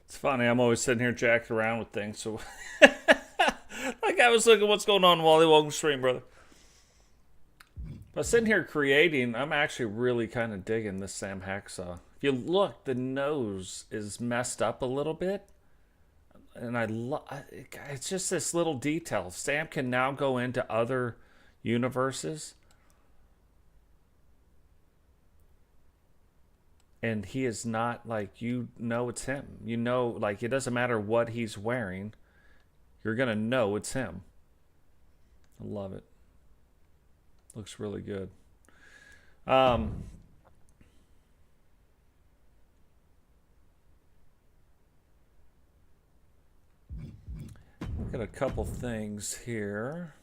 It's funny. I'm always sitting here jacking around with things. So, like I was looking, what's going on, Wally? Welcome to stream, brother. But sitting here creating, I'm actually really kind of digging this Sam Hacksaw. If you look, the nose is messed up a little bit, and I love. It's just this little detail. Sam can now go into other universes, and he is not like it's him. Like it doesn't matter what he's wearing, you're gonna know it's him. I love it. Looks really good. Um, Look at a couple things here.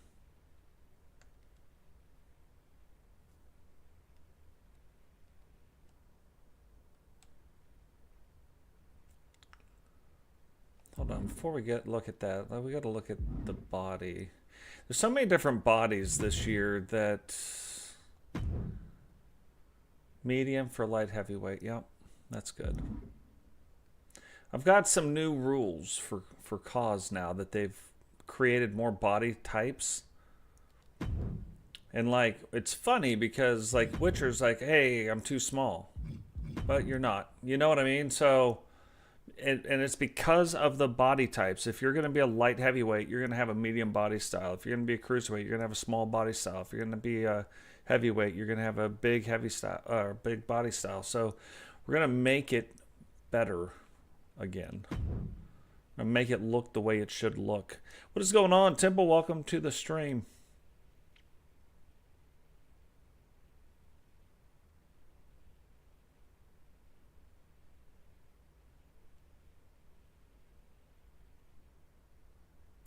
Hold on, before we look at that, we got to look at the body. There's so many different bodies this year that medium for light heavyweight. Yep, that's good. I've got some new rules for CAWs now that they've created more body types. And like it's funny because like Witcher's like, "Hey, I'm too small." But you're not. You know what I mean? So and it's because of the body types. If you're going to be a light heavyweight, you're going to have a medium body style. If you're going to be a cruiserweight, you're going to have a small body style. If you're going to be a heavyweight, you're going to have a big heavy style or big body style. So we're going to make it better again. And make it look the way it should look. What is going on, Temple? Welcome to the stream.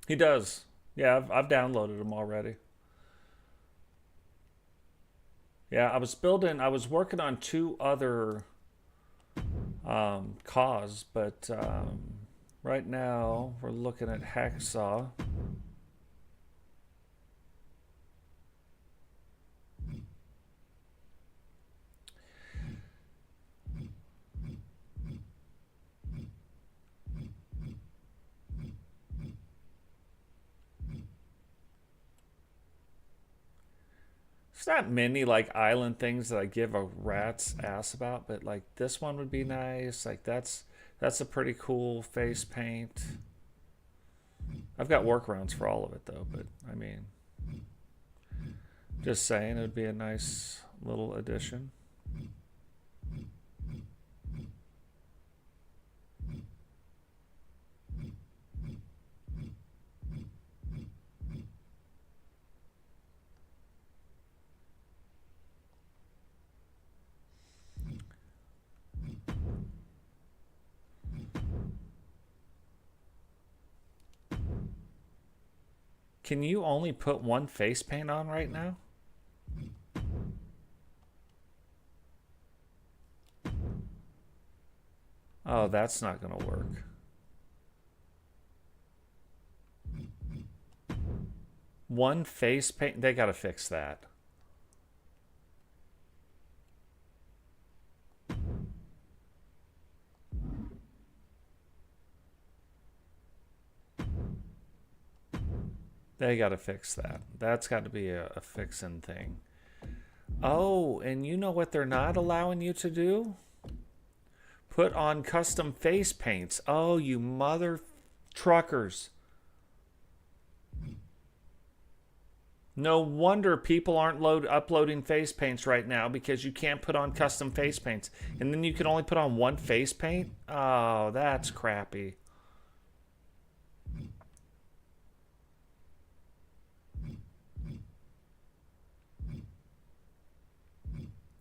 He does. Yeah, I've downloaded them already. Yeah, I was working on two other CAWs, but right now we're looking at Hacksaw. There's not many like island things that I give a rat's ass about, but like this one would be nice. Like that's a pretty cool face paint. I've got workarounds for all of it though, but I mean, just saying it would be a nice little addition. Can you only put one face paint on right now? Oh, that's not going to work. One face paint? They got to fix that. They got to fix that. That's got to be a fixing thing. Oh, and you know what they're not allowing you to do? Put on custom face paints. Oh, you mother truckers. No wonder people aren't uploading face paints right now because you can't put on custom face paints. And then you can only put on one face paint? Oh, that's crappy.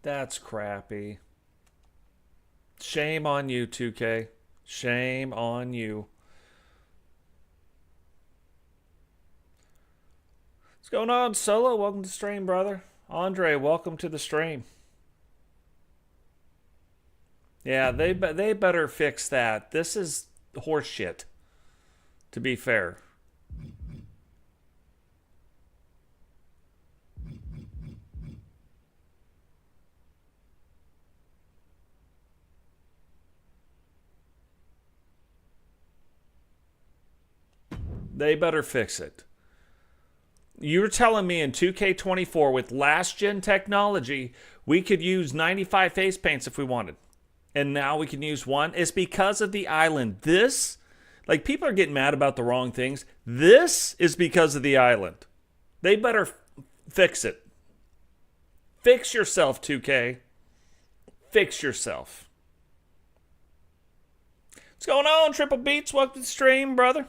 That's crappy. Shame on you, 2K. Shame on you. What's going on, Solo? Welcome to the stream, brother. Andre, welcome to the stream. Yeah, they better fix that. This is horseshit, to be fair. They better fix it. You're telling me in 2K24 with last gen technology, we could use 95 face paints if we wanted. And now we can use one. It's because of the island. This, like, people are getting mad about the wrong things. This is because of the island. They better fix it. Fix yourself, 2K. Fix yourself. What's going on, Triple Beats? Welcome to the stream, brother.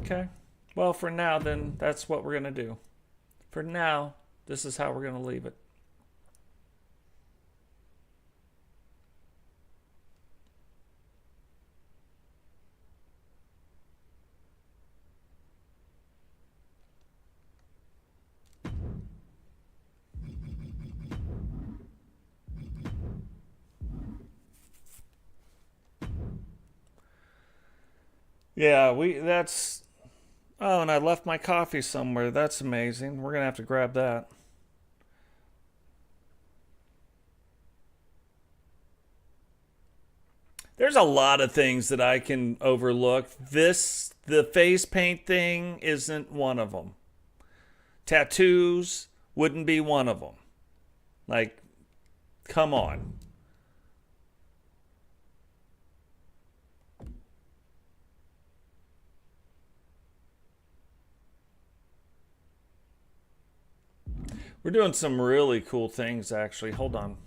Okay. Well, for now, then, that's what we're going to do. For now, this is how we're going to leave it. Yeah, that's... Oh, and I left my coffee somewhere. That's amazing. We're going to have to grab that. There's a lot of things that I can overlook. The face paint thing isn't one of them. Tattoos wouldn't be one of them. Like, come on. We're doing some really cool things, actually. Hold on.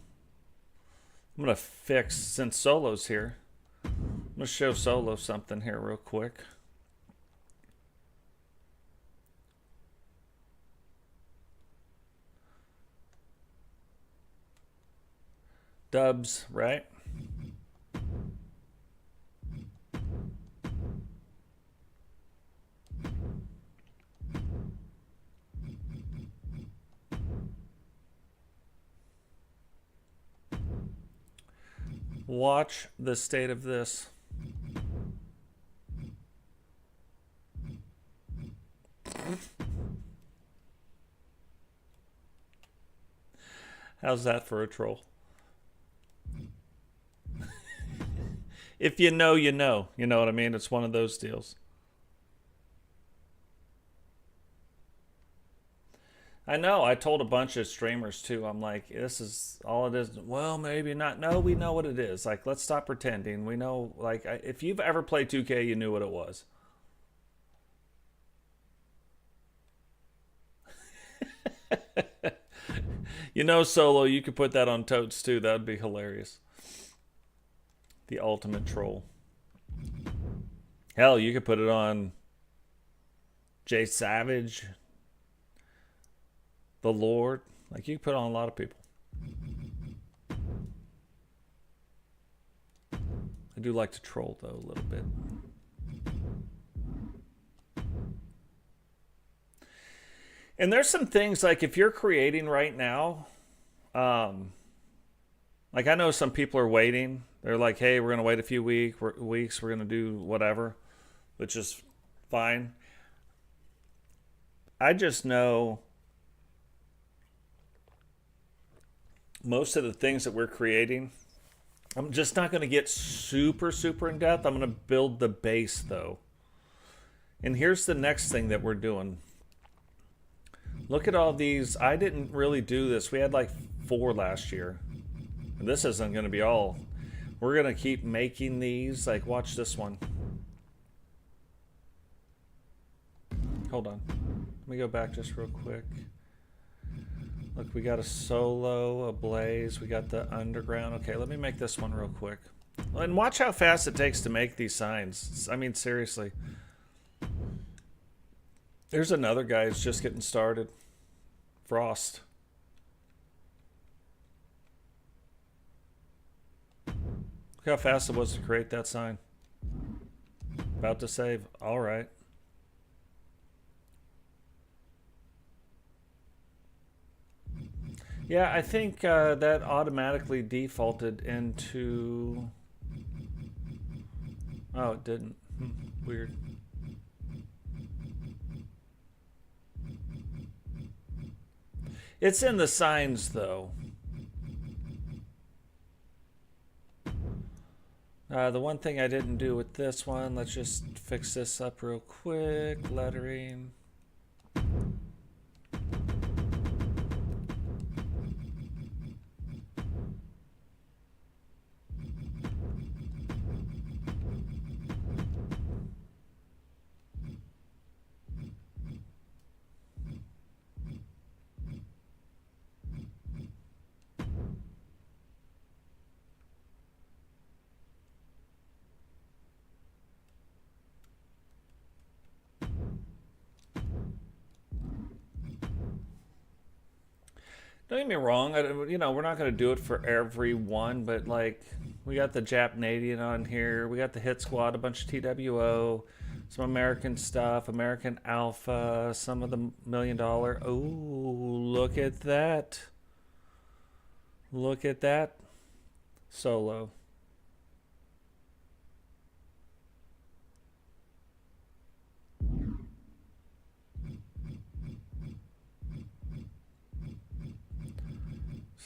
I'm going to fix, since Solo's here, I'm going to show Solo something here real quick. Dubs, right? Watch the state of this. How's that for a troll? If you know, you know. You know what I mean? It's one of those deals. I know. I told a bunch of streamers too. I'm like, this is all it is. Well, maybe not. No, we know what it is. Like, let's stop pretending. We know, like, if you've ever played 2K, you knew what it was. You know, Solo, you could put that on totes too. That would be hilarious. The ultimate troll. Hell, you could put it on Jay Savage, the Lord. Like, you can put it on a lot of people. I do like to troll, though, a little bit. And there's some things, like, if you're creating right now, like, I know some people are waiting. They're like, hey, we're going to wait a few weeks. We're going to do whatever, which is fine. I just know most of the things that we're creating, I'm just not going to get super, super in depth. I'm going to build the base, though. And here's the next thing that we're doing. Look at all these. I didn't really do this. We had like 4 last year. And this isn't going to be all. We're going to keep making these. Like, watch this one. Hold on. Let me go back just real quick. Look, we got a Solo, a Blaze. We got the Underground. Okay, let me make this one real quick. And watch how fast it takes to make these signs. I mean, seriously. There's another guy who's just getting started. Frost. Look how fast it was to create that sign. About to save. All right. Yeah, I think that automatically defaulted into... Oh, it didn't. Weird. It's in the signs, though. The one thing I didn't do with this one, let's just fix this up real quick. Lettering. Don't get me wrong, you know, we're not going to do it for everyone, but like, we got the Japanadian on here, we got the Hit Squad, a bunch of TWO, some American stuff, American Alpha, some of the $1 Million. Oh, look at that. Look at that. Solo.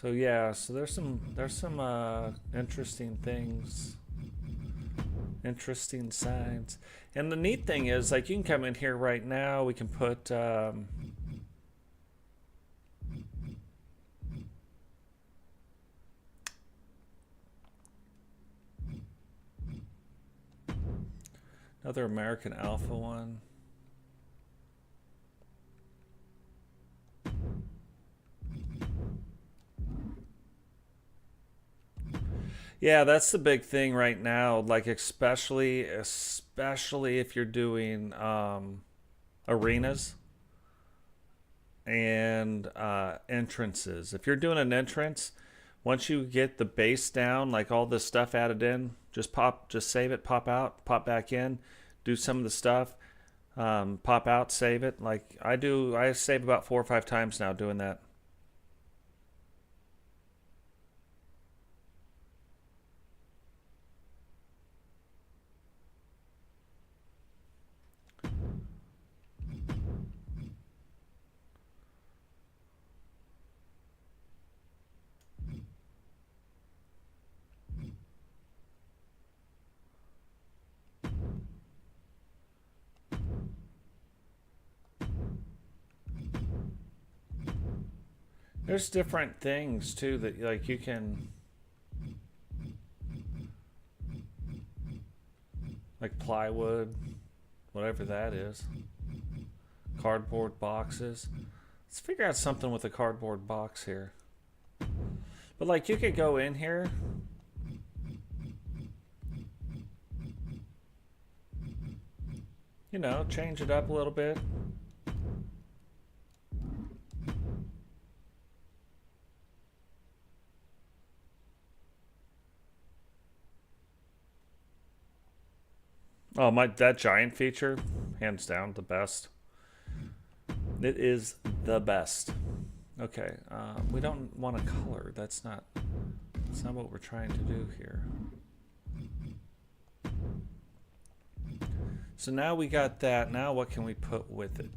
So yeah, so there's some interesting things, interesting signs, and the neat thing is like you can come in here right now. We can put another American Alpha one. Yeah, that's the big thing right now. Like especially if you're doing arenas and entrances. If you're doing an entrance, once you get the base down, like all this stuff added in, just save it, pop out, pop back in, do some of the stuff, pop out, save it. Like I save about 4 or 5 times now doing that. There's different things too that like you can, like plywood, whatever that is, cardboard boxes. Let's figure out something with a cardboard box here. But like you could go in here, you know, change it up a little bit. Oh, that giant feature, hands down, the best. It is the best. Okay, we don't want a color. That's not what we're trying to do here. So now we got that. Now what can we put with it?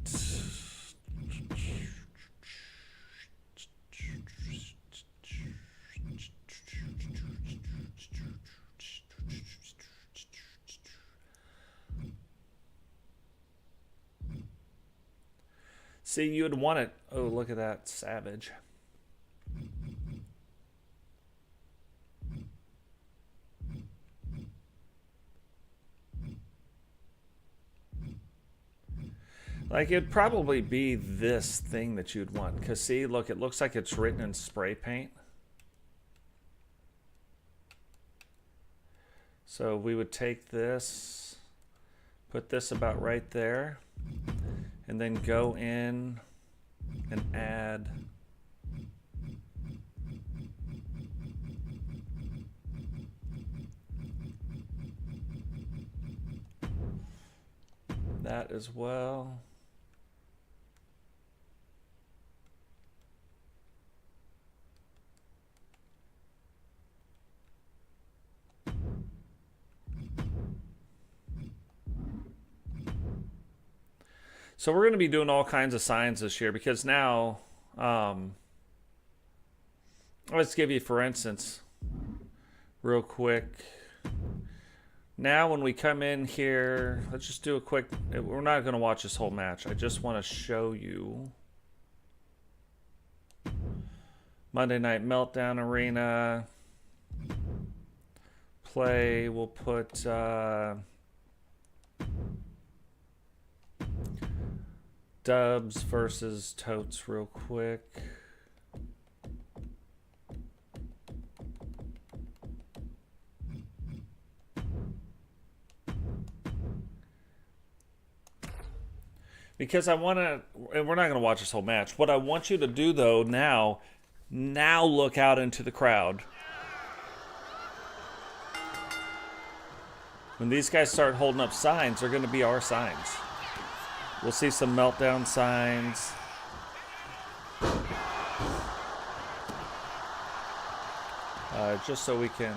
See, you would want it. Oh, look at that, savage. Like, it'd probably be this thing that you'd want. Because, see, look, it looks like it's written in spray paint. So we would take this, put this about right there, and then go in and add that as well. So we're going to be doing all kinds of signs this year because now, let's give you, for instance, real quick, Now when we come in here, let's just do a quick... We're not going to watch this whole match. I just want to show you. Monday Night Meltdown Arena. Play. We'll put... Dubs versus Totes real quick. Because I want to, and we're not going to watch this whole match. What I want you to do, though, now look out into the crowd. When these guys start holding up signs, they're going to be our signs. We'll see some meltdown signs. Just so we can...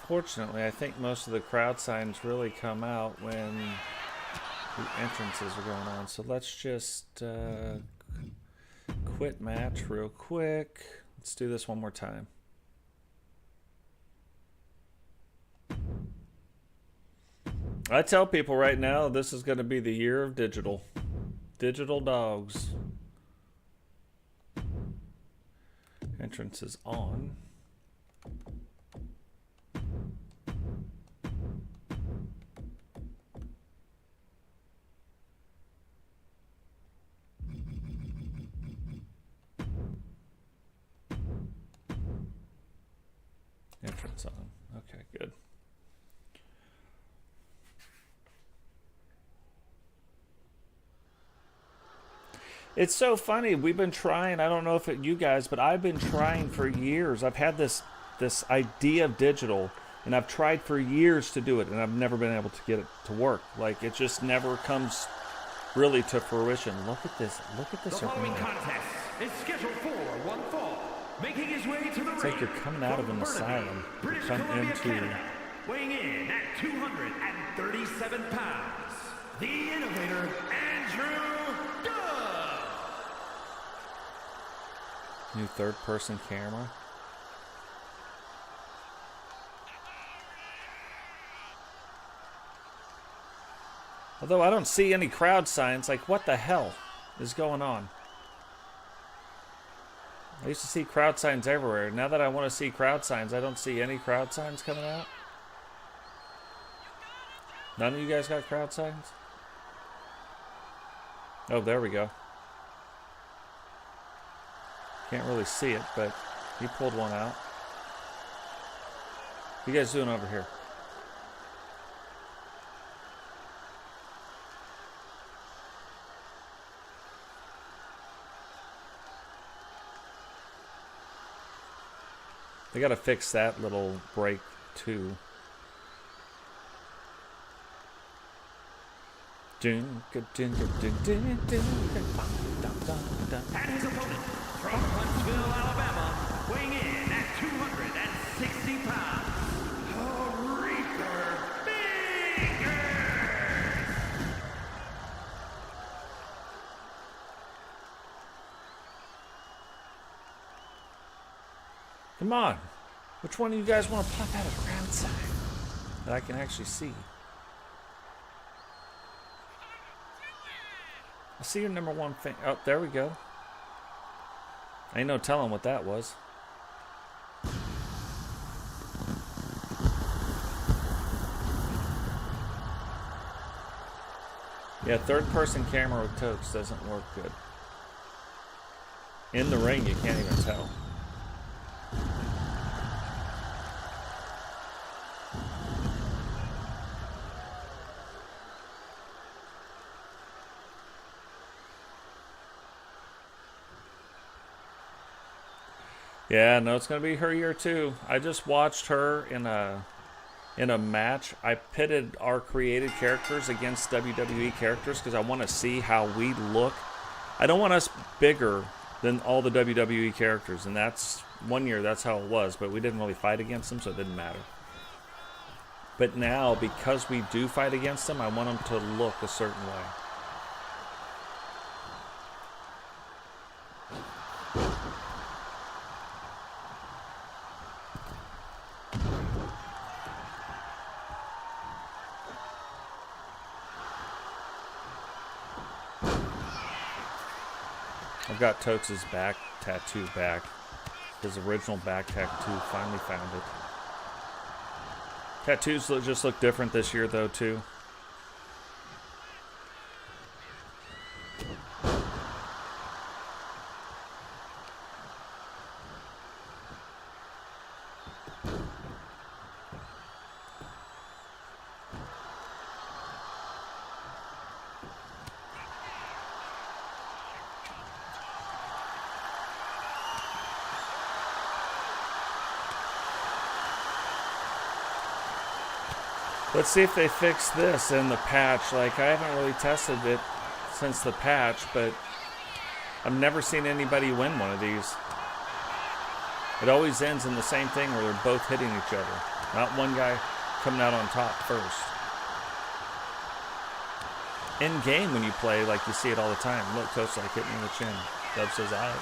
Fortunately, I think most of the crowd signs really come out when the entrances are going on. So let's just quit match real quick. Let's do this one more time. I tell people right now, this is going to be the year of digital. Digital dogs. Entrance is on. Entrance on. Okay, good. It's so funny. We've been trying. I don't know if you guys, but I've been trying for years. I've had this idea of digital, and I've tried for years to do it, and I've never been able to get it to work. Like, it just never comes really to fruition. Look at this. Look at this. The following contest is scheduled for one fall. Making his way to the it's like you're coming out of an asylum. You come into... Canada, weighing in at 237 pounds, the innovator, Andrew Dubb. New third-person camera. Although I don't see any crowd signs, like what the hell is going on? I used to see crowd signs everywhere. Now that I want to see crowd signs, I don't see any crowd signs coming out. None of you guys got crowd signs? Oh, there we go. Can't really see it, but he pulled one out. What are you guys doing over here? They gotta fix that little break too. And his opponent from Huntsville, Alabama, weighing in at 260 pounds, Reaper Fingers. Come on. Which one of you guys want to pop out a crowd sign that I can actually see? I see your number one thing. Oh, there we go. Ain't no telling what that was. Yeah, third-person camera with totes doesn't work good. In the ring, you can't even tell. Yeah, no, it's going to be her year too. I just watched her in a in a match, I pitted our created characters against WWE characters because I want to see how we look. I don't want us bigger than all the WWE characters, and that's one year that's how it was, but we didn't really fight against them, so it didn't matter. But now, because we do fight against them, I want them to look a certain way. I've got Totes' back tattoo back. His original back tattoo, finally found it. Tattoos just look different this year though too. Let's see if they fix this in the patch. Like, I haven't really tested it since the patch, but I've never seen anybody win one of these. It always ends in the same thing where they're both hitting each other. Not one guy coming out on top first. In game when you play, like you see it all the time. Look, Toast like hit me in the chin. Dub says I.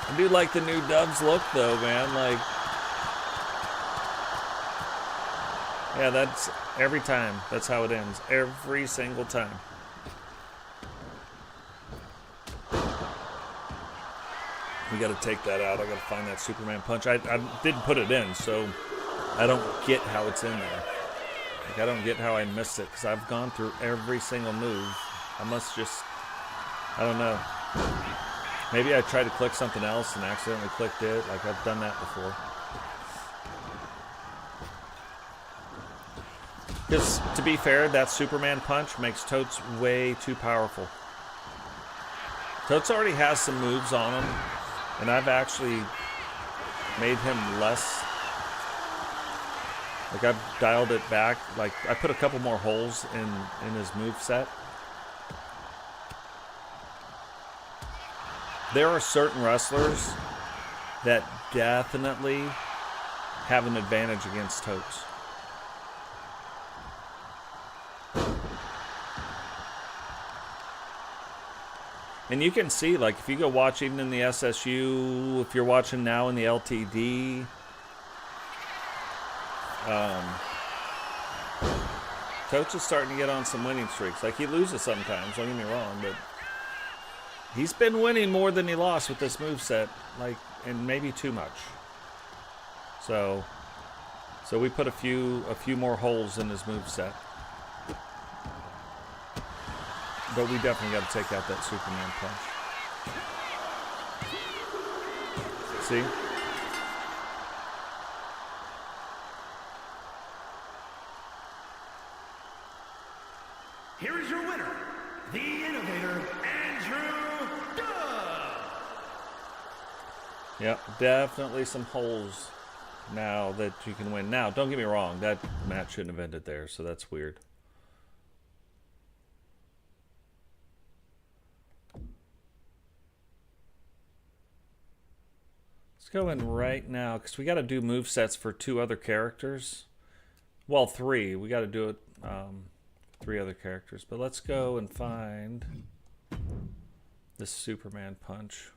I do like the new Dubs look though, man. Like, yeah, that's every time. That's how it ends. Every single time. We got to take that out. I got to find that Superman punch. I didn't put it in, so I don't get how it's in there. Like, I don't get how I missed it, because I've gone through every single move. I must just, I don't know. Maybe I tried to click something else and accidentally clicked it. Like, I've done that before. Because, to be fair, that Superman punch makes Totes way too powerful. Totes already has some moves on him, and I've actually made him less. Like, I've dialed it back. Like, I put a couple more holes in his moveset. There are certain wrestlers that definitely have an advantage against Totes. And you can see, like, if you go watch even in the SSU, if you're watching now in the LTD, Totes is starting to get on some winning streaks. Like, he loses sometimes, don't get me wrong, but he's been winning more than he lost with this moveset, like, and maybe too much. So we put a few more holes in his moveset. But we definitely got to take out that Superman punch. See? Here is your winner, the innovator, Andrew Dubb. Yep, definitely some holes now that you can win. Now, don't get me wrong, that match shouldn't have ended there, so that's weird. Go in right now because we got to do movesets for 2 other characters. Well, 3. We got to do it 3 other characters. But let's go and find this Superman punch.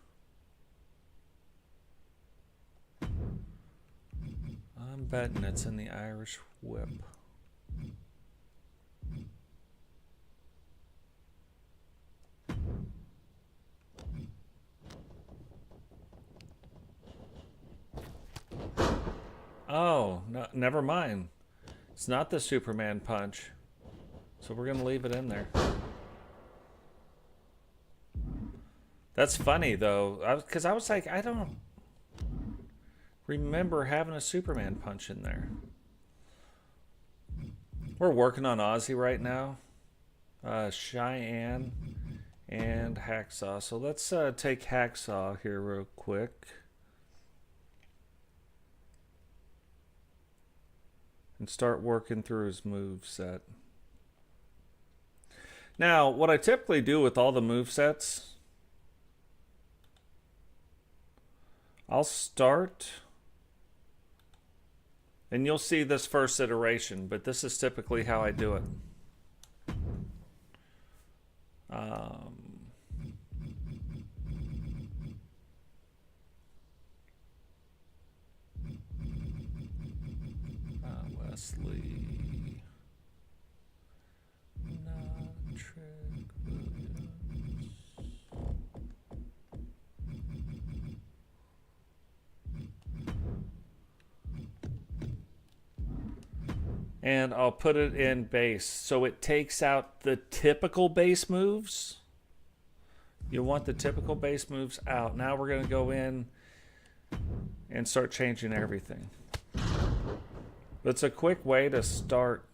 I'm betting it's in the Irish Whip. Oh, no, never mind. It's not the Superman punch. So we're going to leave it in there. That's funny, though. Because I was like, I don't remember having a Superman punch in there. We're working on Ozzy right now. Cheyenne and Hacksaw. So let's take Hacksaw here real quick. and start working through his move set. Now, what I typically do with all the movesets, I'll start, and you'll see this first iteration, but this is typically how I do it. Wesley, not Trick Williams. And I'll put it in base, so it takes out the typical base moves. You want the typical base moves out. Now we're going to go in and start changing everything. It's a quick way to start.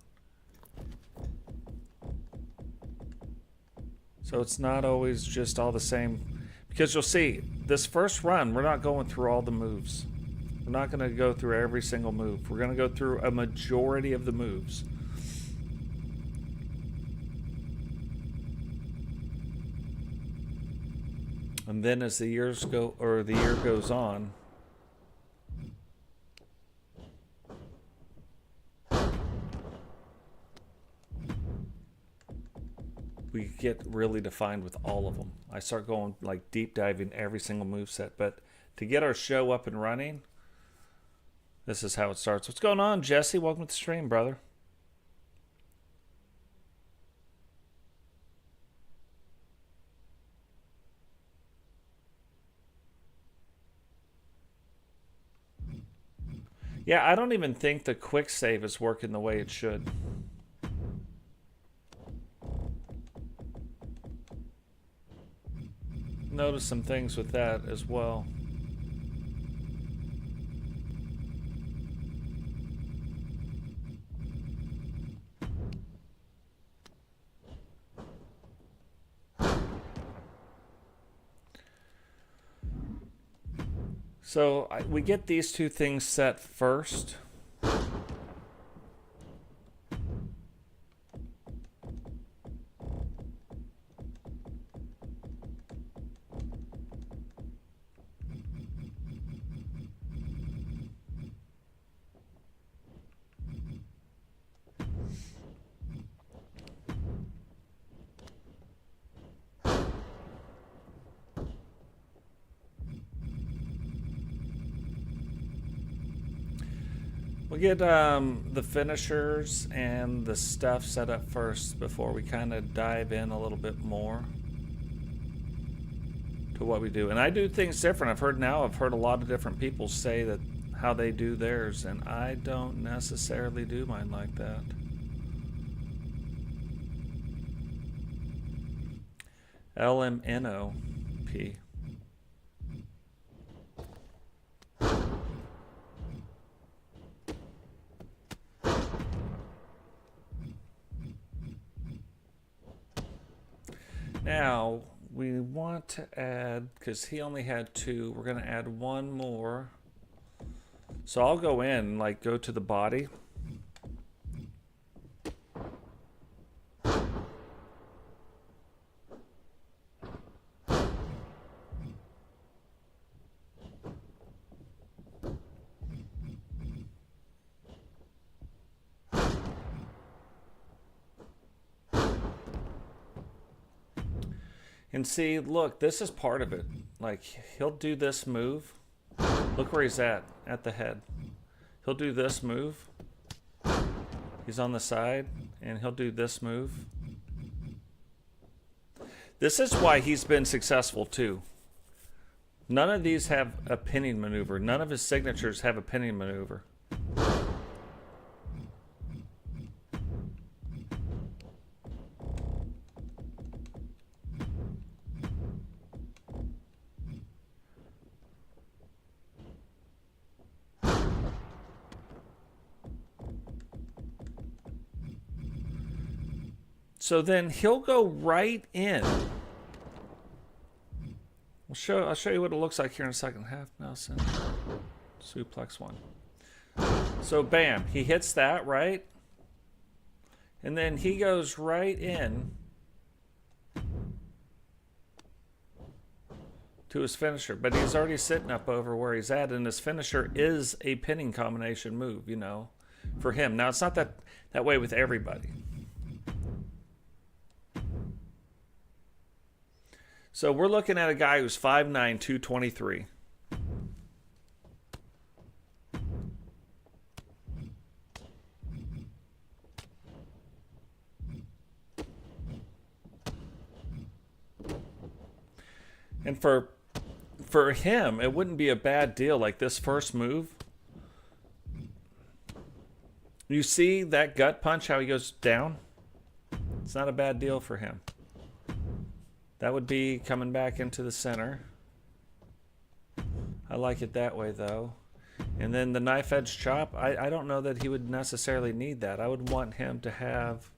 So it's not always just all the same. Because you'll see, this first run, we're not going through all the moves. We're not going to go through every single move. We're going to go through a majority of the moves. And then as the years go, or the year goes on, we get really defined with all of them. I start going like deep diving every single move set. But to get our show up and running, this is how it starts. What's going on, Jesse? Welcome to the stream, brother. Yeah, I don't even think the quick save is working the way it should. Notice some things with that as well. So we get these two things set first. We'll get the finishers and the stuff set up first before we kind of dive in a little bit more to what we do. And I do things different. I've heard a lot of different people say that how they do theirs, and I don't necessarily do mine like that. LMNOP. Now, we want to add, because he only had 2, we're going to add 1 more. So I'll go in, like, go to the body. And see, look, this is part of it. Like, he'll do this move. Look where he's at the head. He'll do this move. He's on the side, and he'll do this move. This is why he's been successful, too. None of these have a pinning maneuver. None of his signatures have a pinning maneuver. So then he'll go right in. I'll show you what it looks like here in a second. Half Nelson, suplex 1. So bam, he hits that, right? And then he goes right in to his finisher. But he's already sitting up over where he's at, and his finisher is a pinning combination move, you know, for him. Now, it's not that way with everybody. So we're looking at a guy who's 5'9", 223. And for him, it wouldn't be a bad deal. Like this first move, you see that gut punch, how he goes down? It's not a bad deal for him. That would be coming back into the center. I like it that way, though. And then the knife edge chop, I don't know that he would necessarily need that. I would want him to have...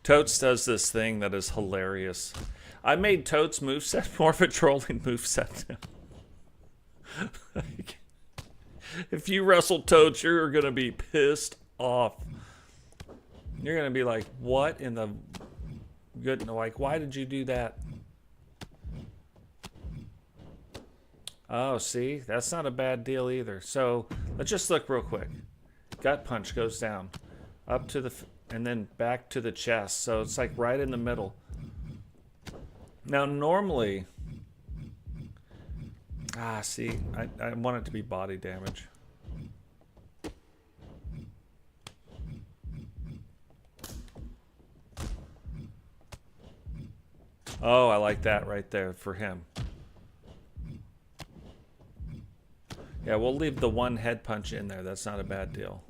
Totes does this thing that is hilarious. I made Totes' moveset more of a trolling moveset. Like, if you wrestle Totes, you're going to be pissed off. You're going to be like, what in the good... Like, why did you do that? Oh, see? That's not a bad deal either. So, let's just look real quick. Gut punch goes down. Up to the... And then back to the chest. So it's like right in the middle. Now normally... see, I want it to be body damage. Oh, I like that right there for him. Yeah, we'll leave the one head punch in there. That's not a bad deal.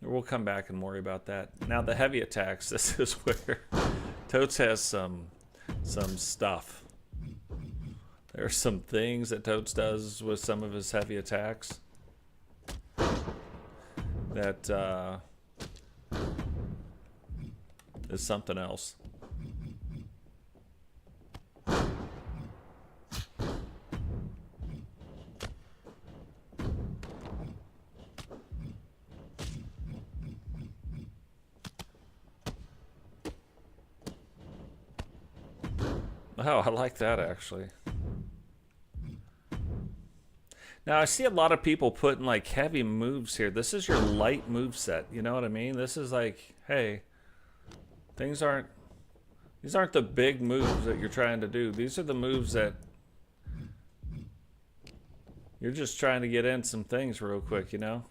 We'll come back and worry about that. Now the heavy attacks, this is where Totes has some stuff. There are some things that Totes does with some of his heavy attacks that is something else. Oh, I like that actually. Now I see a lot of people putting like heavy moves here. This is your light move set. You know what I mean? This is like, hey, these aren't the big moves that you're trying to do. These are the moves that you're just trying to get in some things real quick, you know?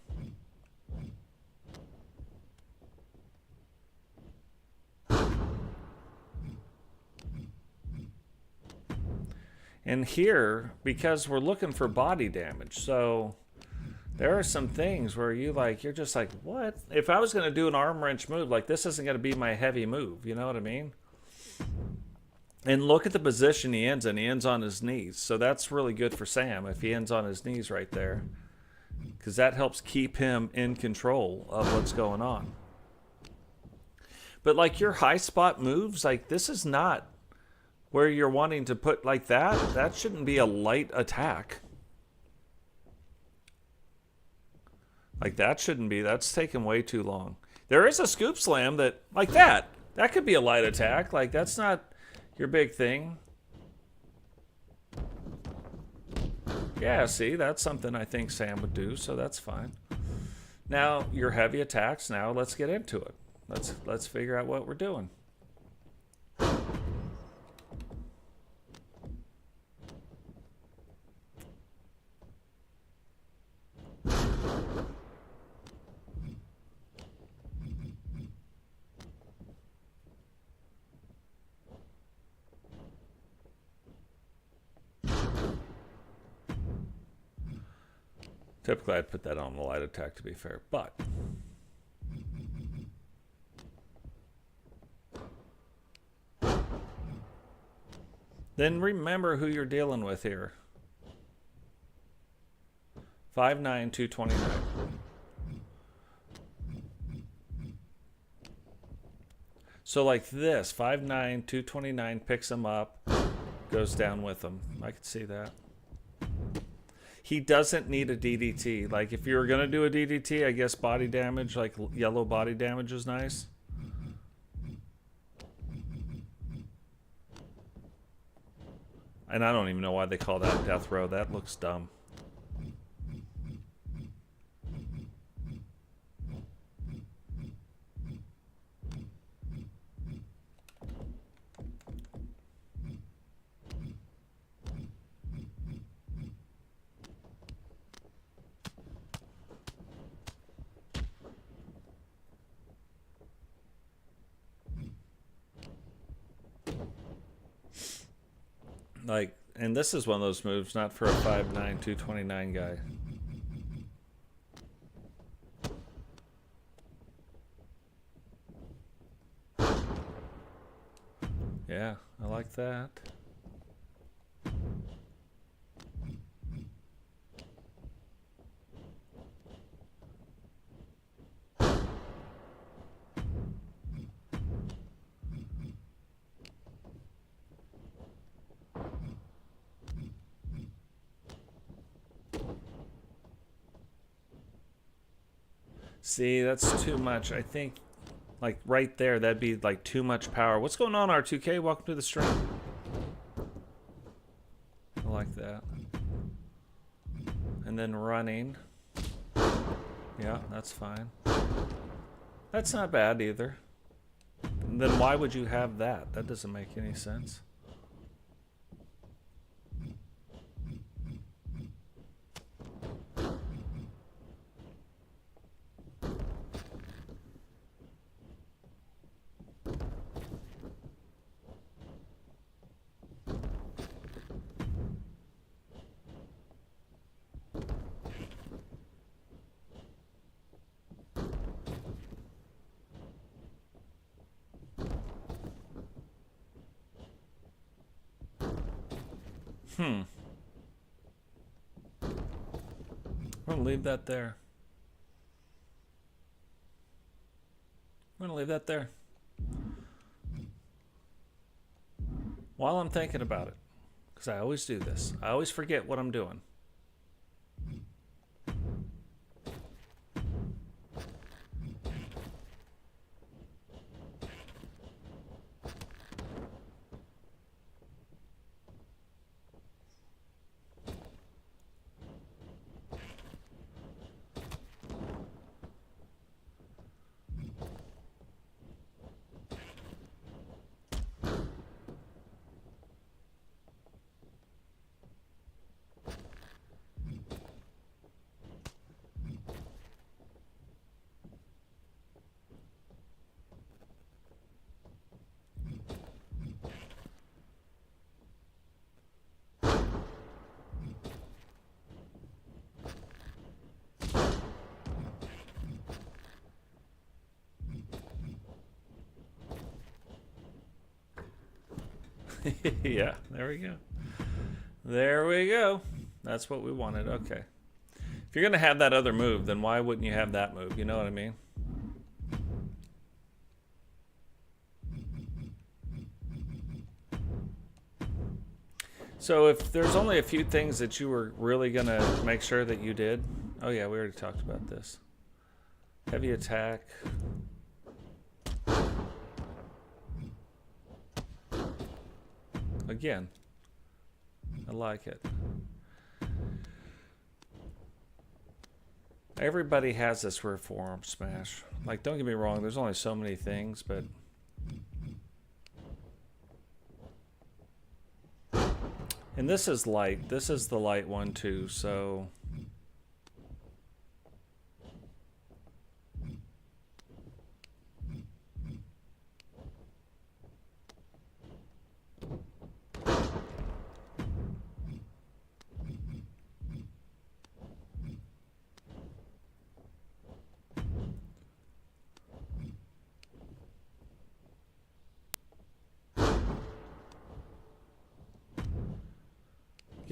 And here, because we're looking for body damage, so there are some things where you're just like, what? If I was going to do an arm wrench move, like this isn't going to be my heavy move, you know what I mean? And look at the position he ends in. He ends on his knees. So that's really good for Sam if he ends on his knees right there, because that helps keep him in control of what's going on. But like your high spot moves, like this is not where you're wanting to put like that. That shouldn't be a light attack. Like that shouldn't be. That's taking way too long. There is a scoop slam that, like that. That could be a light attack. Like that's not your big thing. Yeah, see, that's something I think Sam would do, so that's fine. Now, your heavy attacks, now let's get into it. Let's figure out what we're doing. Typically, I'd put that on the light attack to be fair, but Then remember who you're dealing with here. 5'9", 229. So like this, 5'9", 229 picks him up, goes down with him. I could see that. He doesn't need a DDT. Like if you were going to do a DDT, I guess body damage, like yellow body damage is nice. And I don't even know why they call that death row. That looks dumb. Like, and this is one of those moves, not for a 5'9", 229 guy. Yeah, I like that. See, that's too much. I think, like, right there, that'd be, like, too much power. What's going on, R2K? Welcome to the stream. I like that. And then running. Yeah, that's fine. That's not bad either. And then why would you have that? That doesn't make any sense. I'm going to leave that there. I'm going to leave that there. While I'm thinking about it. Because I always do this. I always forget what I'm doing. Yeah, there we go. There we go. That's what we wanted. Okay. If you're going to have that other move, then why wouldn't you have that move? You know what I mean? So if there's only a few things that you were really going to make sure that you did. Oh, yeah, we already talked about this. Heavy attack. Again, I like it. Everybody has this rear forearm smash. Like, don't get me wrong, there's only so many things, but... And this is light. This is the light one, too, so...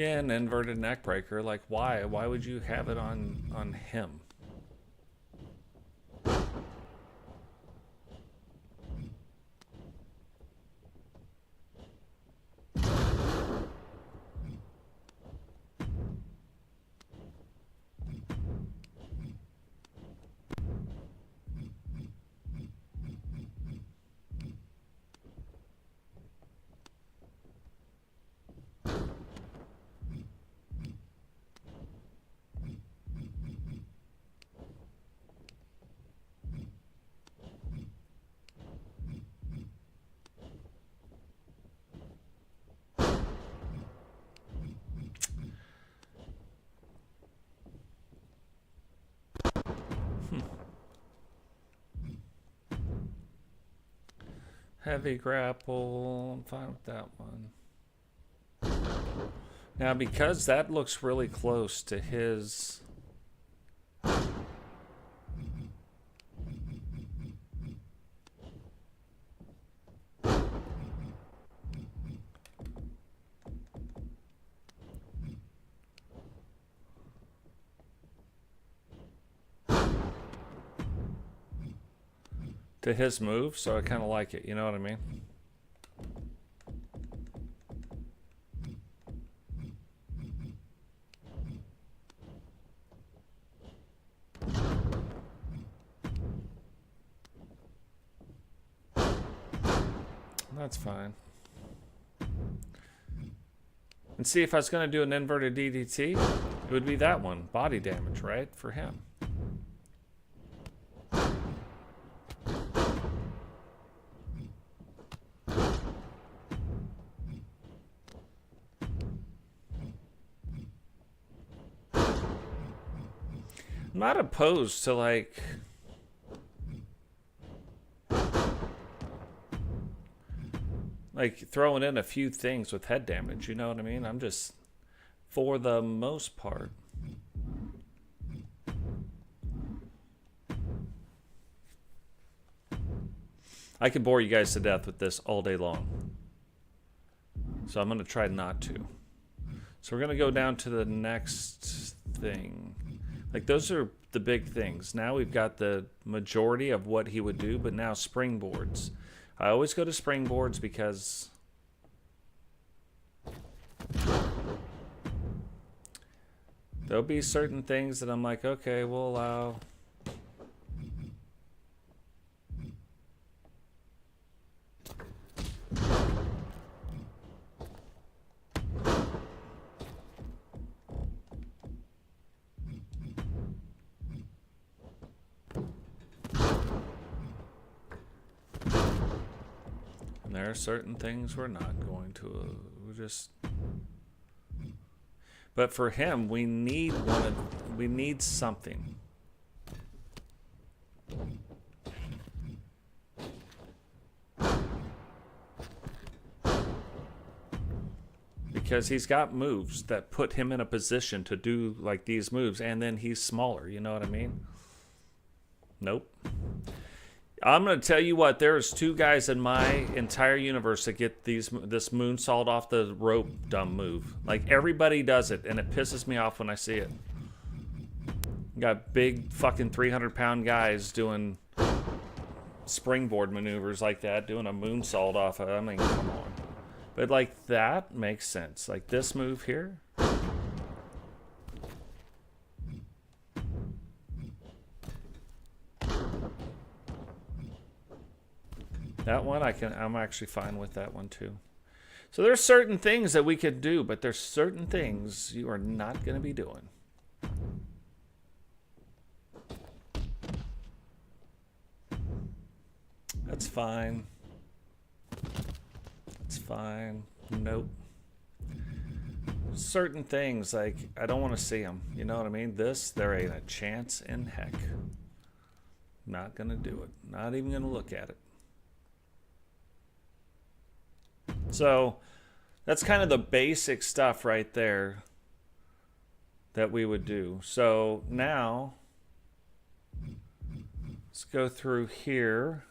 Yeah, an inverted neck breaker. Like, why? Why would you have it on him? Heavy grapple. I'm fine with that one. Now, because that looks really close to his... to his move, so I kind of like it, you know what I mean? That's fine. And see, if I was going to do an inverted DDT, it would be that one, body damage, right, for him. I'm not opposed to, like, throwing in a few things with head damage, you know what I mean? I'm just, for the most part. I could bore you guys to death with this all day long. So I'm going to try not to. So we're going to go down to the next thing. Like, those are the big things. Now we've got the majority of what he would do, but now springboards. I always go to springboards because there'll be certain things that I'm like, okay, we'll allow. There are certain things we're not going to. We're just. But for him, we need we need something. Because he's got moves that put him in a position to do like these moves, and then he's smaller. You know what I mean? Nope. I'm going to tell you what, there's two guys in my entire universe that get this moonsault off the rope dumb move. Like, everybody does it, and it pisses me off when I see it. You got big fucking 300-pound guys doing springboard maneuvers like that, doing a moonsault off of it. I mean, come on. But, like, that makes sense. Like, this move here. That one I'm actually fine with that one too. So there's certain things that we could do, but there's certain things you are not going to be doing. That's fine. It's fine. Nope. Certain things, like, I don't want to see them. You know what I mean? This, there ain't a chance in heck. Not going to do it. Not even going to look at it. So that's kind of the basic stuff right there that we would do. So now let's go through here.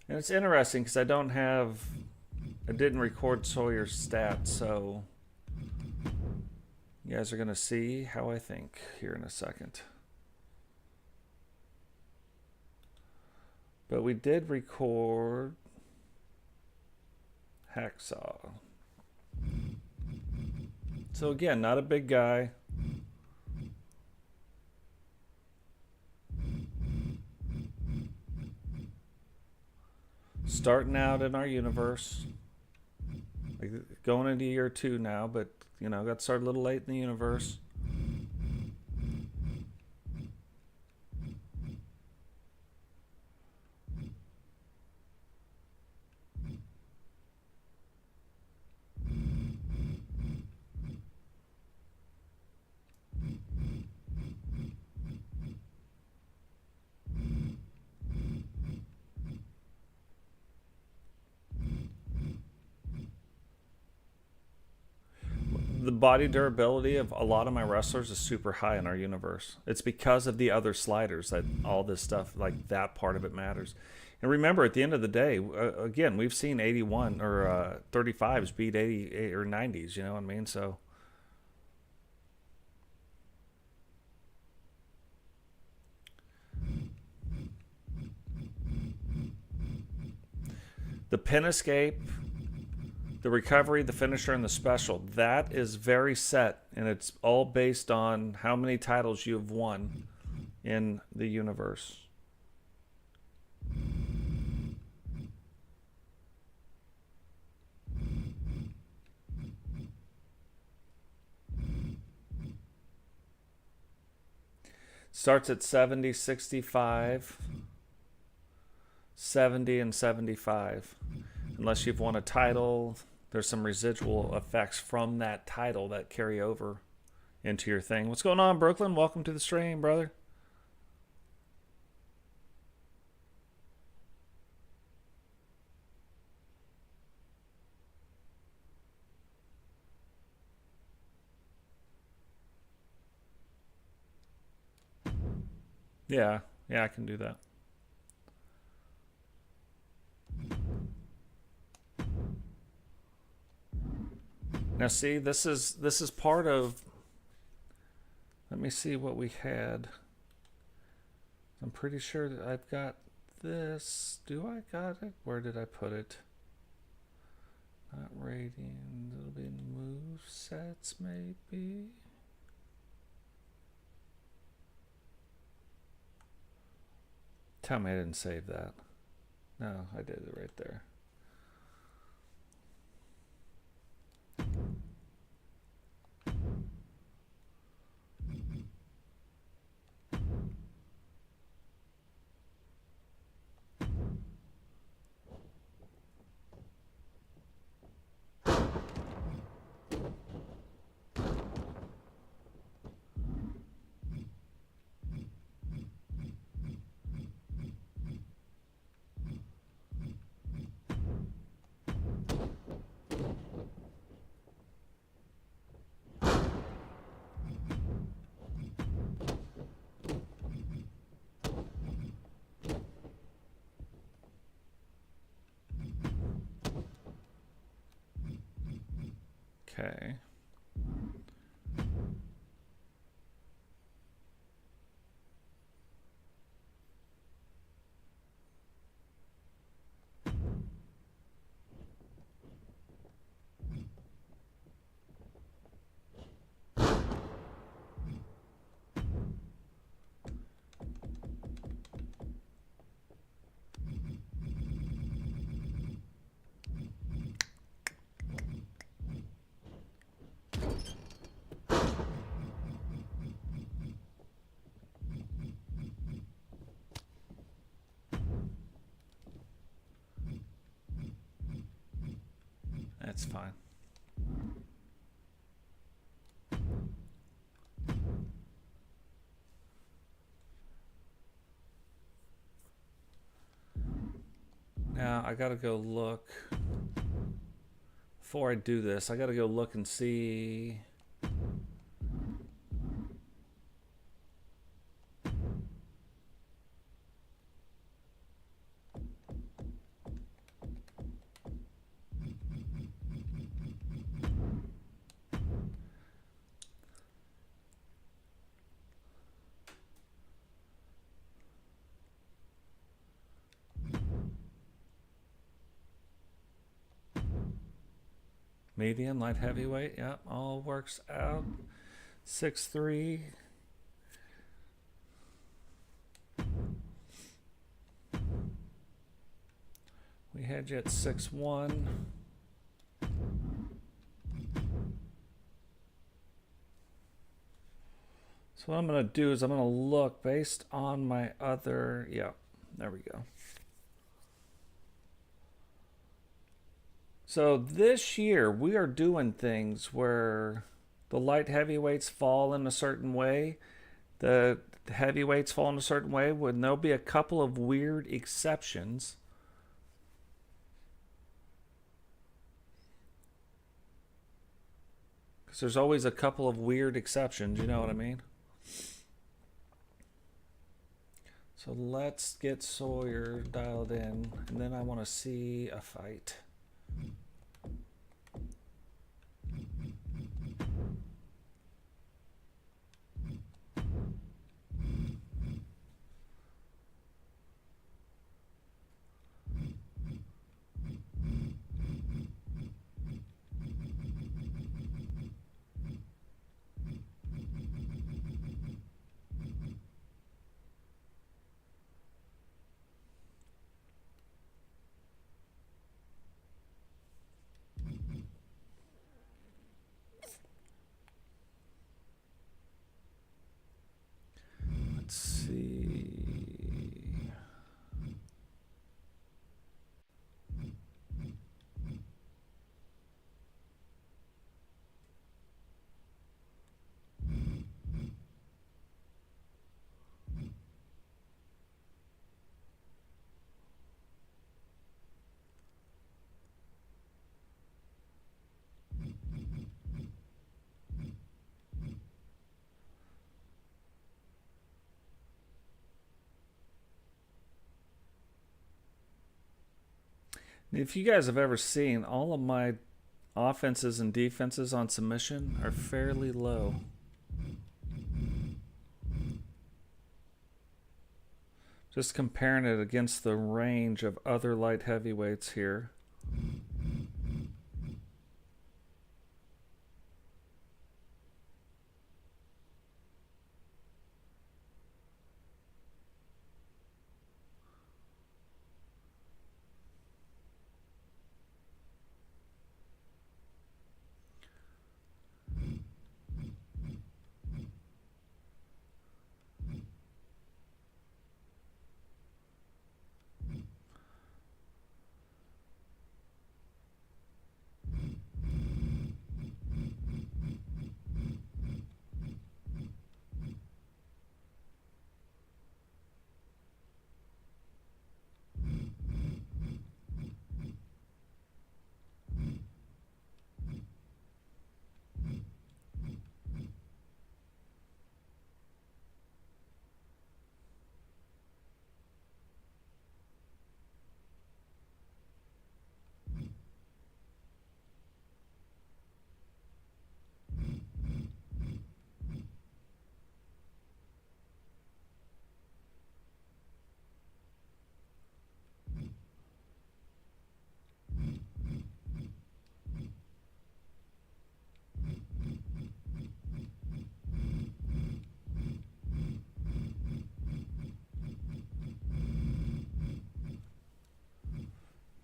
And it's interesting because I didn't record Sawyer's stats, so You guys are going to see how I think here in a second. But we did record Hacksaw. So again, not a big guy. Starting out in our universe. Like going into year 2 now, but you know, got started a little late in the universe. The body durability of a lot of my wrestlers is super high in our universe. It's because of the other sliders that all this stuff, like that part of it matters. And remember, at the end of the day, again, we've seen 81 or 35s beat 80 or 90s, you know what I mean? So the pin escape, the recovery, the finisher, and the special, that is very set, and it's all based on how many titles you have won in the universe. Starts at 70, 65, 70, and 75. Unless you've won a title, there's some residual effects from that title that carry over into your thing. What's going on, Brooklyn? Welcome to the stream, brother. Yeah, I can do that. Now see, this is part of, let me see what we had. I'm pretty sure that I've got this. Do I got it? Where did I put it? Not ratings, it'll be Movesets maybe. Tell me I didn't save that. No, I did it right there. Okay. That's fine. Now I gotta go look. Before I do this, I gotta go look and see. Medium, light heavyweight. Yep, all works out. 6'3". We had you at 6'1". So what I'm going to do is I'm going to look based on my other... Yeah, there we go. So this year we are doing things where the light heavyweights fall in a certain way, the heavyweights fall in a certain way, when there'll be a couple of weird exceptions. Because there's always a couple of weird exceptions, you know what I mean? So let's get Sawyer dialed in, and then I want to see a fight. Let's see. If you guys have ever seen, all of my offenses and defenses on submission are fairly low. Just comparing it against the range of other light heavyweights here.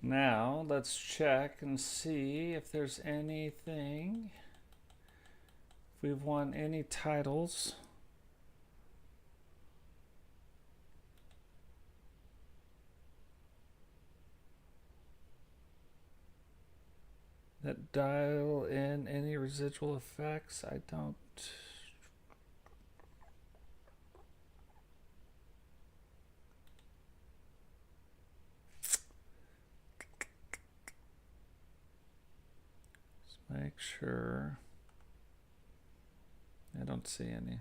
Now, let's check and see if there's anything. If we've won any titles. That dial in any residual effects. I don't... Make sure. I don't see any.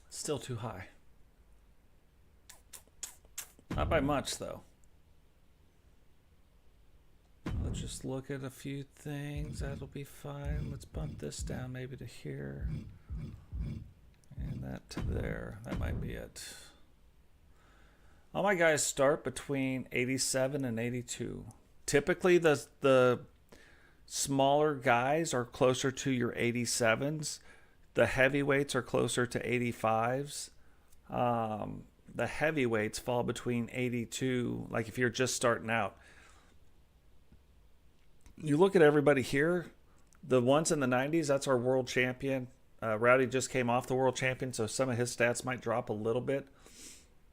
Still too high. Not by much, though. Let's just look at a few things. That'll be fine. Let's bump this down maybe to here. And that to there. That might be it. All my guys start between 87 and 82. Typically, the smaller guys are closer to your 87s. The heavyweights are closer to 85s. The heavyweights fall between 82, like if you're just starting out. You look at everybody here, the ones in the 90s, that's our world champion. Rowdy just came off the world champion, so some of his stats might drop a little bit.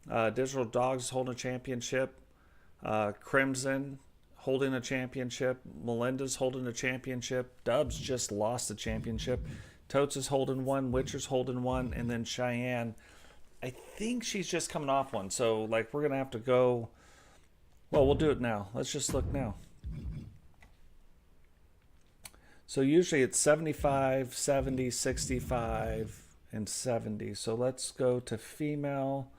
Digital Dogs holding a championship. Crimson holding a championship. Melinda's holding a championship. Dubs just lost the championship. Totes is holding one. Witcher's holding one. And then Cheyenne, I think she's just coming off one. So, like, we're going to have to go. Well, we'll do it now. Let's just look now. So usually it's 75, 70, 65, and 70. So let's go to female.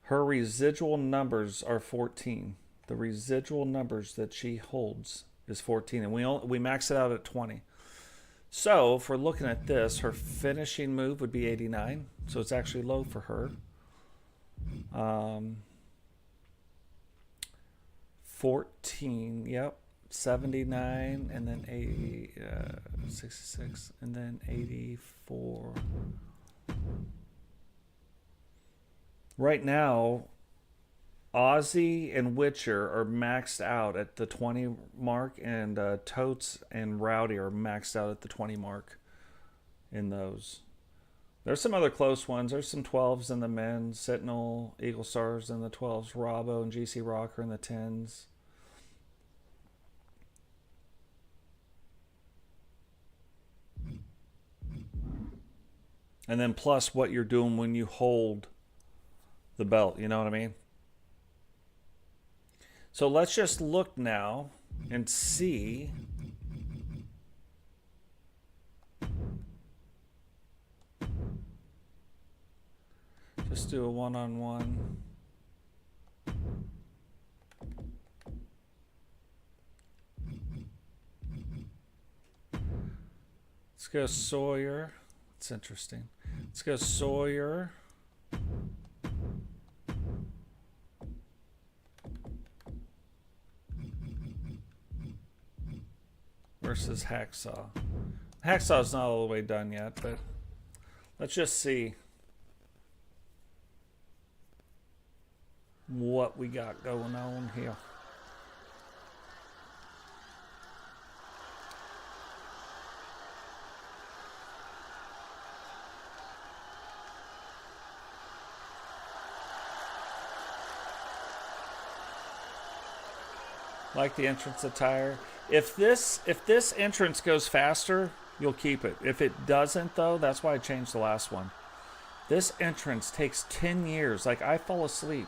Her residual numbers are 14. The residual numbers that she holds is 14. And we max it out at 20. So if we're looking at this, her finishing move would be 89. So it's actually low for her. 14, yep. 79, and then 80, 66, and then 84. Right now, Ozzy and Witcher are maxed out at the 20 mark, and Totes and Rowdy are maxed out at the 20 mark in those. There's some other close ones. There's some 12s in the men. Sentinel, Eagle Stars in the 12s. Robbo and GC Rocker in the 10s. And then plus what you're doing when you hold the belt, you know what I mean? So let's just look now and see just do a one-on-one. Let's go Sawyer. It's interesting. Let's go Sawyer. Versus Hacksaw. Hacksaw's not all the way done yet, but let's just see what we got going on here. Like the entrance attire. If this entrance goes faster, you'll keep it. If it doesn't, though, that's why I changed the last one. This entrance takes 10 years. Like, I fall asleep.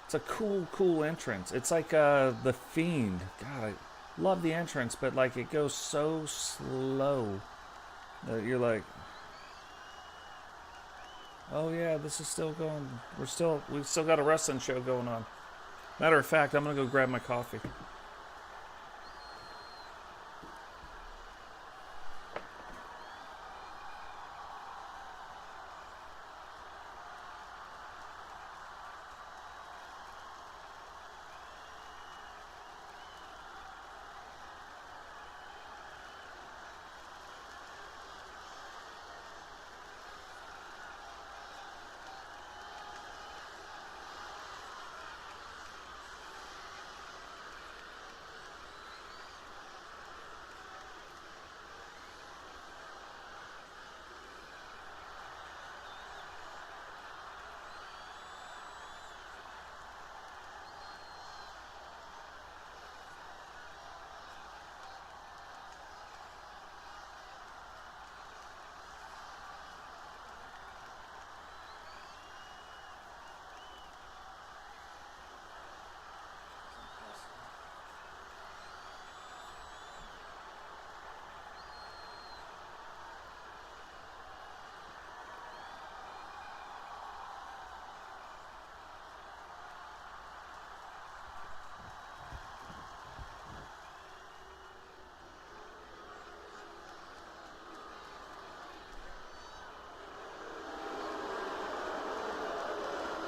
It's a cool entrance. It's like The Fiend. God, I love the entrance, but, like, it goes so slow that you're like, oh, yeah, this is still going. We've still got a wrestling show going on. Matter of fact, I'm going to go grab my coffee.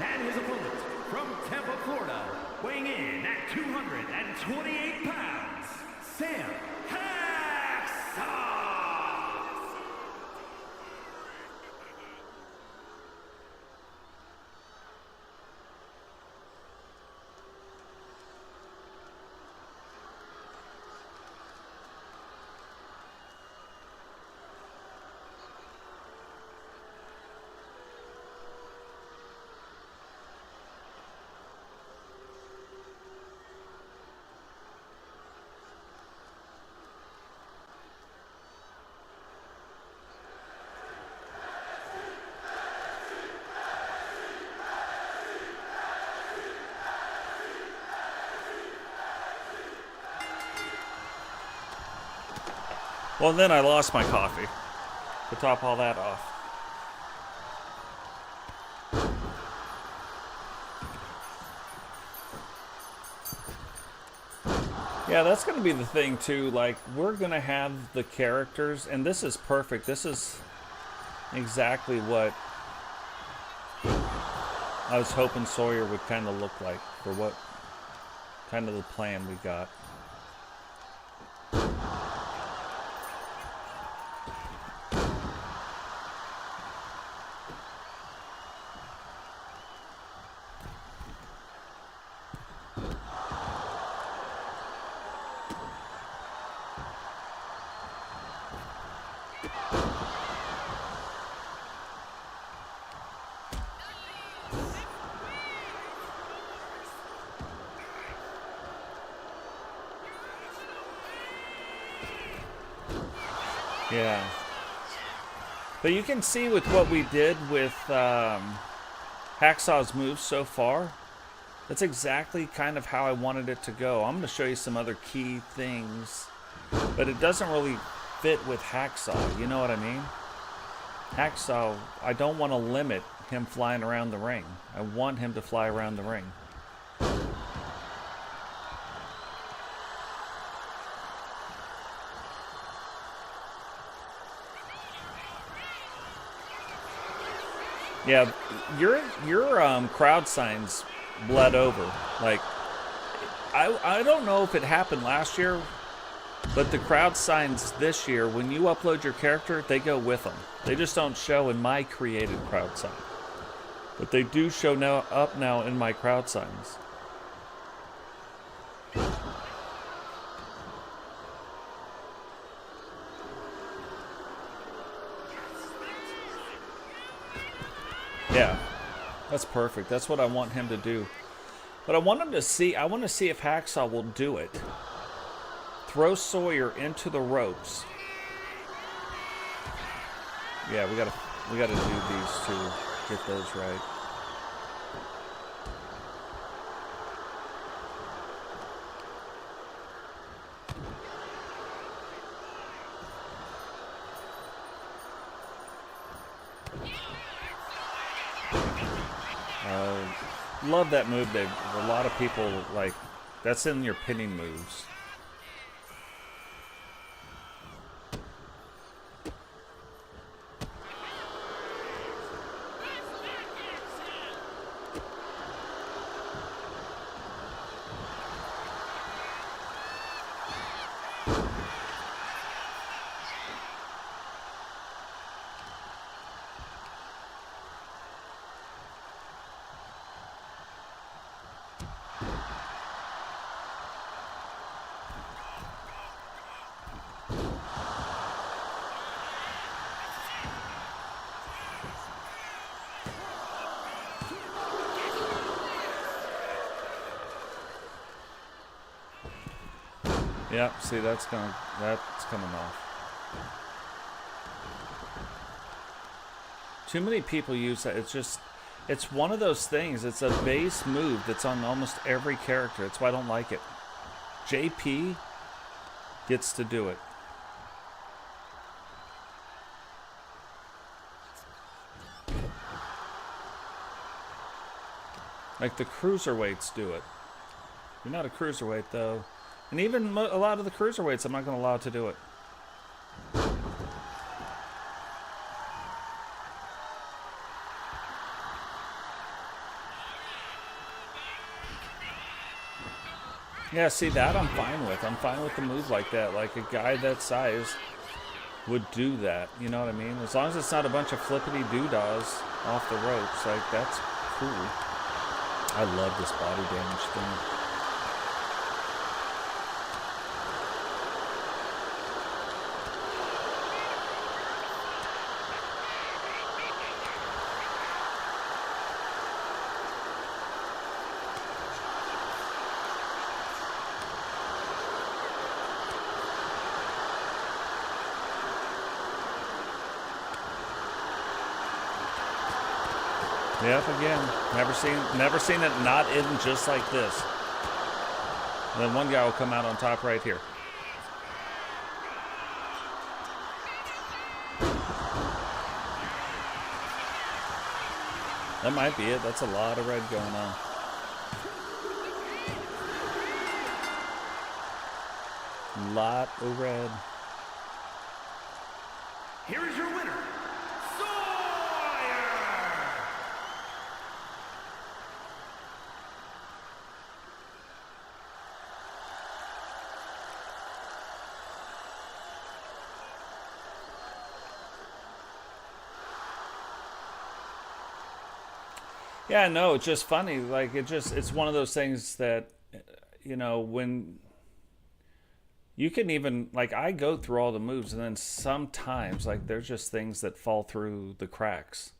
And his opponent from Tampa, Florida, weighing in at 228 pounds, Sam Hacksaw! Well, then I lost my coffee to top all that off. Yeah, that's going to be the thing, too. Like, we're going to have the characters, and this is perfect. This is exactly what I was hoping Sawyer would kind of look like, for what kind of the plan we got. Yeah. But you can see with what we did with Hacksaw's moves so far, that's exactly kind of how I wanted it to go. I'm going to show you some other key things, but it doesn't really fit with Hacksaw, you know what I mean? Hacksaw, I don't want to limit him flying around the ring. I want him to fly around the ring. Yeah, your crowd signs bled over. Like, I don't know if it happened last year, but the crowd signs this year, when you upload your character, they go with them. They just don't show in my created crowd sign, but they do show up now in my crowd signs. Yeah, that's perfect. That's what I want him to do. But I want him to see, I want to see if Hacksaw will do it. Throw Sawyer into the ropes. Yeah, we gotta do these to get those right. Love that move. A lot of people, like, that's in your pinning moves. Yeah, see, that's coming off. Too many people use that. It's one of those things. It's a base move that's on almost every character. That's why I don't like it. JP gets to do it. Like the cruiserweights do it. You're not a cruiserweight, though. And even a lot of the cruiserweights, I'm not going to allow to do it. Yeah, see, that I'm fine with. I'm fine with the move like that. Like a guy that size would do that. You know what I mean? As long as it's not a bunch of flippity doodads off the ropes, like that's cool. I love this body damage thing. Yep, again, never seen it not in just like this. And then one guy will come out on top right here. That might be it. That's a lot of red going on. Lot of red. Here is your winner, Yeah, no, it's just funny. Like it's one of those things that, you know, when you can even, like, I go through all the moves and then sometimes, like, there's just things that fall through the cracks.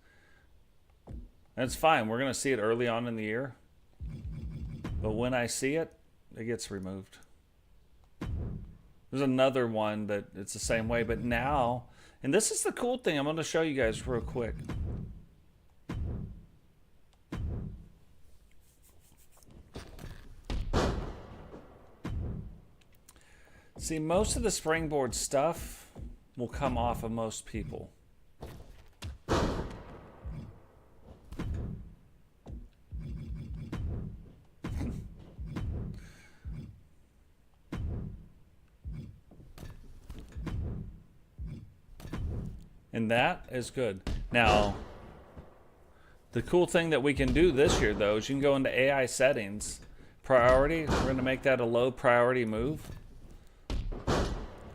And it's fine. We're going to see it early on in the year. But when I see it, it gets removed. There's another one that it's the same way, but now, and this is the cool thing, I'm going to show you guys real quick. See, most of the springboard stuff will come off of most people. And that is good. Now, the cool thing that we can do this year, though, is you can go into AI settings, priority. We're going to make that a low priority move.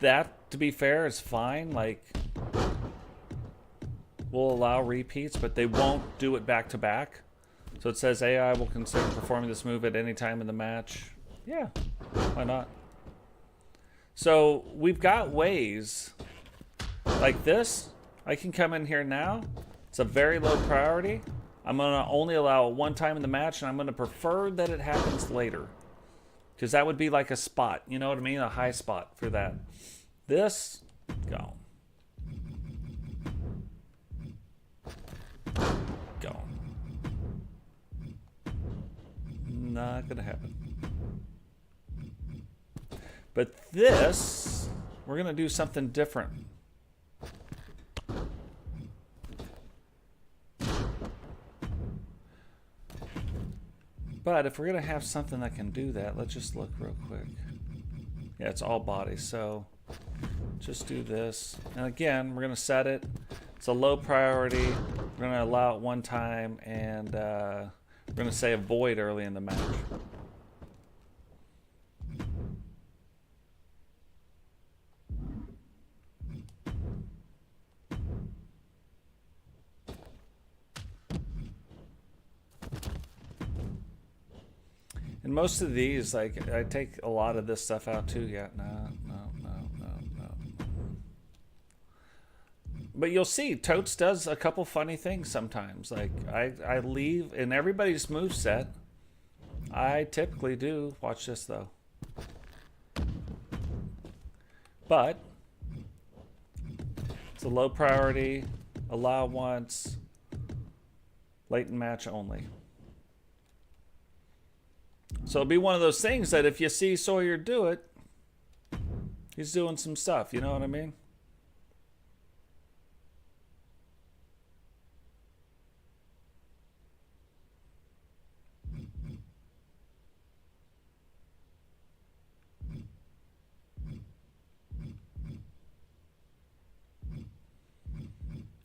That, to be fair, is fine. Like, we'll allow repeats, but they won't do it back to back. So it says AI will consider performing this move at any time in the match. Yeah, why not? So we've got ways like this. I can come in here now. It's a very low priority. I'm going to only allow it one time in the match, and I'm going to prefer that it happens later. Because that would be like a spot. You know what I mean? A high spot for that. This, gone. Gone. Not going to happen. But this, we're going to do something different. But if we're going to have something that can do that, let's just look real quick. Yeah, it's all body, so just do this. And again, we're going to set it. It's a low priority. We're going to allow it one time, and we're going to say avoid early in the match. And most of these, like, I take a lot of this stuff out too. Yeah, no. But you'll see, Totes does a couple funny things sometimes. Like, I leave, in everybody's moveset, I typically do, watch this though. But, it's a low priority, allow once, late in match only. So it'll be one of those things that if you see Sawyer do it, he's doing some stuff, you know what I mean?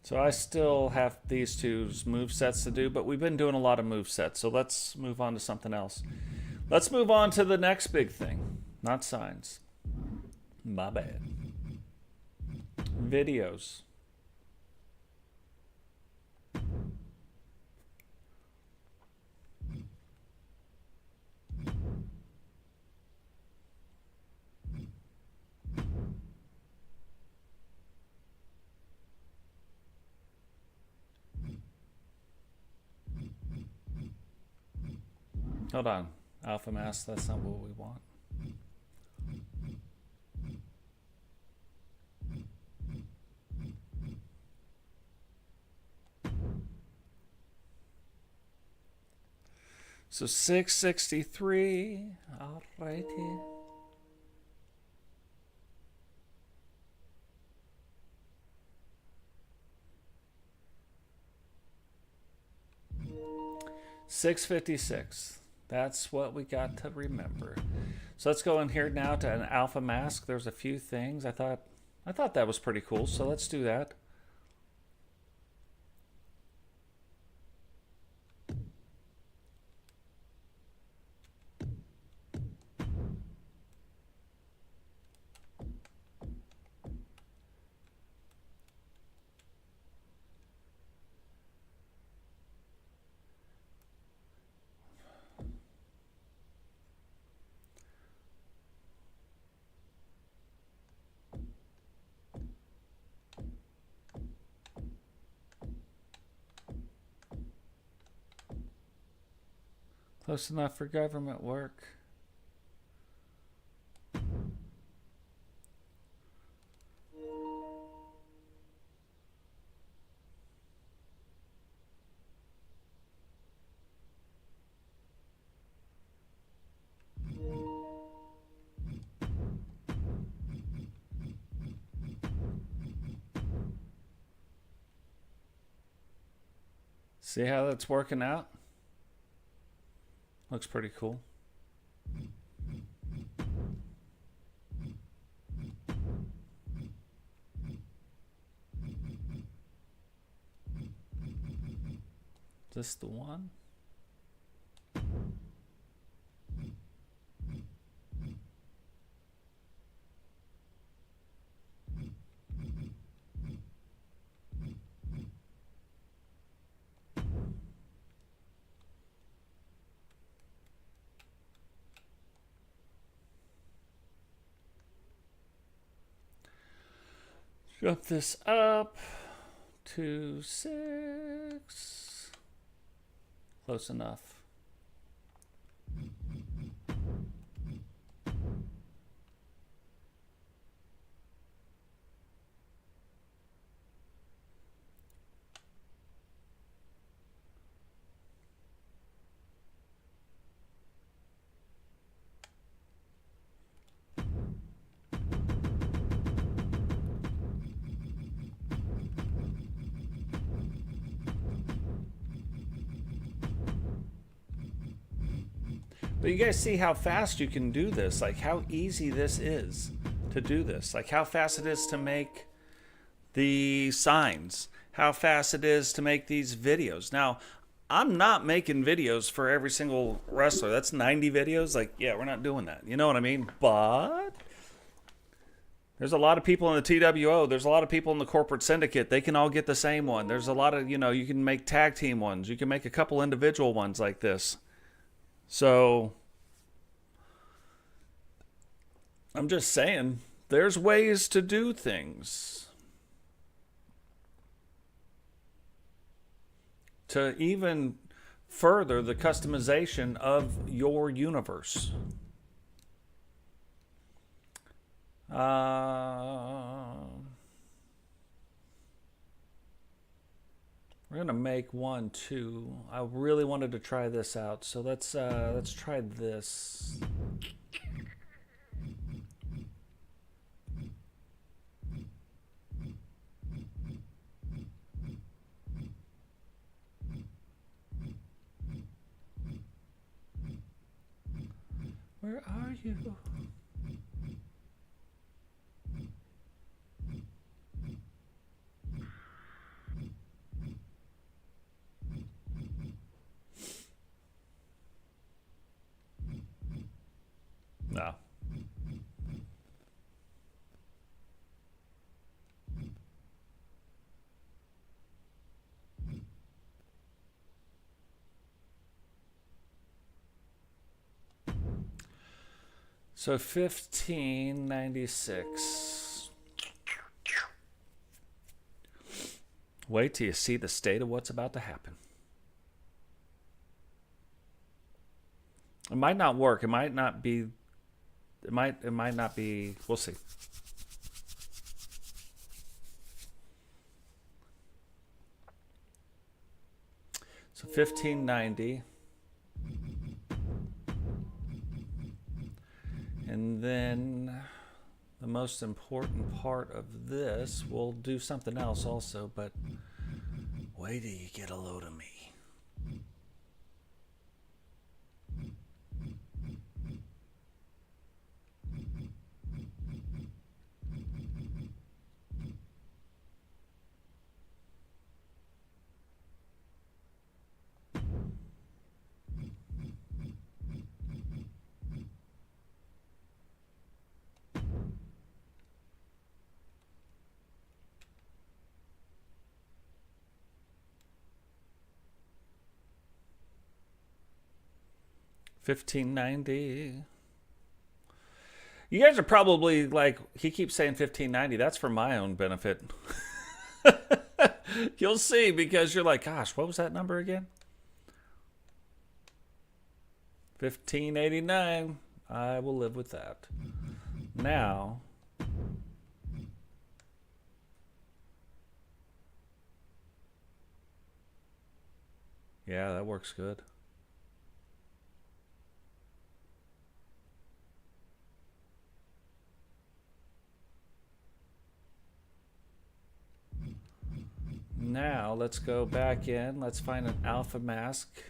So I still have these two move sets to do, but we've been doing a lot of move sets, so let's move on to something else. Let's move on to the next big thing. Not signs. My bad. Videos. Hold on. Alpha mask, that's not what we want. So 663. All righty. $656. That's what we got to remember. So let's go in here now to an alpha mask. There's a few things. I thought that was pretty cool. So let's do that. Close enough for government work. See how that's working out? Looks pretty cool. Is this the one? Jump this up to 6. Close enough. But you guys see how fast you can do this, like how easy this is to do this, like how fast it is to make the signs, how fast it is to make these videos. Now, I'm not making videos for every single wrestler. That's 90 videos. Like, yeah, we're not doing that. You know what I mean? But there's a lot of people in the TWO. There's a lot of people in the corporate syndicate. They can all get the same one. There's a lot of, you can make tag team ones. You can make a couple individual ones like this. So I'm just saying, there's ways to do things. To even further the customization of your universe. We're gonna make 1, 2. I really wanted to try this out, so let's try this. Where are you? So 1596. Wait till you see the state of what's about to happen. It might not work. It might not be. It might not be. We'll see. So 1590. And then the most important part of this, we'll do something else also, but wait till you get a load of me. $15.90. You guys are probably like, he keeps saying $15.90. That's for my own benefit. You'll see, because you're like, gosh, what was that number again? $15.89. I will live with that. Now, yeah, that works good. Now, let's go back in. Let's find an alpha mask.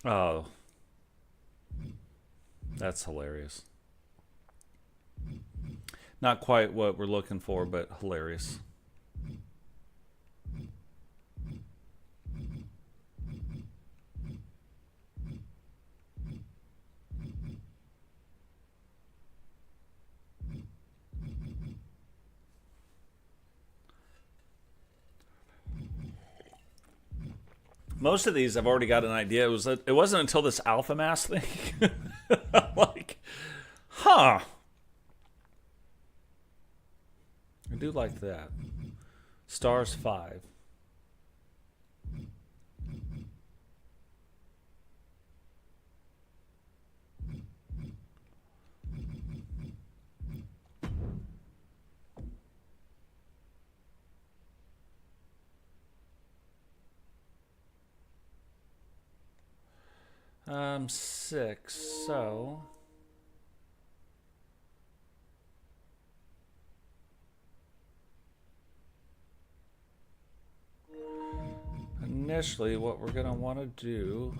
Oh, that's hilarious. Not quite what we're looking for, but hilarious. Most of these I've already got an idea. It wasn't until this alpha mass thing. I'm like, huh. I do like that. Stars 5. Six, so initially what we're gonna want to do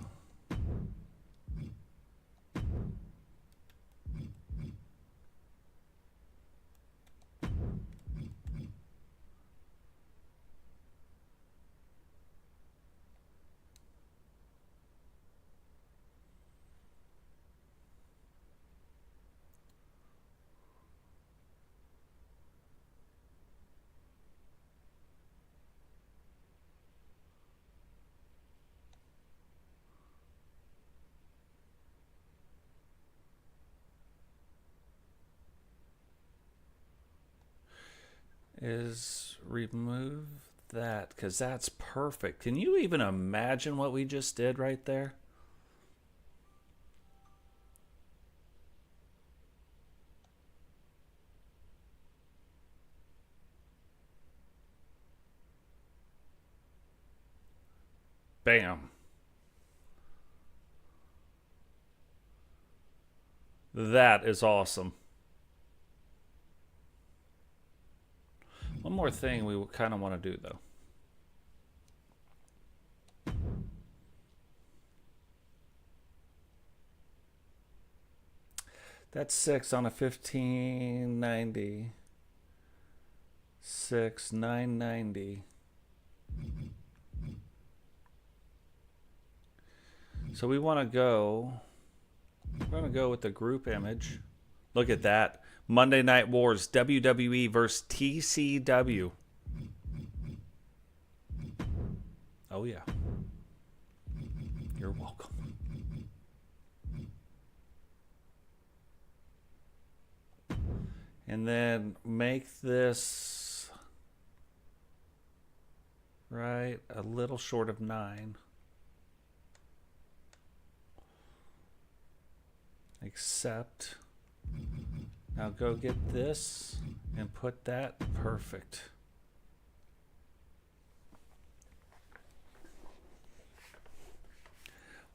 is remove that because that's perfect. Can you even imagine what we just did right there? Bam. That is awesome. One more thing we kind of want to do, though. That's 6 on a 1590. 6, 990. So we want to go... We're going to go with the group image. Look at that. Monday Night Wars, WWE versus TCW. Oh, yeah. You're welcome. And then make this right a little short of 9. Accept. Now go get this and put that perfect.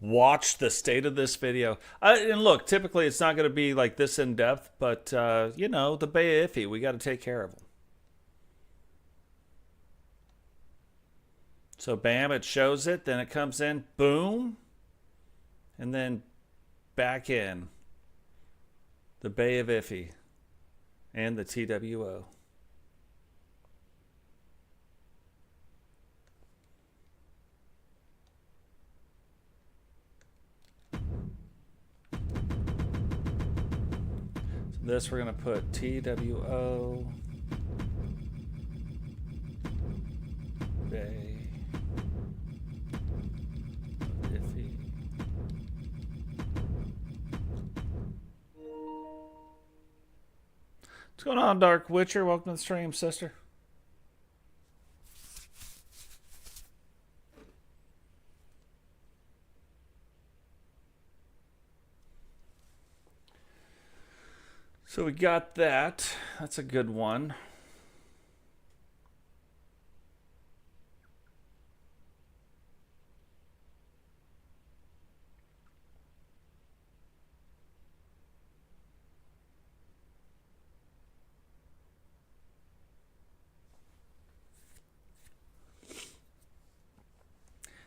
Watch the state of this video. And look, typically it's not going to be like this in depth, but you know, the Bay Iffy, we got to take care of them. So bam, it shows it, then it comes in, boom, and then back in. The Bay of Iffy and the TWO. So this we're going to put TWO Bay of Iffy. What's going on, Dark Witcher? Welcome to the stream, sister. So we got that. That's a good one.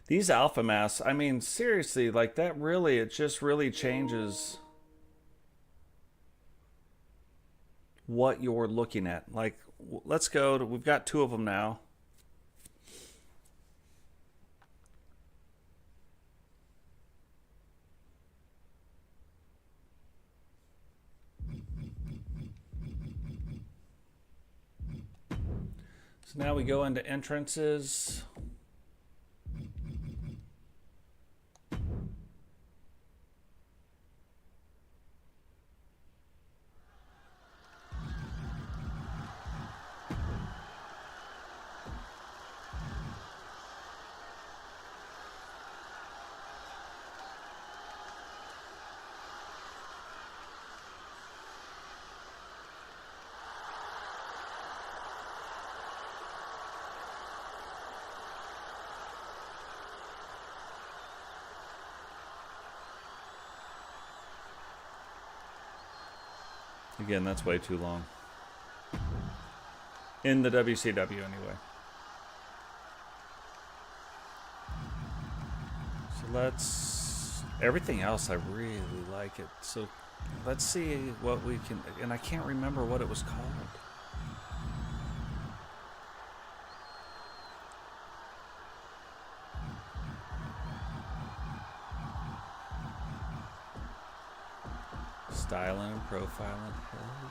These alpha masks, I mean, seriously, like that really, it just really changes what you're looking at. Like, let's go to, we've got 2 of them now. So now we go into entrances. Again, that's way too long. In the WCW, anyway. So let's... Everything else, I really like it. So let's see what we can... And I can't remember what it was called. Styling and profiling. Hell yeah.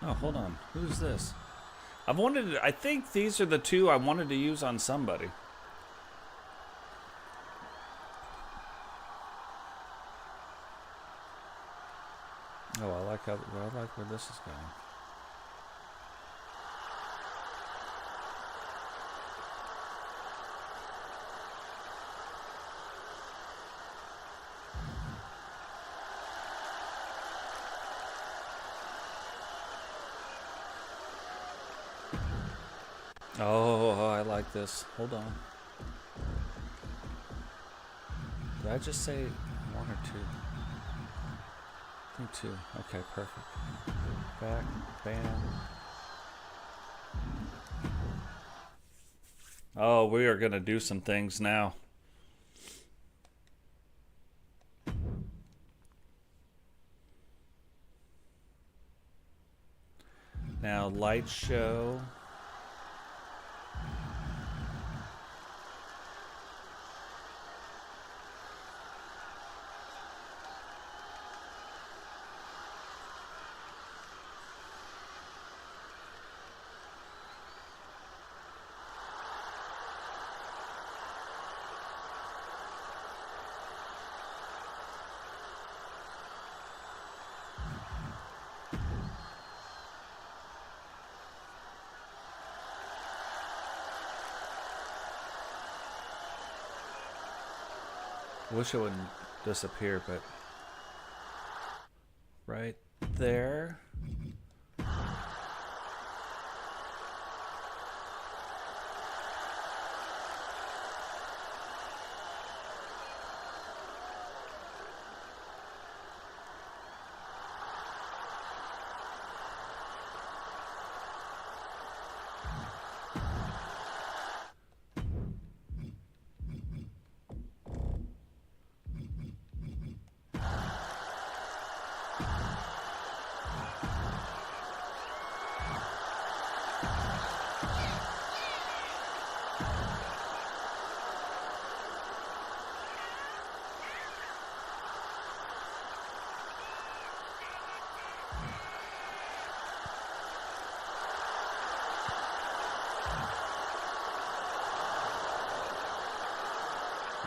Oh, hold on. Who's this? I think these are the two I wanted to use on somebody. Oh, I like where this is going. Oh, I like this. Hold on. Did I just say one or two? I think two. Okay, perfect. Back, bam. Oh, we are going to do some things now. Now, light show. I wish it wouldn't disappear, but right there.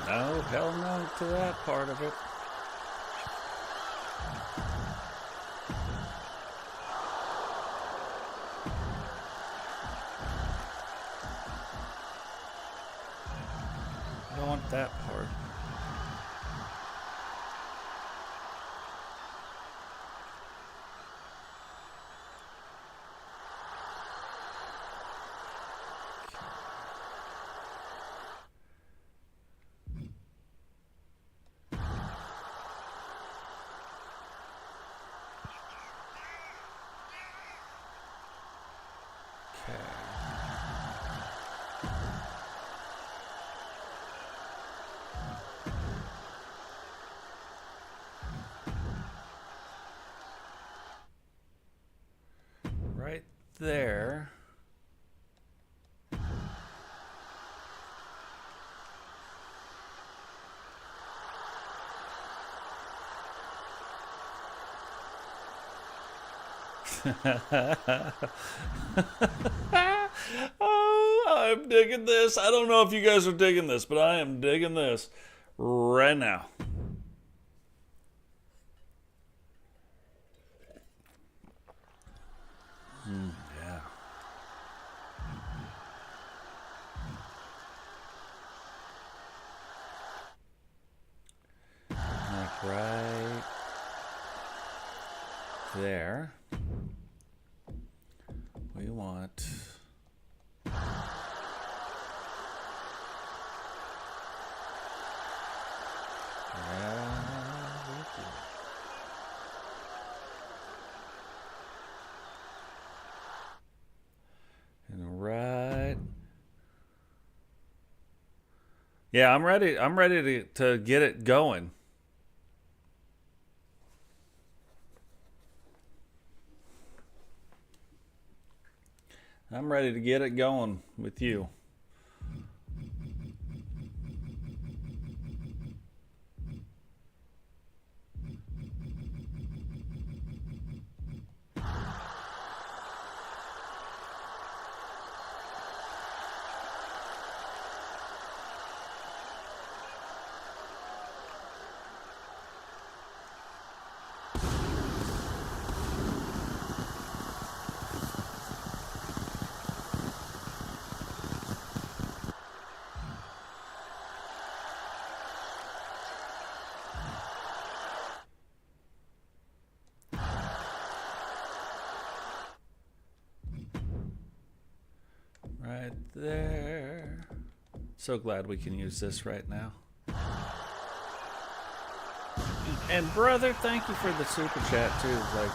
No, hell no to that part of it. I don't want that part. Right there. Oh, I'm digging this. I don't know if you guys are digging this, but I am digging this right now. Yeah. Like right there. We want... And right. Yeah, I'm ready. I'm ready to get it going. I'm ready to get it going with you. Right there. So glad we can use this right now. And brother, thank you for the super chat too. Like,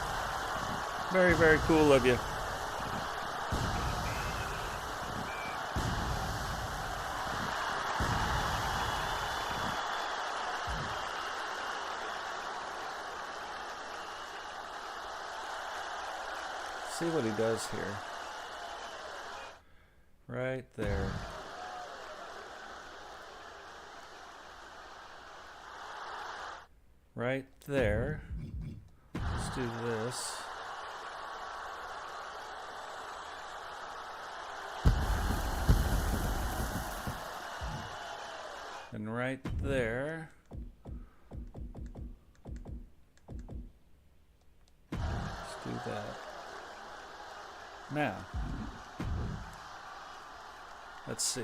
very, very cool of you. See what he does here. Right there. Right there. Let's do this. And right there. Let's do that. Now, let's see.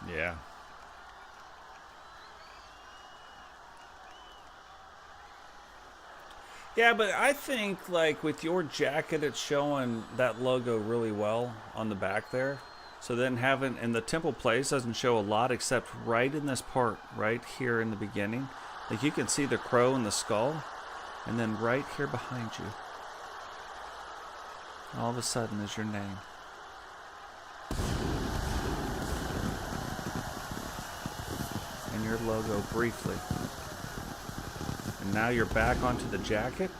Yeah. Yeah, but I think like with your jacket, it's showing that logo really well on the back there. So then having, and the temple place doesn't show a lot except right in this part, right here in the beginning. Like you can see the crow and the skull, and then right here behind you, all of a sudden is your name. And your logo briefly. And now you're back onto the jacket.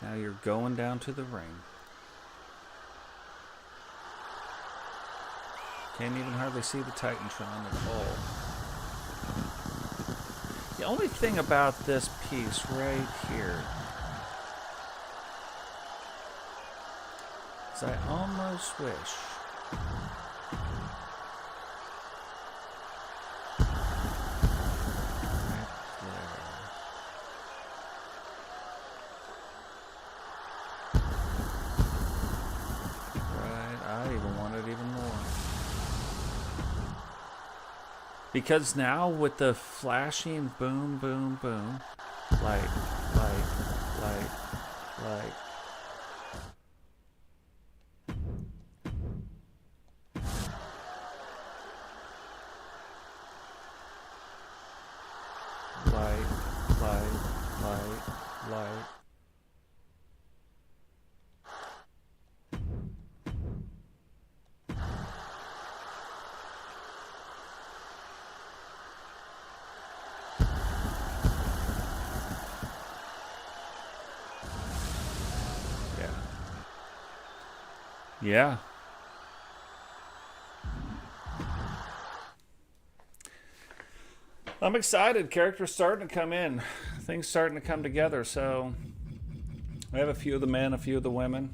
Now you're going down to the ring. Can't even hardly see the Titantron at all. The only thing about this piece right here is I almost wish because now with the flashing boom, boom, boom, light, light, light, light. Light, light, light, light. Yeah. I'm excited. Characters starting to come in. Things starting to come together. So I have a few of the men, a few of the women.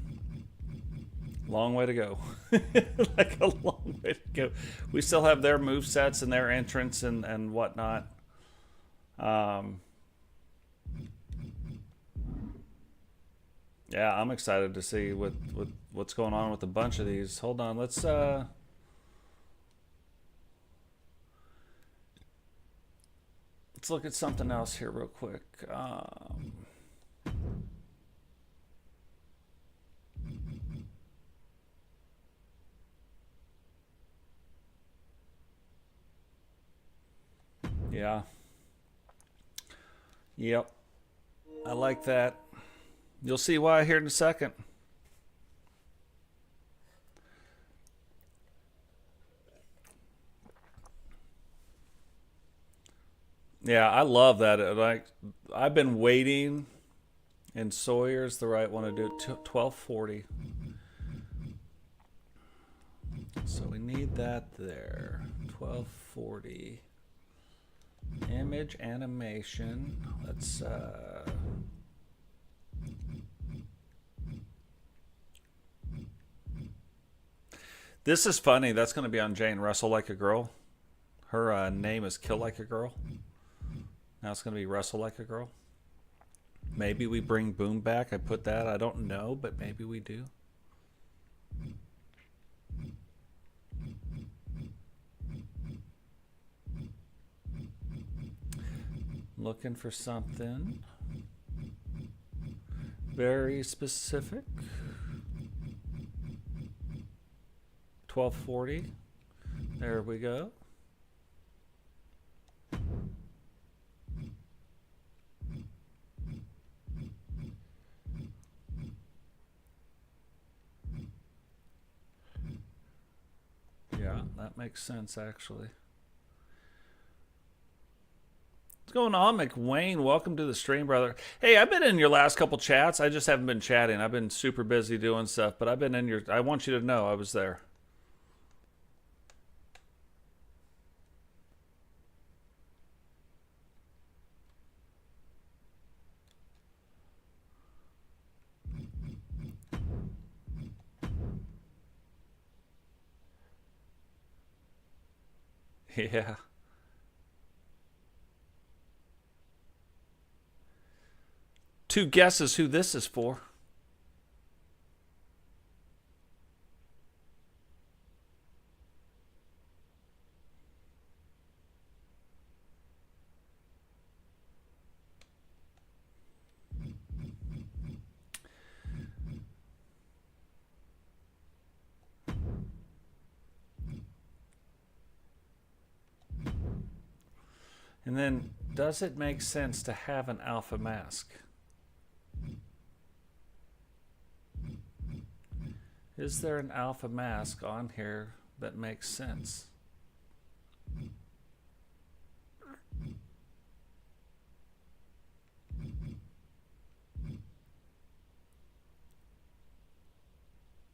Long way to go. Like a long way to go. We still have their movesets and their entrance and whatnot. Yeah, I'm excited to see what's going on with a bunch of these. Hold on, let's look at something else here real quick. Yeah. Yep. I like that. You'll see why here in a second. Yeah, I love that. Like, I've been waiting, and Sawyer's the right one to do it. 1240. So we need that there. 1240. Image animation. Let's This is funny. That's going to be on Jane Wrestle Like a Girl. Her name is Kill Like a Girl. Now it's going to be Wrestle Like a Girl. Maybe we bring Boom back. I put that. I don't know, but maybe we do. Looking for something very specific. 1240. There we go. Yeah, that makes sense actually. What's going on, McWayne? Welcome to the stream, brother. Hey, I've been in your last couple chats. I just haven't been chatting. I've been super busy doing stuff, but I've been in your... I want you to know I was there. Yeah. Two guesses who this is for. And then, does it make sense to have an alpha mask? Is there an alpha mask on here that makes sense?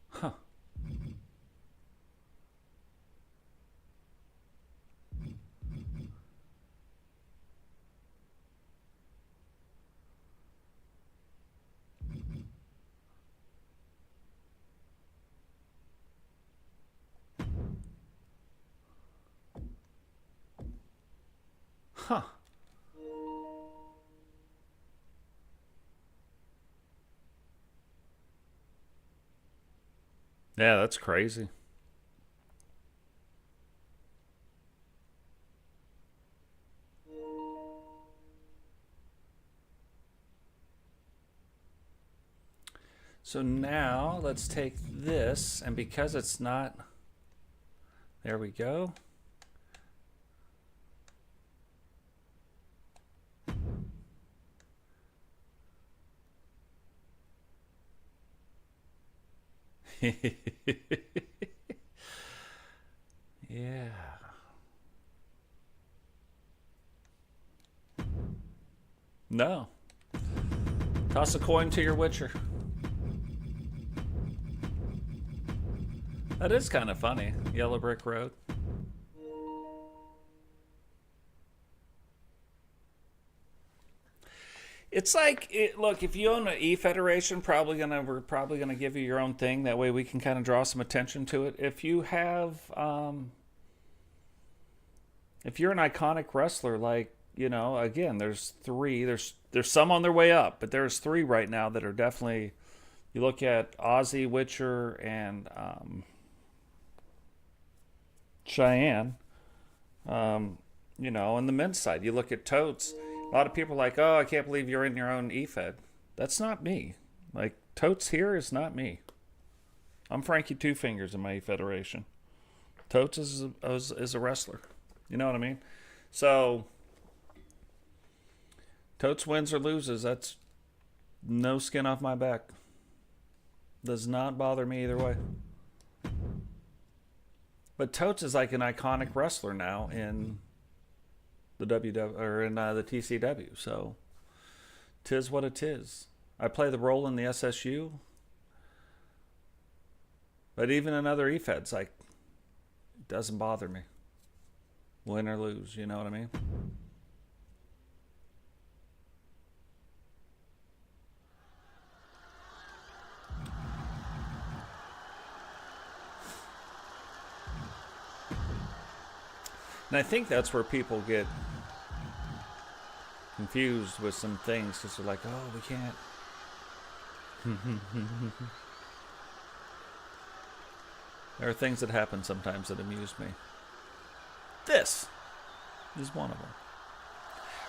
Huh. Huh. Yeah, that's crazy. So now let's take this, and because it's not, there we go. Yeah. No. Toss a coin to your Witcher. That is kind of funny. Yellow Brick Road. It's like, look, if you own an E-Federation, we're probably gonna give you your own thing. That way we can kind of draw some attention to it. If you have, if you're an iconic wrestler, like, you know, again, there's three. There's some on their way up, but there's three right now that are definitely. You look at Ozzy, Witcher, and Cheyenne. You know, on the men's side, you look at Totes. A lot of people are like, oh, I can't believe you're in your own E-Fed. That's not me. Like, Totes here is not me. I'm Frankie Two Fingers in my E-Federation. Totes is a wrestler. You know what I mean? So, Totes wins or loses. That's No skin off my back. Does not bother me either way. But Totes is like an iconic wrestler now in the WW or in the TCW. So, tis what it is. I play the role in the SSU. But even in other EFEDs, like, it doesn't bother me. Win or lose, you know what I mean? And I think that's where people get confused with some things because they're like, oh, we can't. There are things that happen sometimes that amuse me. This is one of them.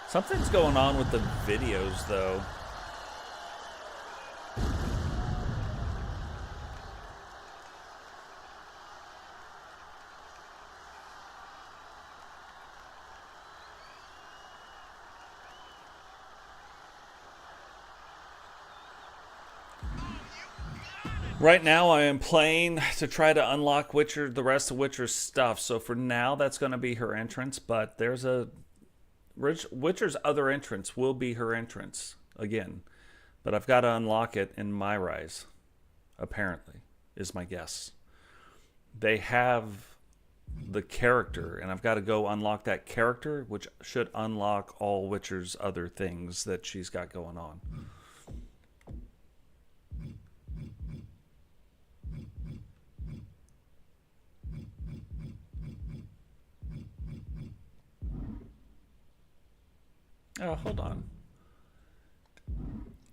Something's going on with the videos, though. Right now, I am playing to try to unlock Witcher, the rest of Witcher's stuff. So for now, that's going to be her entrance. But there's a Witcher's other entrance will be her entrance again. But I've got to unlock it in My Rise. Apparently, is my guess. They have the character, and I've got to go unlock that character, which should unlock all Witcher's other things that she's got going on. Oh, hold on.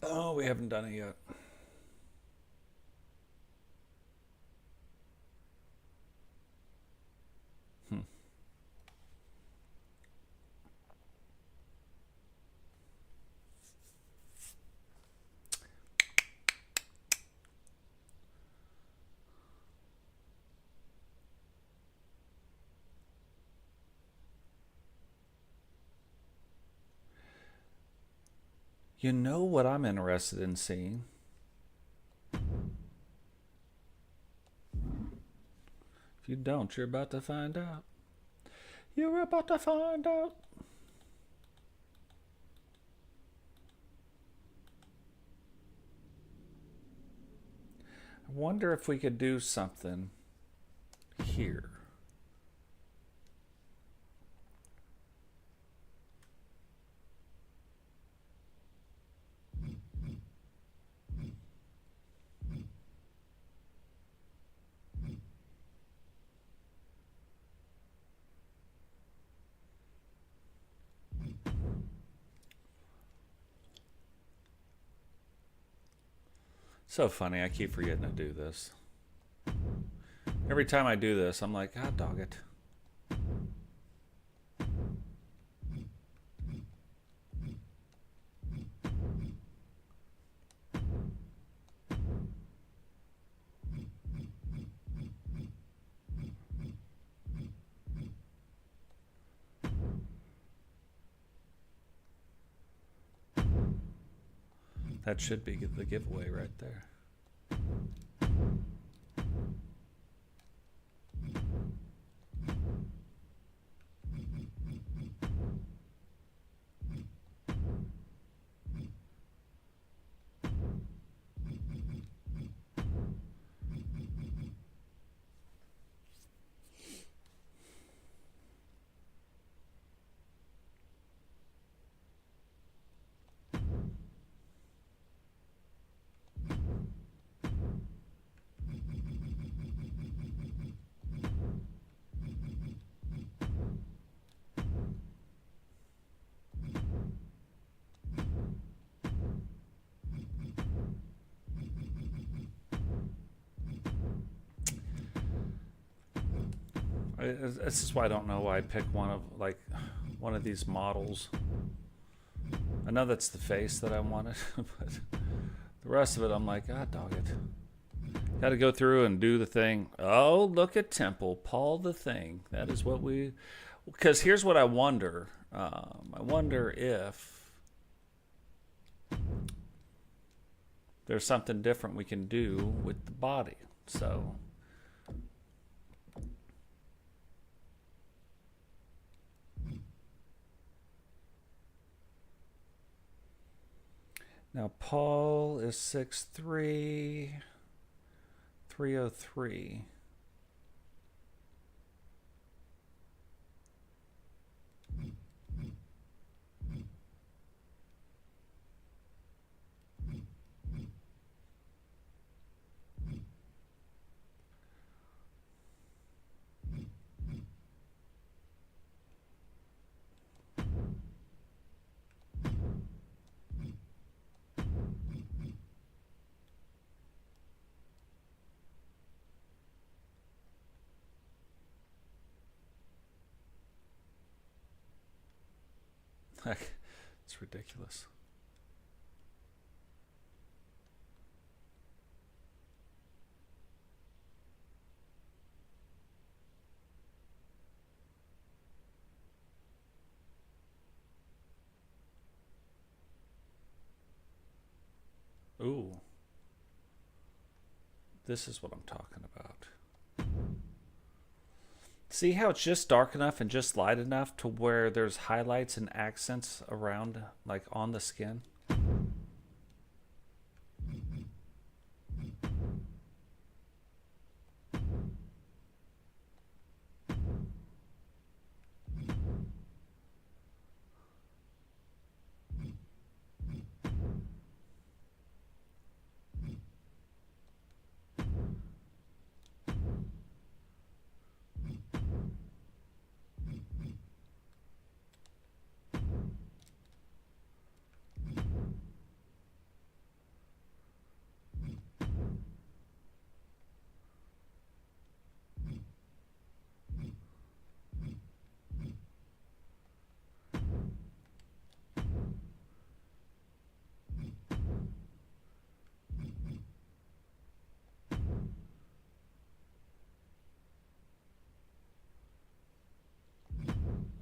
Oh, we haven't done it yet. You know what I'm interested in seeing? If you don't, you're about to find out. You're about to find out. I wonder if we could do something here. So funny, I keep forgetting to do this. Every time I do this, I'm like, ah, dog it. That should be the giveaway right there. This is why I don't know why I pick one of these models. I know that's the face that I wanted, but the rest of it I'm like, ah, dog it. Got to go through and do the thing. Oh, look at Temple, Paul the Thing. That is what we. Because here's what I wonder. I wonder if there's something different we can do with the body. So now Paul is 6'3", 303. It's ridiculous. Ooh. This is what I'm talking about. See how it's just dark enough and just light enough to where there's highlights and accents around, like on the skin?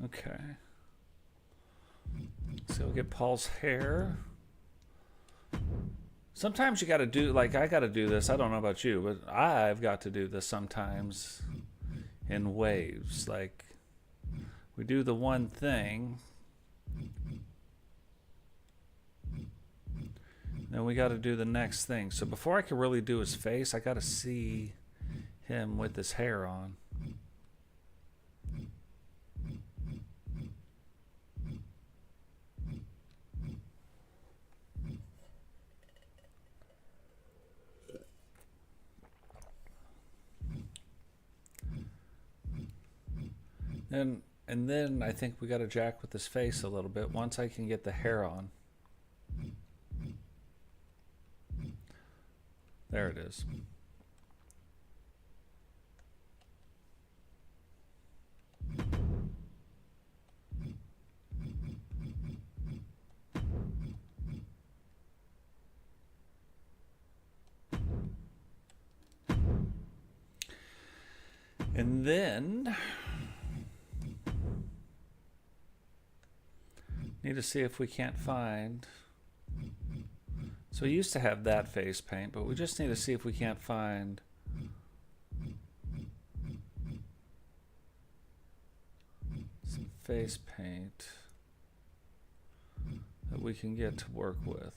Okay. So we'll get Paul's hair. Sometimes you got to do, like I got to do this. I don't know about you, but I've got to do this sometimes in waves. Like we do the one thing, then we got to do the next thing. So before I can really do his face, I got to see him with his hair on. And then I think we got to jack with his face a little bit once I can get the hair on. There it is. And then need to see if we can't find. So we used to have that face paint, but we just need to see if we can't find some face paint that we can get to work with.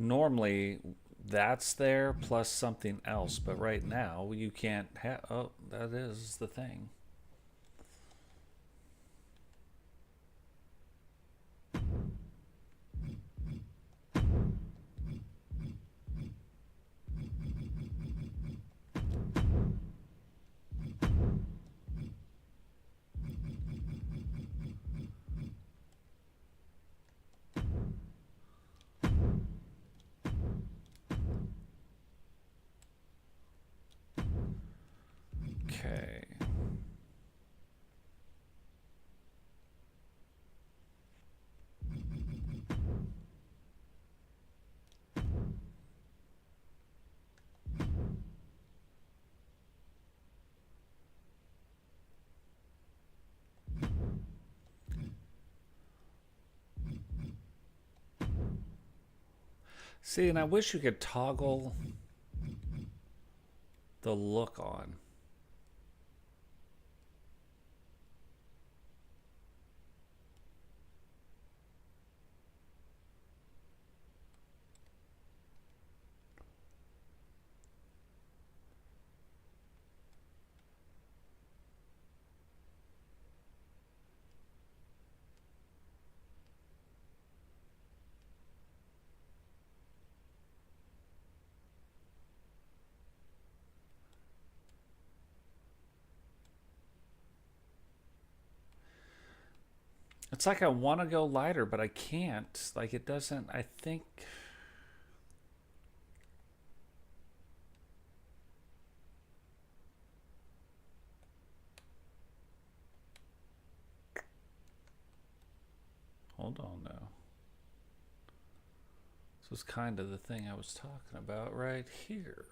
Normally that's there plus something else, but right now you can't have. Oh, that is the thing. Okay. See, and I wish you could toggle the look on. It's like I want to go lighter, but I can't. Like it doesn't, I think. Hold on now. This was kind of the thing I was talking about right here.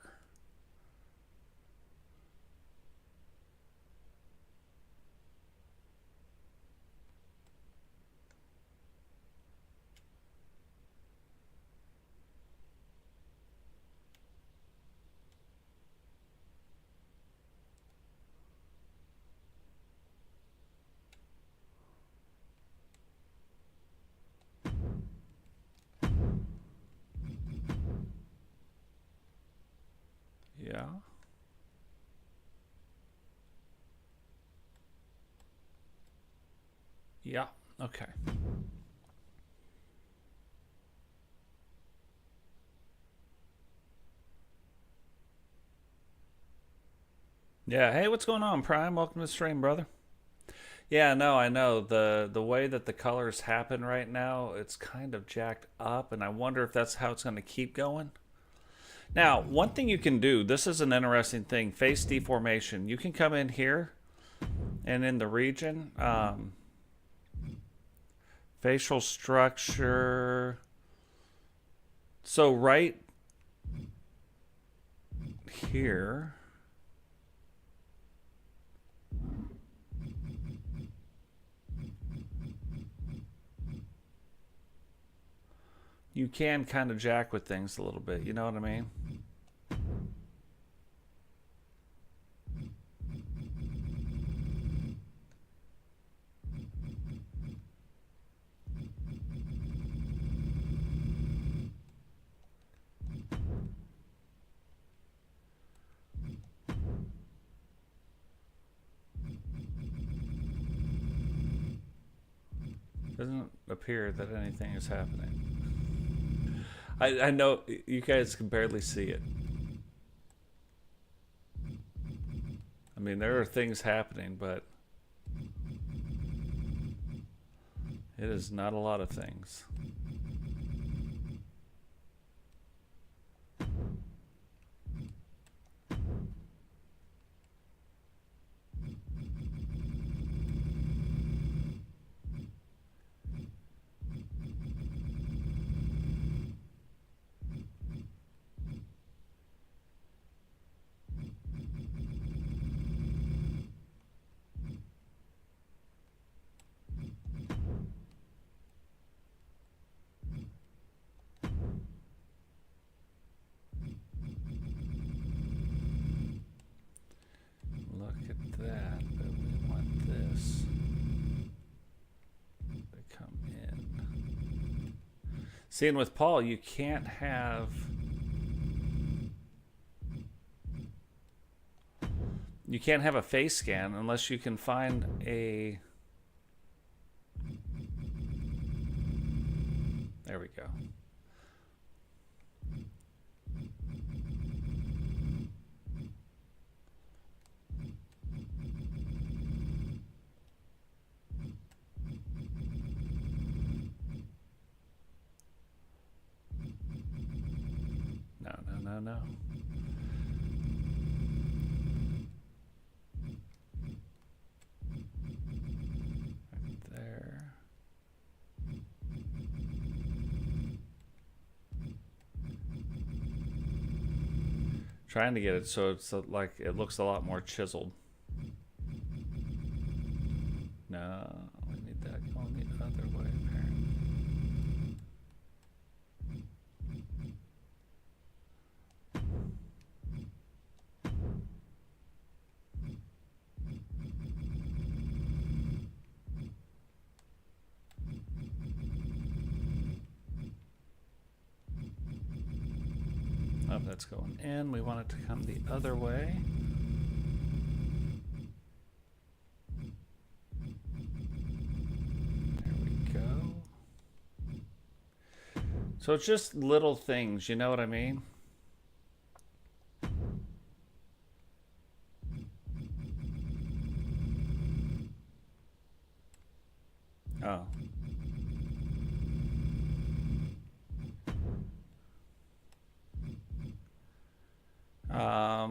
Yeah. Yeah. Okay. Yeah. Hey, what's going on, Prime? Welcome to the stream, brother. Yeah, no, I know the way that the colors happen right now, it's kind of jacked up, and I wonder if that's how it's going to keep going. Now, one thing you can do, this is an interesting thing, face deformation. You can come in here and in the region, facial structure. So right here, you can kind of jack with things a little bit, you know what I mean? Doesn't appear that anything is happening. I know you guys can barely see it. I mean, there are things happening, but it is not a lot of things. Look at that, but we want this to come in. See, and with Paul, you can't have... You can't have a face scan unless you can find a... There we go. No. Right there. Trying to get it so it's like it looks a lot more chiseled. No, we need that going the other way, apparently. that's going in. We want it to come the other way. There we go. So it's just little things, you know what I mean? Oh.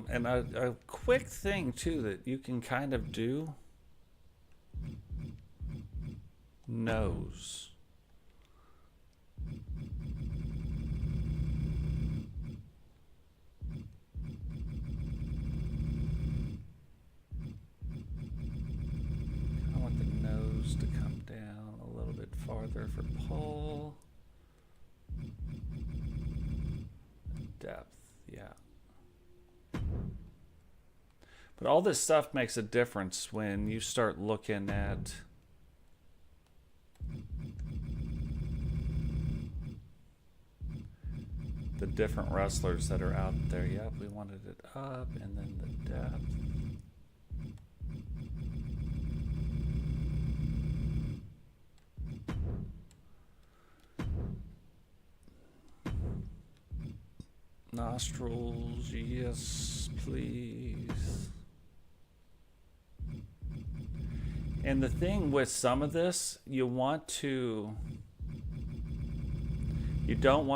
And a quick thing too that you can kind of do, nose. I want the nose to come down a little bit farther for Paul. Depth, yeah. But all this stuff makes a difference when you start looking at the different wrestlers that are out there. Yep, we wanted it up and then the depth. Nostrils, yes, please. And the thing with some of this, you don't want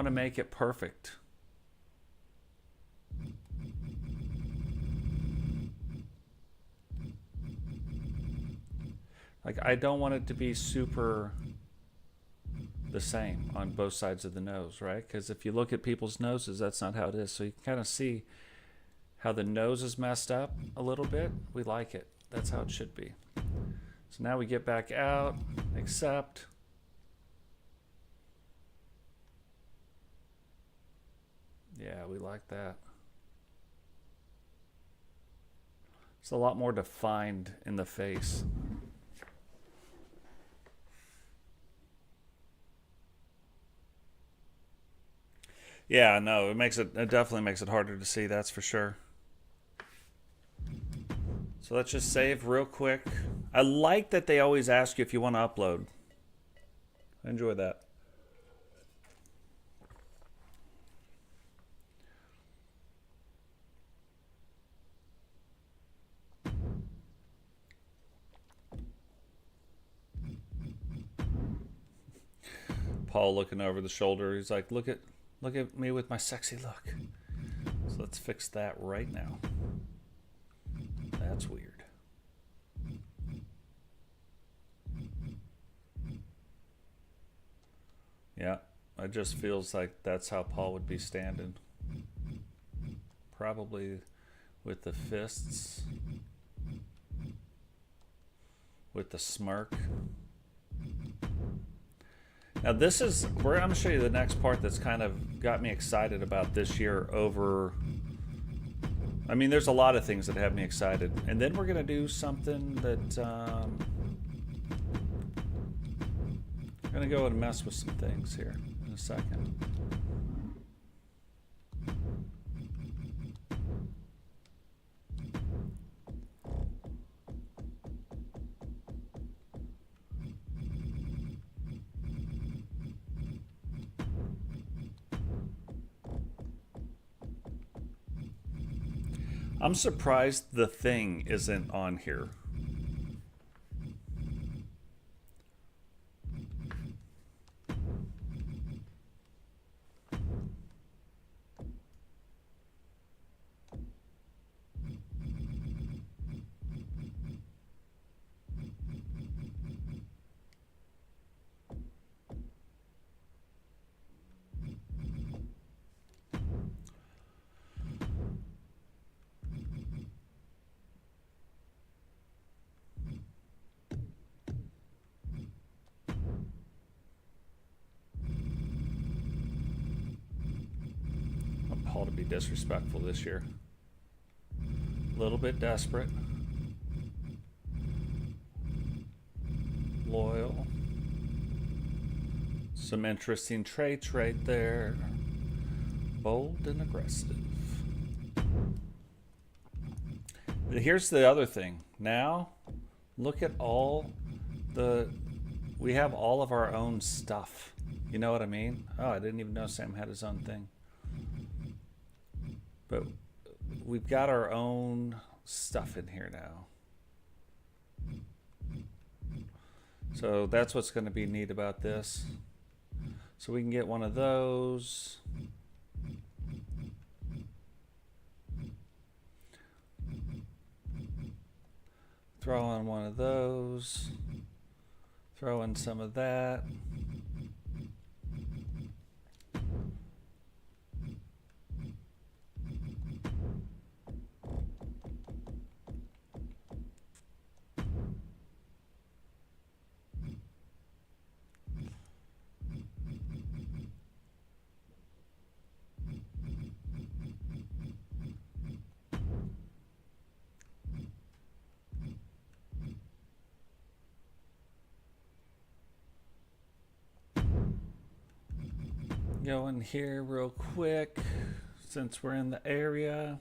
to make it perfect. Like, I don't want it to be super the same on both sides of the nose, right? Because if you look at people's noses, that's not how it is. So you can kind of see how the nose is messed up a little bit. We like it. That's how it should be. So now we get back out, accept. Yeah, we like that. It's a lot more defined in the face. Yeah, no, it definitely makes it harder to see, that's for sure. So let's just save real quick. I like that they always ask you if you want to upload. I enjoy that. Paul looking over the shoulder. He's like, look at me with my sexy look. So let's fix that right now. That's weird. Yeah, it just feels like that's how Paul would be standing. Probably with the fists, with the smirk. Now this is, I'm going to show you the next part that's kind of got me excited about this year over, I mean, there's a lot of things that have me excited. And then we're going to do something that, I'm going to go and mess with some things here in a second. I'm surprised the thing isn't on here. Paul to be disrespectful this year. A little bit desperate. Loyal. Some interesting traits right there. Bold and aggressive. Here's the other thing. Now, look at we have all of our own stuff. You know what I mean? Oh, I didn't even know Sam had his own thing. But we've got our own stuff in here now. So that's what's going to be neat about this. So we can get one of those. Throw on one of those. Throw in some of that. Go in here real quick since we're in the area.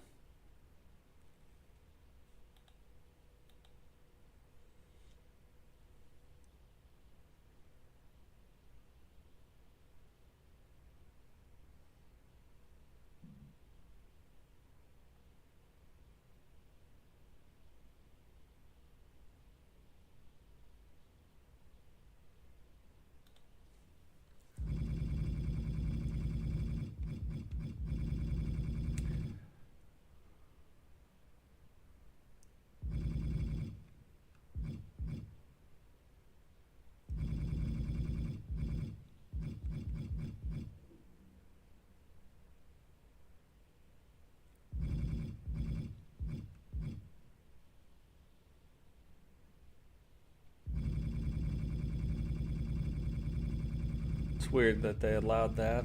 It's weird that they allowed that.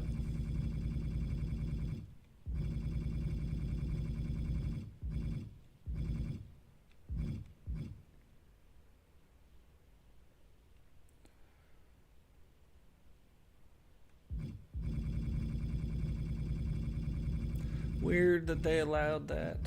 Weird that they allowed that.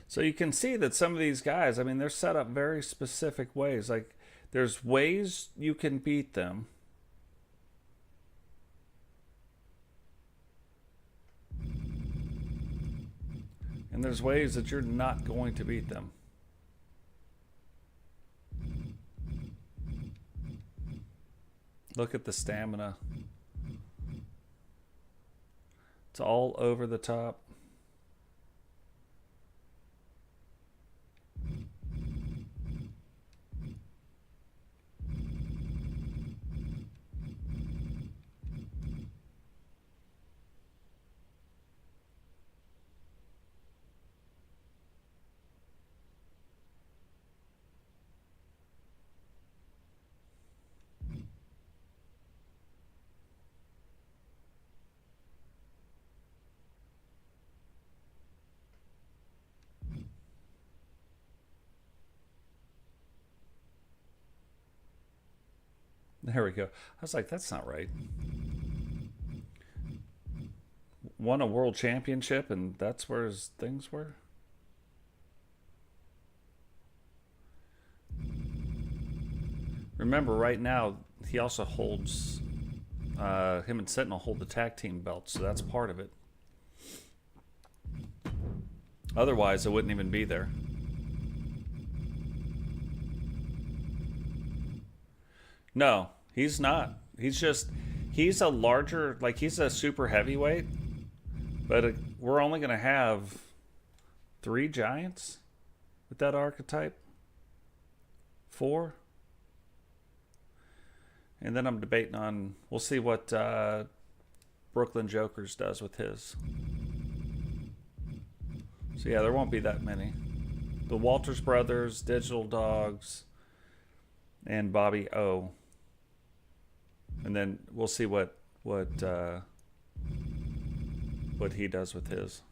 So you can see that some of these guys, I mean, they're set up very specific ways. Like, there's ways you can beat them. And there's ways that you're not going to beat them. Look at the stamina. It's all over the top. There we go. I was like, that's not right. Won a world championship, and that's where his things were. Remember, right now, he also holds, him and Sentinel hold the tag team belts, so that's part of it. Otherwise, it wouldn't even be there. No, he's not. He's a larger, like, he's a super heavyweight, but we're only going to have 3 giants with that archetype? 4? And then I'm debating on, we'll see what Brooklyn Jokers does with his. So yeah, there won't be that many. The Walters Brothers, Digital Dogs, and Bobby O. And then we'll see what he does with his.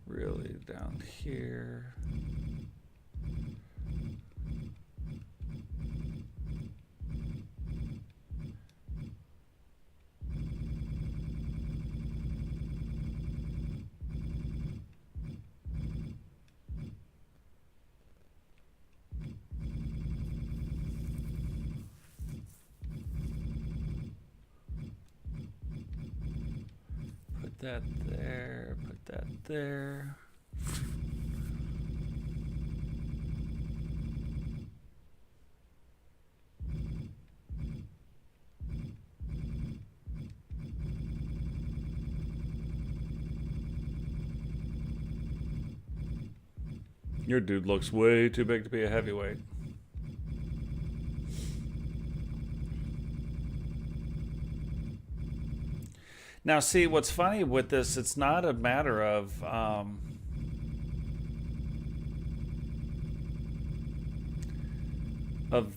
Really down here. Put that there, put that there. Your dude looks way too big to be a heavyweight. Now, see, what's funny with this, it's not a matter of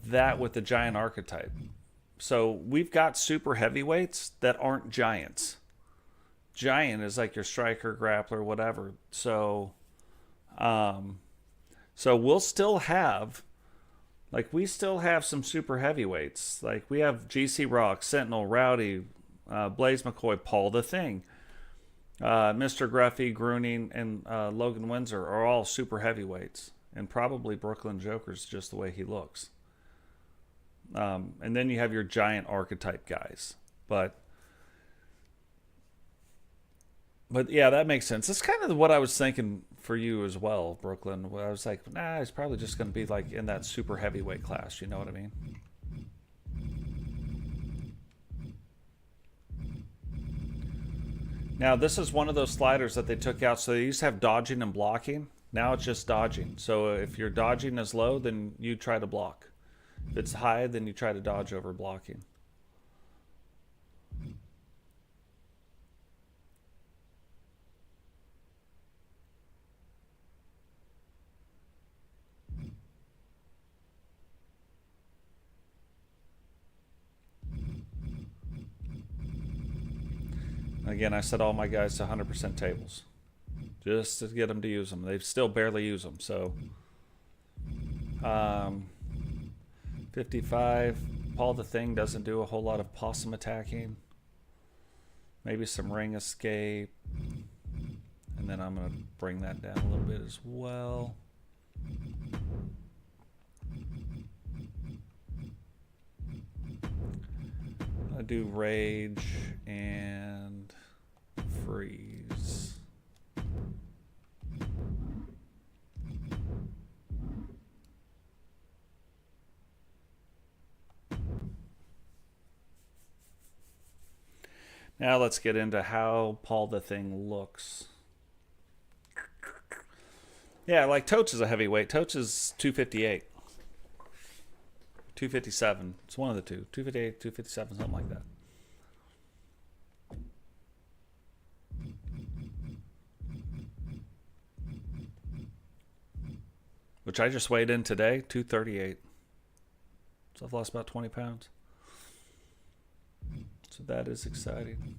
that with the giant archetype. So we've got super heavyweights that aren't giants. Giant is like your striker, grappler, whatever. So we'll still have, like, we still have some super heavyweights. Like, we have GC Rock, Sentinel, Rowdy, Blaze McCoy, Paul the Thing, Mr. Gruffy, Gruning, and Logan Windsor are all super heavyweights. And probably Brooklyn Joker's just the way he looks. And then you have your giant archetype guys. But yeah, that makes sense. It's kind of what I was thinking for you as well, Brooklyn. I was like, nah, he's probably just going to be like in that super heavyweight class. You know what I mean? Now, this is one of those sliders that they took out. So they used to have dodging and blocking. Now it's just dodging. So if your dodging is low, then you try to block. If it's high, then you try to dodge over blocking. Again, I set all my guys to 100% tables, just to get them to use them. They still barely use them. So, 55. Paul the Thing doesn't do a whole lot of possum attacking. Maybe some ring escape, and then I'm going to bring that down a little bit as well. I do rage and freeze. Now let's get into how Paul the Thing looks. Yeah, like Totes is a heavyweight. Totes is 258. 257. It's one of the two. 258, 257, something like that. Which I just weighed in today, 238. So I've lost about 20 pounds. So that is exciting.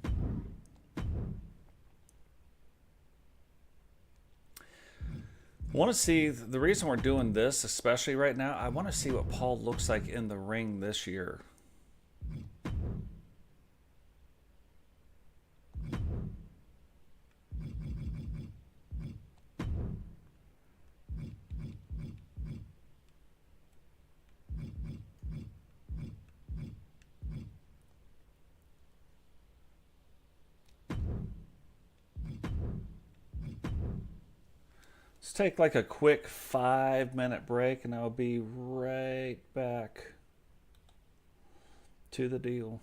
I want to see, the reason we're doing this, especially right now, I want to see what Paul looks like in the ring this year. Let's take like a quick 5-minute break and I'll be right back to the deal.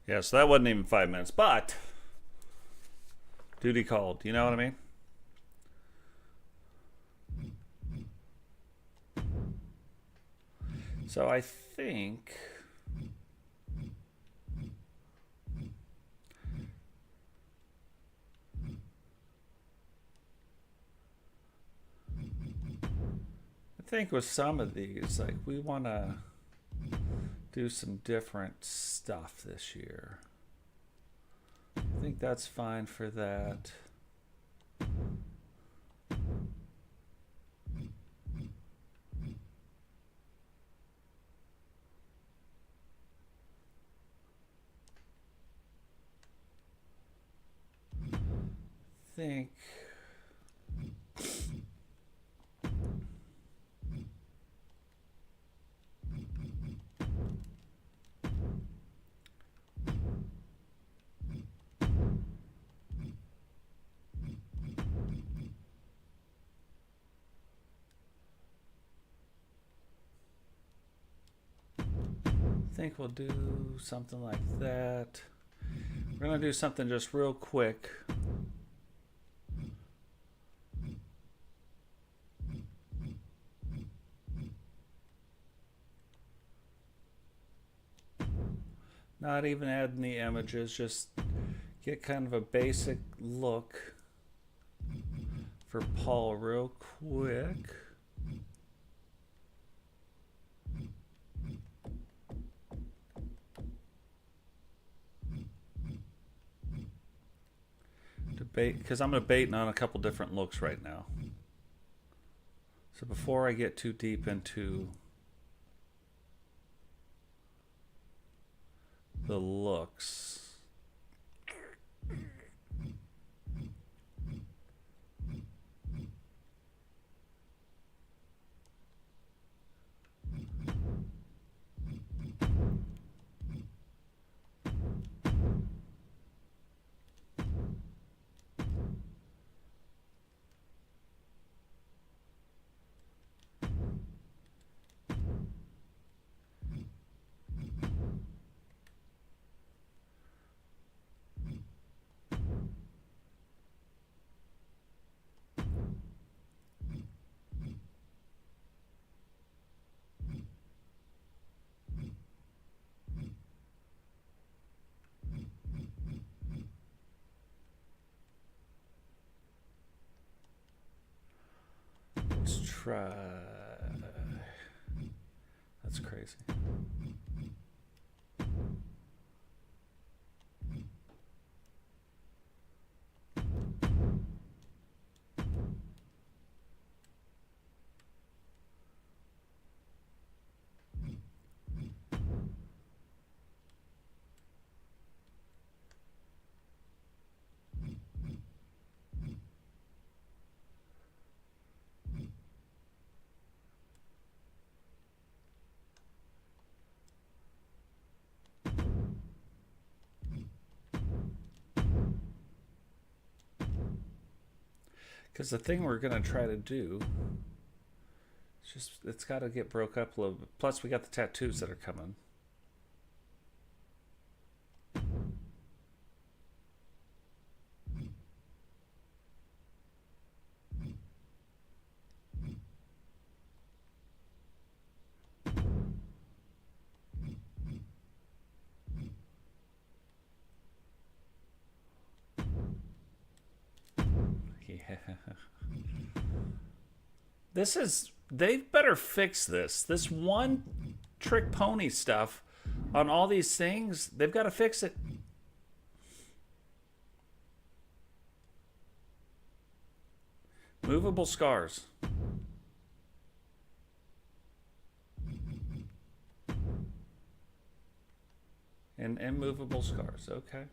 Yeah, so that wasn't even 5 minutes, but duty called. You know what I mean? So I think with some of these, like, we want to do some different stuff this year. I think that's fine for that. Think I think we'll do something like that. We're going to do something just real quick. Not even adding the images, just get kind of a basic look for Paul real quick. Debate, because I'm debating on a couple different looks right now. So before I get too deep into the looks, let's try. That's crazy. Because the thing we're going to try to do, it's got to get broke up a little bit. Plus, we got the tattoos that are coming. Yeah. This is, they better fix this. This one trick pony stuff on all these things, they've got to fix it. Movable scars. And immovable scars, okay.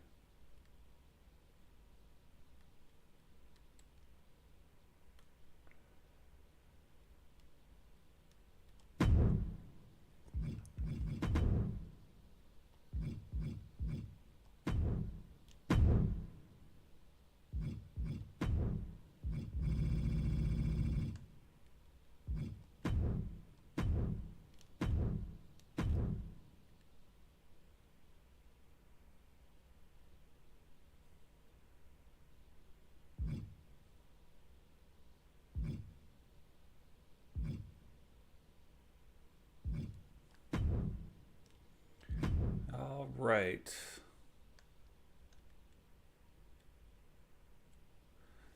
Right.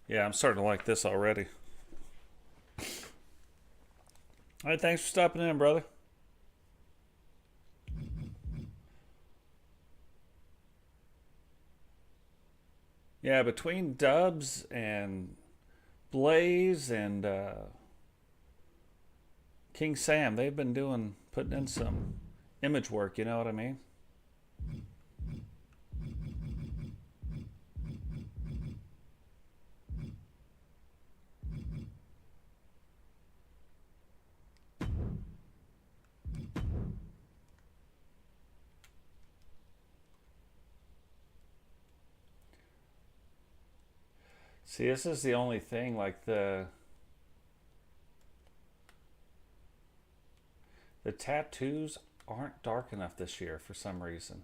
Yeah, I'm starting to like this already. All right, thanks for stopping in, brother. Yeah, between Dubs and Blaze and King Sam, they've been putting in some image work, you know what I mean? See, this is the only thing, like the tattoos aren't dark enough this year for some reason.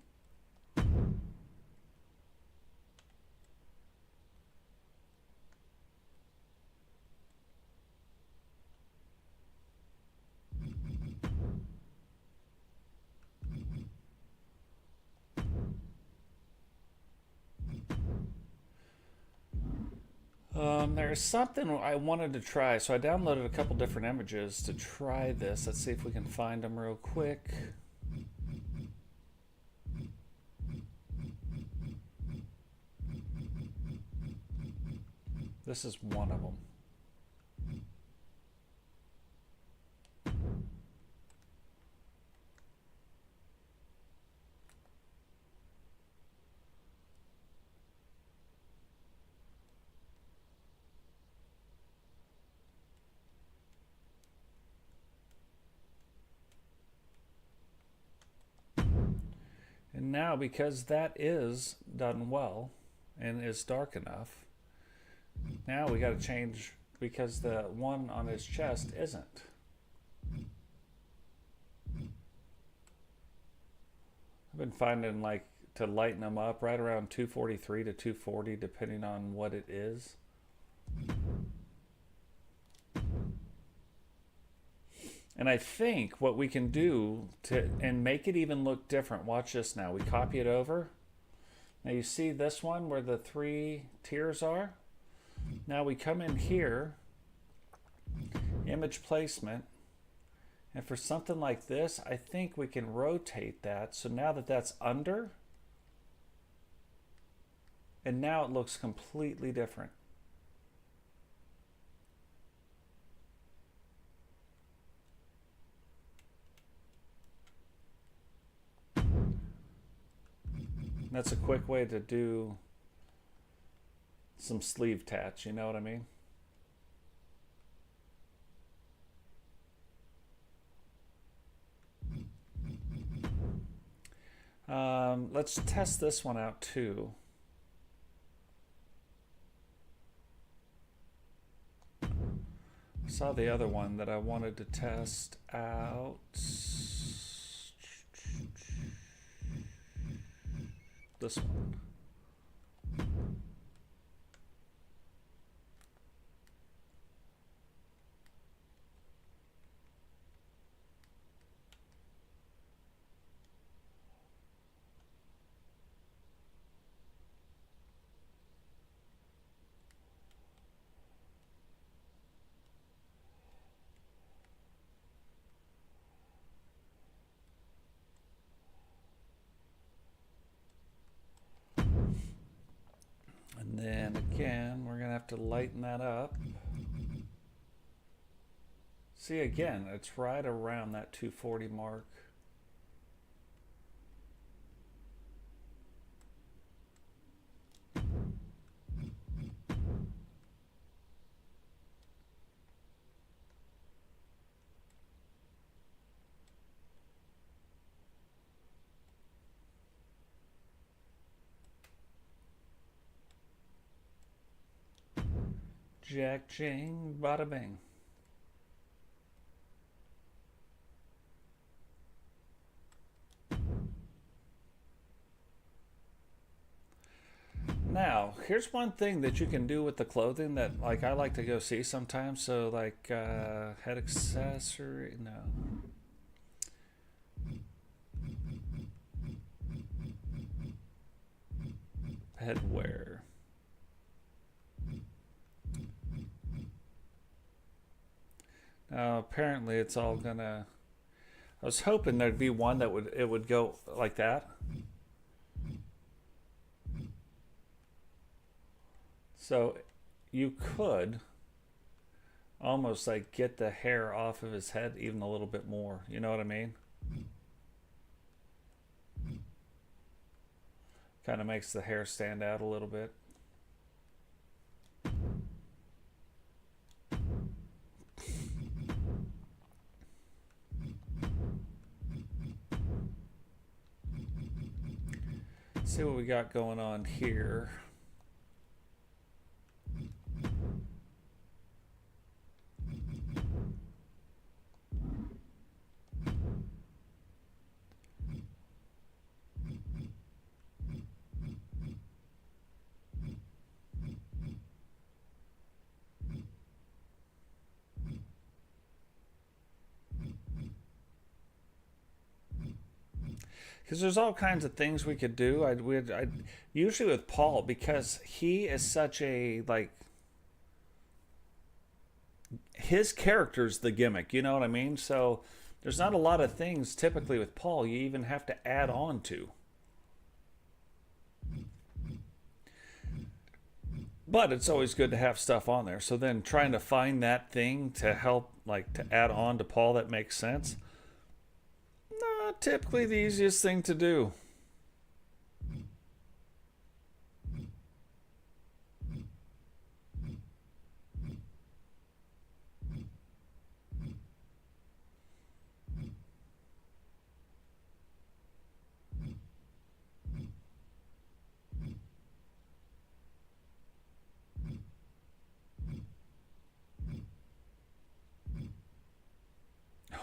There's something I wanted to try, so I downloaded a couple different images to try this. Let's see if we can find them real quick. This is one of them. And now, because that is done well and is dark enough, now we got to change because the one on his chest isn't. I've been finding like to lighten them up right around 243 to 240 depending on what it is. And I think what we can do and make it even look different, watch this now. We copy it over. Now you see this one where the 3 tiers are? Now we come in here, image placement, and for something like this, I think we can rotate that. So now that that's under, and now it looks completely different. That's a quick way to do some sleeve tats, you know what I mean? Let's test this one out too. I saw the other one that I wanted to test out. This one. And then again, we're gonna have to lighten that up. See, again, it's right around that 240 mark. Jack, ching, bada bing. Now, here's one thing that you can do with the clothing that, like, I like to go see sometimes. So, like, head accessory, no. Headwear. Now, apparently it's all gonna... I was hoping there'd be one that would go like that. So you could almost like get the hair off of his head even a little bit more. You know what I mean? Kind of makes the hair stand out a little bit. See what we got going on here. Because there's all kinds of things we could do. I'd usually with Paul, because he is such a, like, his character's the gimmick, you know what I mean? So there's not a lot of things typically with Paul you even have to add on to. But it's always good to have stuff on there. So then trying to find that thing to help, like, to add on to Paul that makes sense, not typically the easiest thing to do.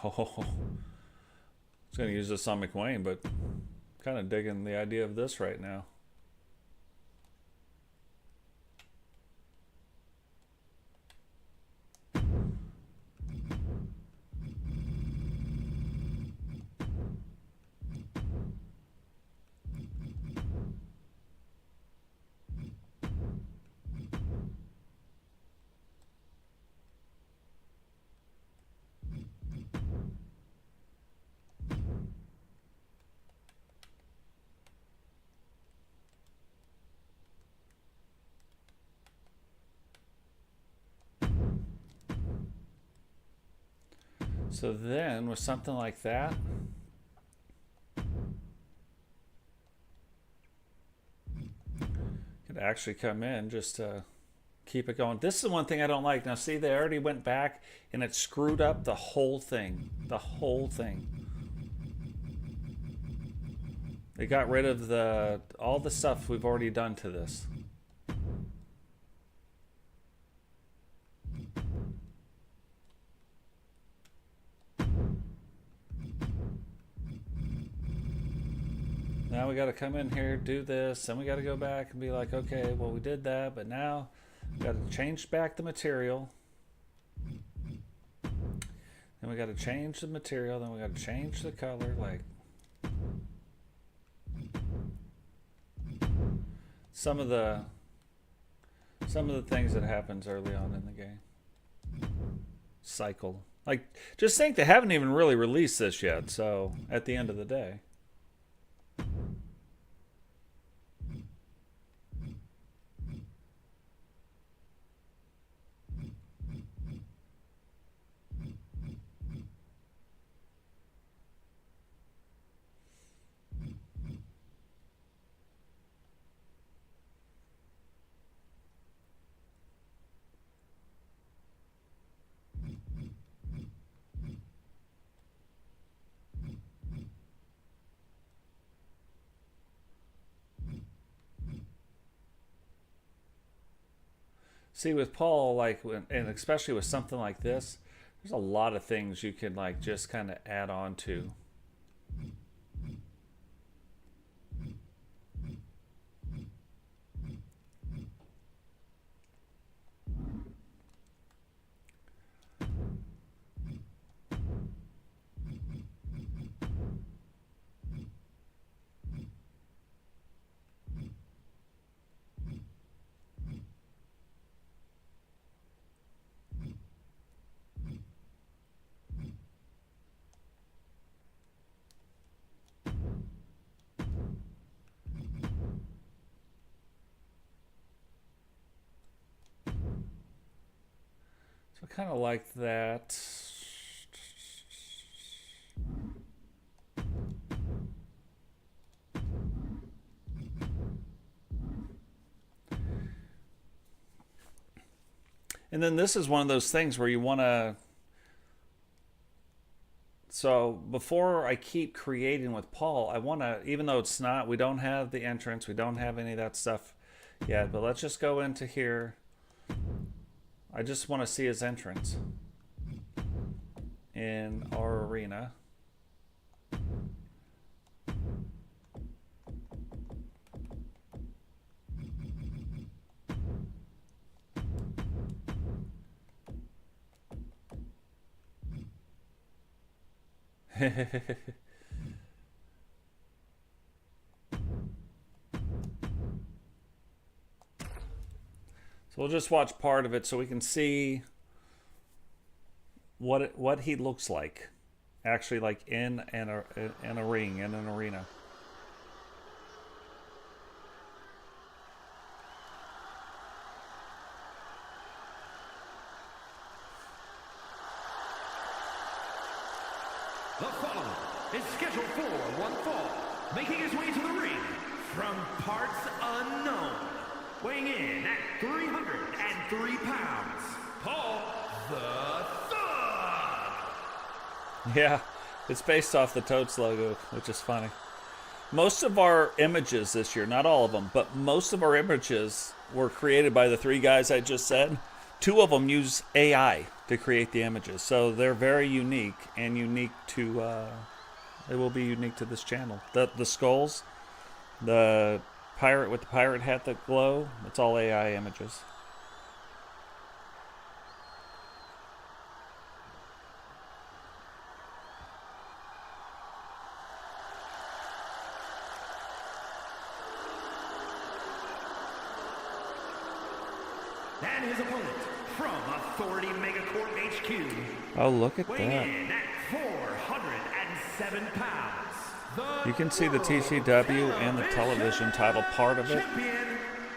Oh, I was going to use this on McWayne, but kind of digging the idea of this right now. So then with something like that, could actually come in just to keep it going. This is one thing I don't like. Now see, they already went back and it screwed up the whole thing. The whole thing. They got rid of all the stuff we've already done to this. Now we got to come in here, do this, and we got to go back and be like, okay, well, we did that, but now we got to change back the material. Then we got to change the material. Then we got to change the color. Like, some of the things that happens early on in the game. Cycle. Like, just think they haven't even really released this yet. So at the end of the day. See, with Paul, like, and especially with something like this, there's a lot of things you can, like, just kind of add on to. So I kind of like that. And then this is one of those things where you want to... So before I keep creating with Paul, I want to, even though it's not, we don't have the entrance, we don't have any of that stuff yet, but let's just go into here. I just want to see his entrance in our arena. we'll just watch part of it so we can see what he looks like, actually, like in a ring, in an arena. The following is scheduled for one fall, making his way to the ring from parts unknown, weighing in at 303 pounds, Paul the Thug. Yeah, it's based off the Totes logo, which is funny. Most of our images this year, not all of them, but most of our images were created by the three guys I just said. Two of them use AI to create the images, so they're very unique and unique to. They will be unique to this channel. The skulls, the pirate with the pirate hat that glow. It's all AI images. And his opponent from Authority Megacorp HQ. Oh, look at weighing that. in at 407 pounds. You can see the TCW and the television title part of it. Champion,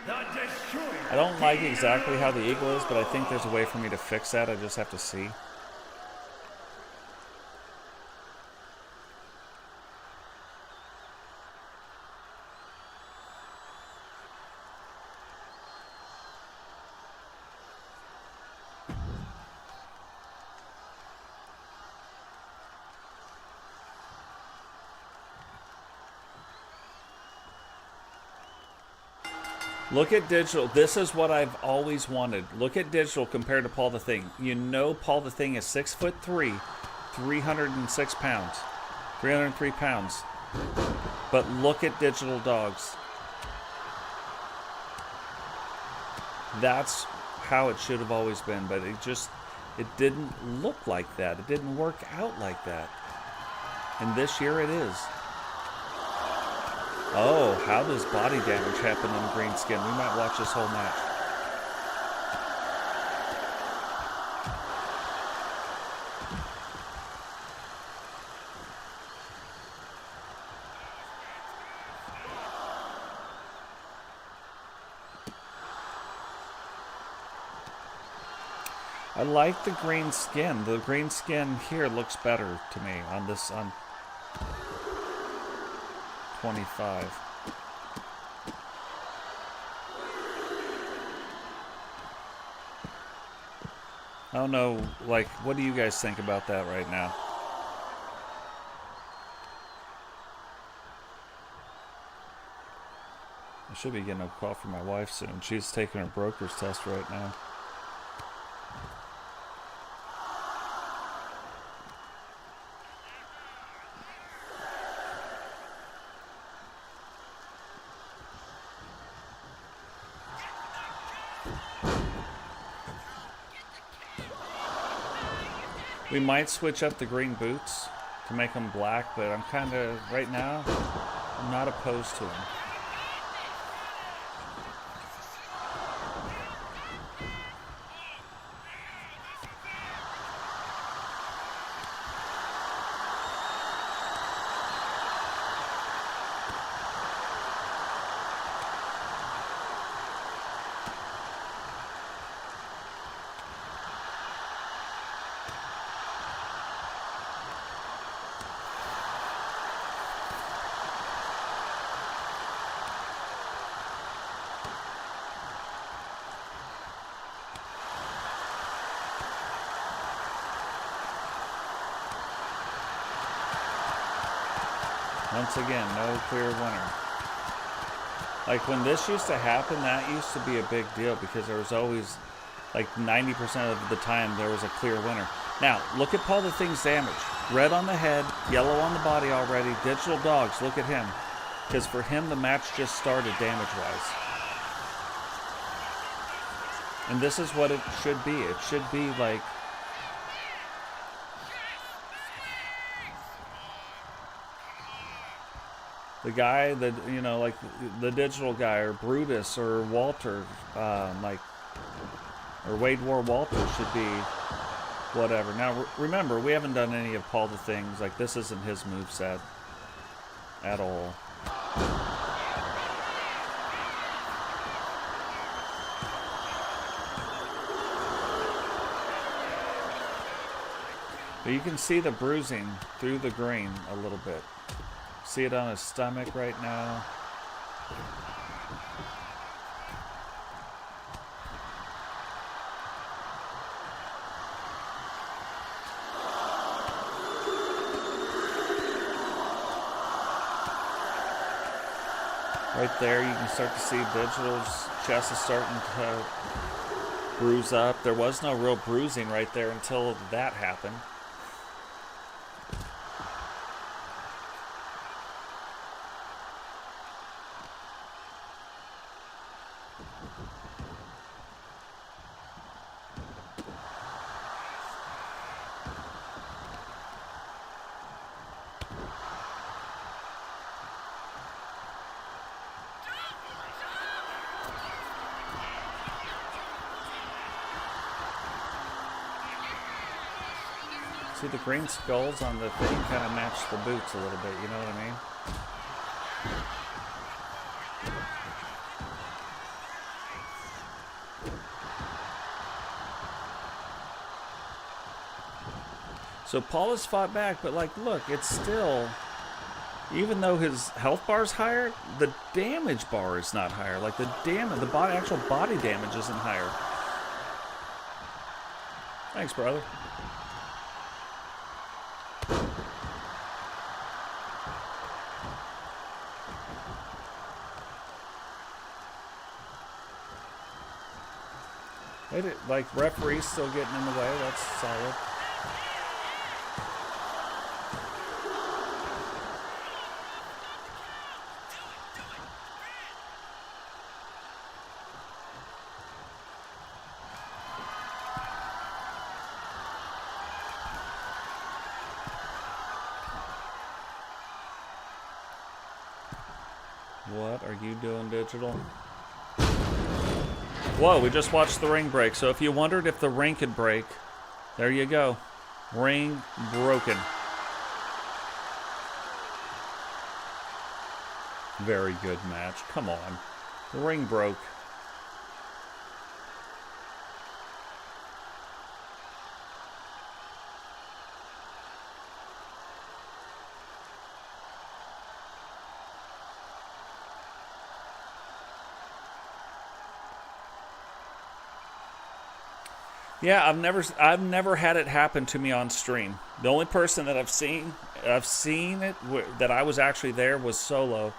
the Destroyer. I don't like exactly how the eagle is, but I think there's a way for me to fix that. I just have to see. Look at digital. This is what I've always wanted. Look at digital compared to Paul the Thing. You know Paul the Thing is 6'3", 306 pounds, 303 pounds. But look at digital dogs. That's how it should have always been, but it didn't look like that. It didn't work out like that. And this year it is. Oh, how does body damage happen on green skin? We might watch this whole match. I like the green skin. The green skin here looks better to me on this, on 25. I don't know, like, what do you guys think about that right now? I should be getting a call from my wife soon. She's taking her broker's test right now. We might switch up the green boots to make them black, but I'm kind of, right now, I'm not opposed to them. Once again, no clear winner. Like when this used to happen, that used to be a big deal because there was always, like 90% of the time, there was a clear winner. Now, look at Paul the Thing's damage. Red on the head, yellow on the body already. Digital dogs, look at him. Because for him, the match just started damage-wise. And this is what it should be. It should be like... the guy that, you know, like the digital guy or Brutus or Walter, like Or Wade War Walter should be whatever. Now, remember, we haven't done any of Paul the Things. Like, this isn't his moveset at all. But you can see the bruising through the green a little bit. See it on his stomach right now. Right there, you can start to see Digital's chest is starting to bruise up. There was no real bruising right there until that happened. See, the green skulls on the thing kind of match the boots a little bit, you know what I mean? So Paul has fought back, but like, look, it's still, even though his health bar is higher, the damage bar is not higher. Like the damage, actual body damage isn't higher. Thanks, brother. Like, referee's still getting in the way. That's solid. What are you doing, Digital? Whoa, we just watched the ring break. So if you wondered if the ring could break, there you go. Ring broken. Very good match. Come on. The ring broke. Yeah, I've never had it happen to me on stream. The only person that I've seen it that I was actually there was Solo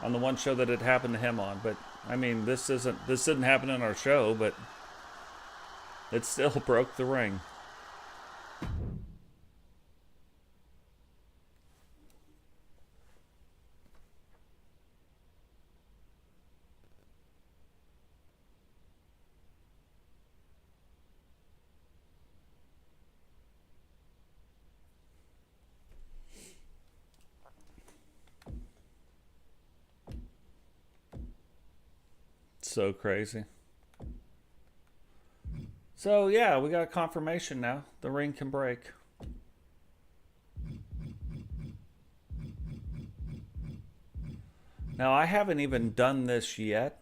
on the one show that it happened to him on. But I mean, this didn't happen in our show, but it still broke the ring. So crazy. So yeah, we got confirmation now. The ring can break. Now I haven't even done this yet.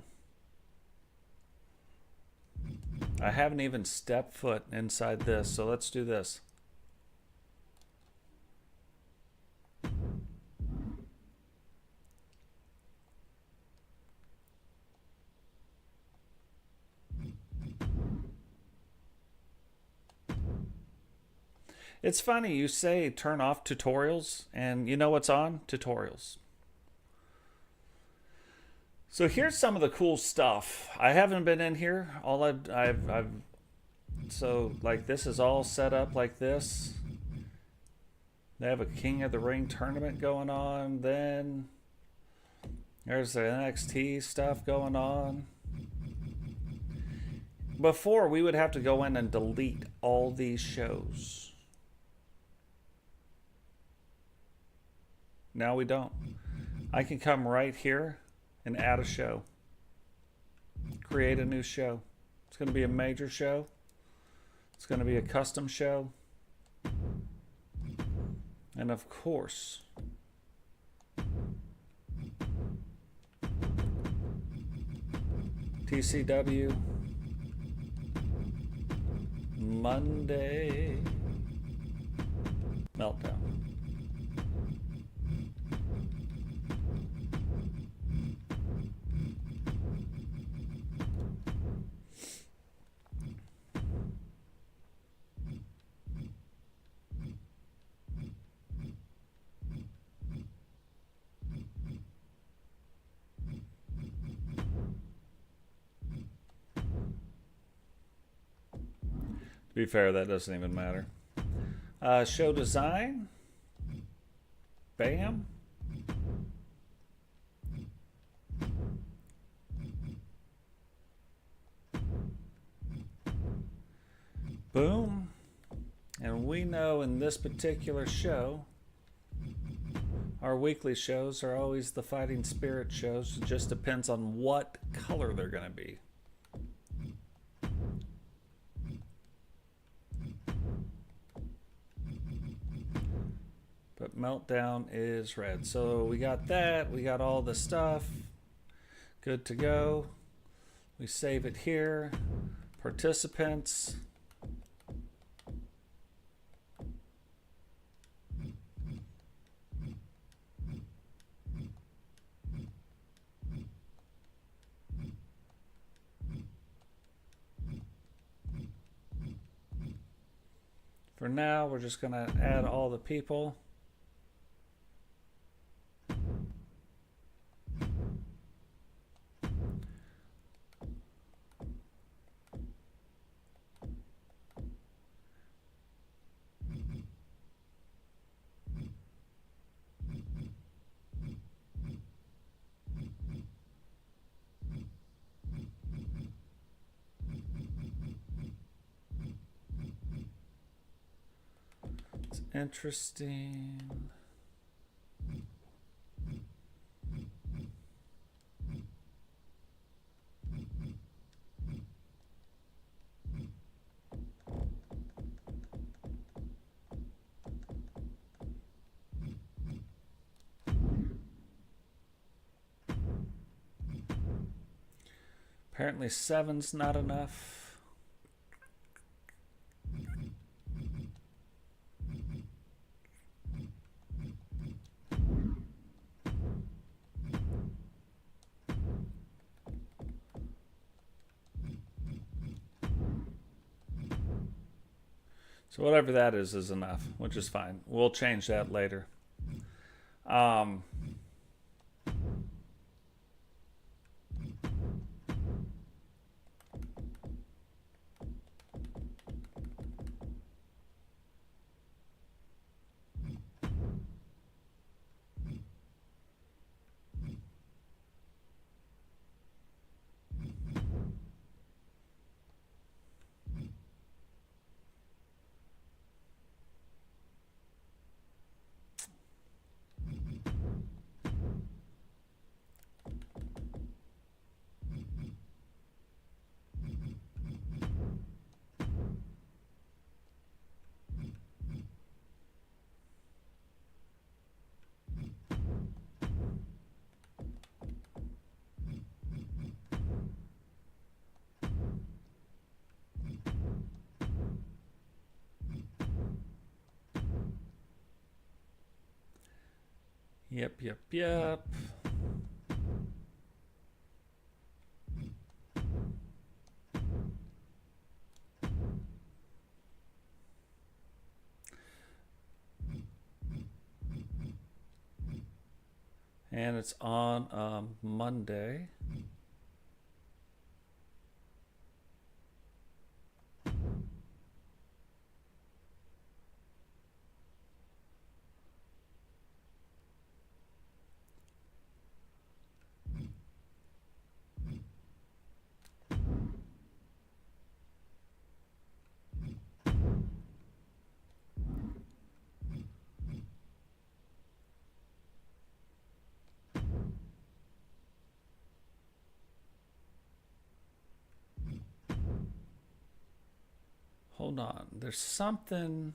I haven't even stepped foot inside this, so let's do this. It's funny, you say turn off tutorials, and you know what's on? Tutorials. So here's some of the cool stuff. I haven't been in here. So like this is all set up like this. They have a King of the Ring tournament going on. Then there's the NXT stuff going on. Before, we would have to go in and delete all these shows. Now we don't. I can come right here and add a show. Create a new show. It's going to be a major show. It's going to be a custom show. And of course, TCW Monday Meltdown. To be fair, that doesn't even matter. Show design. Bam. Boom. And we know in this particular show, our weekly shows are always the Fighting Spirit shows. It just depends on what color they're going to be. But Meltdown is red. So we got that. We got all the stuff. Good to go. We save it here. Participants. For now, we're just going to add all the people. It's interesting. Apparently 7's not enough. So whatever that is enough, which is fine. We'll change that later. Yep. And it's on Monday. Hold on. There's something.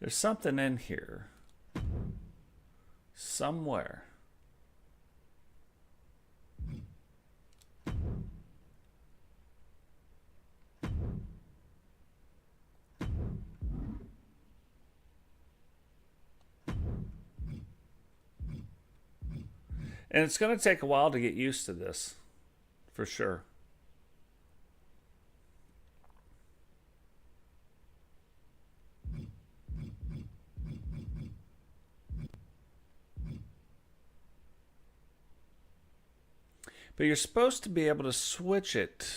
There's something in here. Somewhere. And it's going to take a while to get used to this, for sure. But you're supposed to be able to switch it.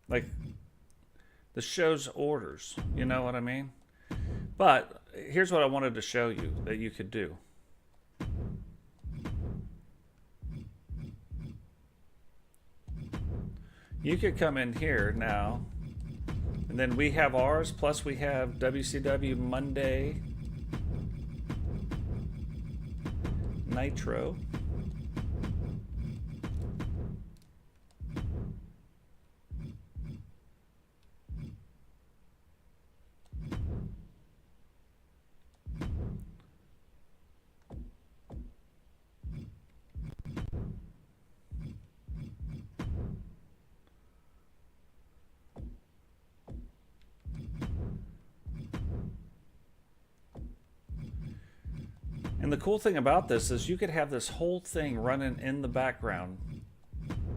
Like the show's orders, you know what I mean? But here's what I wanted to show you that you could do. You could come in here now, and then we have ours, plus we have WCW Monday Nitro. And the cool thing about this is you could have this whole thing running in the background.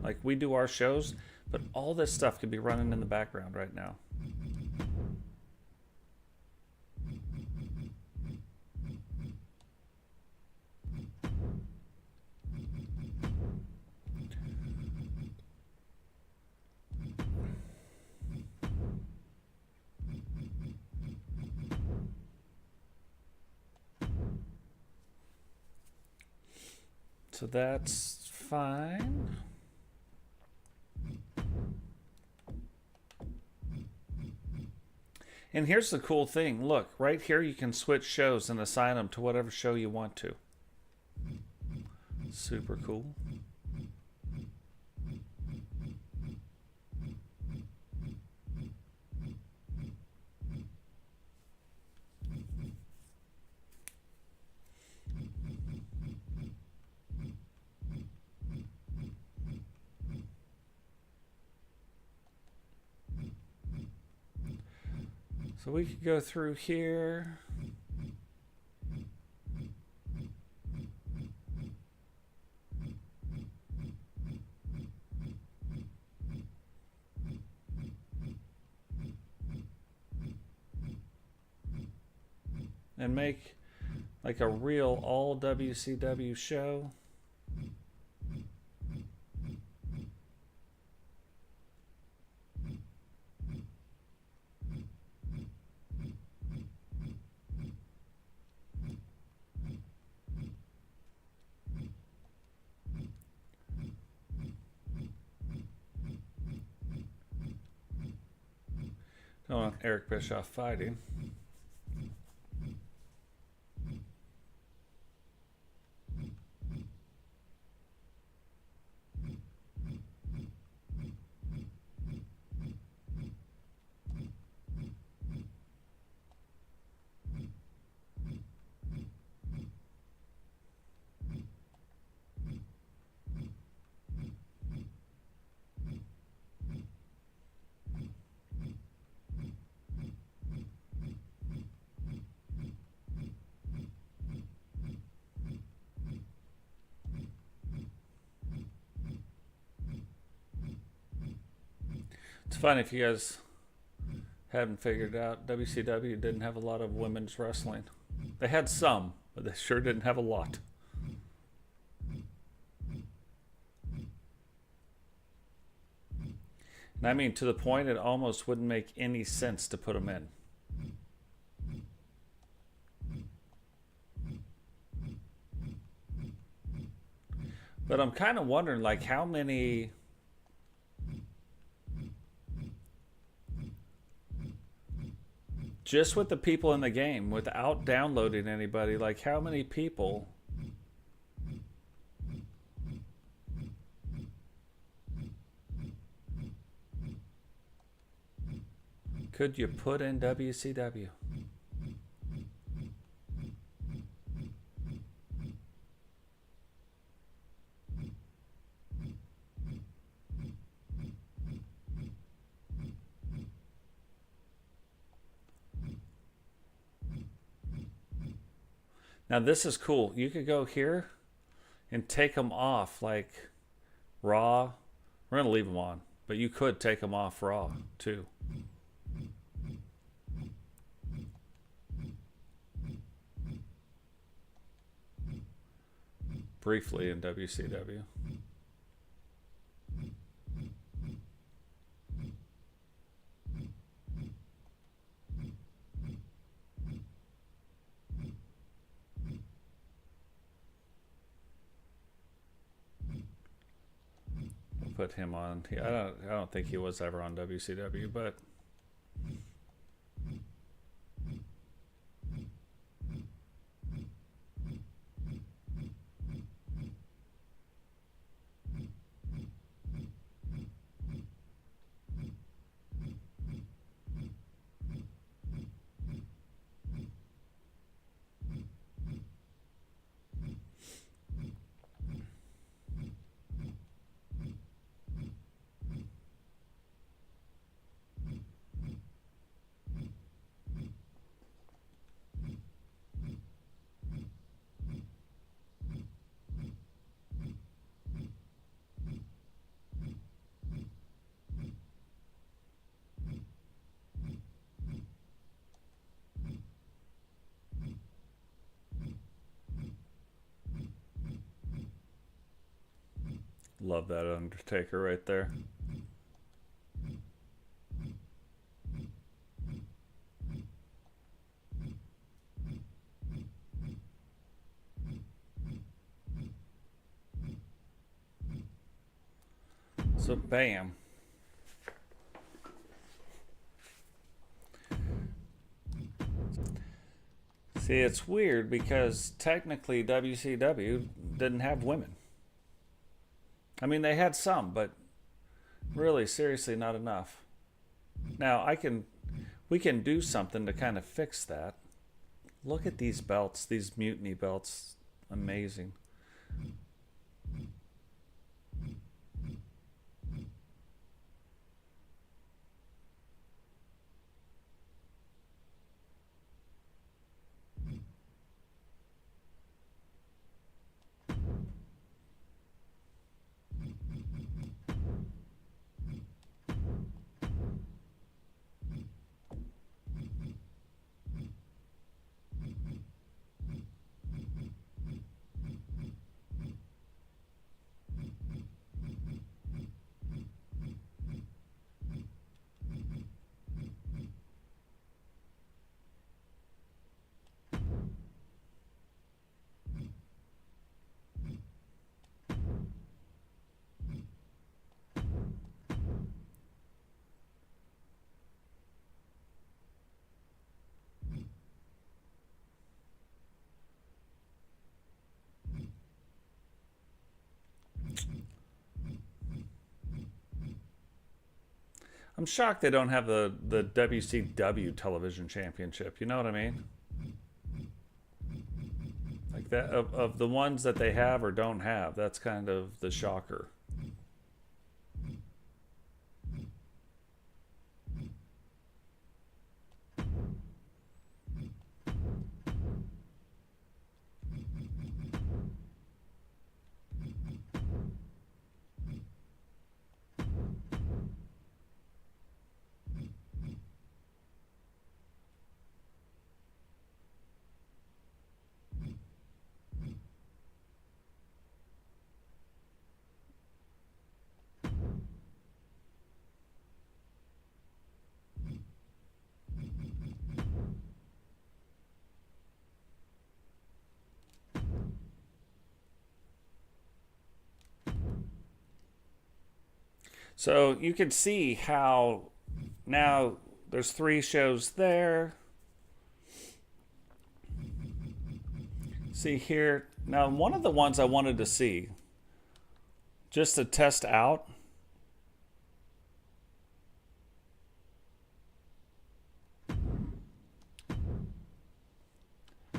Like we do our shows, but all this stuff could be running in the background right now. So that's fine. And here's the cool thing. Look, right here you can switch shows and assign them to whatever show you want to. Super cool. So we could go through here. And make like a real all WCW show. Don't want Eric Bischoff fighting. It's funny if you guys haven't figured out, WCW didn't have a lot of women's wrestling. They had some, but they sure didn't have a lot. And I mean, to the point it almost wouldn't make any sense to put them in. But I'm kind of wondering, like, how many... Just with the people in the game, without downloading anybody, like, how many people... could you put in WCW? Now this is cool. You could go here and take them off, like Raw. We're going to leave them on, but you could take them off Raw too. Briefly in WCW. We'll put him on. I don't think he was ever on WCW, but love that Undertaker right there. So bam. See, it's weird because technically WCW didn't have women. I mean, they had some, but really, seriously, not enough. Now, we can do something to kind of fix that. Look at these belts, these mutiny belts. Amazing. I'm shocked they don't have the WCW television championship. You know what I mean? Like that of the ones that they have or don't have. That's kind of the shocker. So you can see how now there's 3 shows there. See here. Now, one of the ones I wanted to see, just to test out,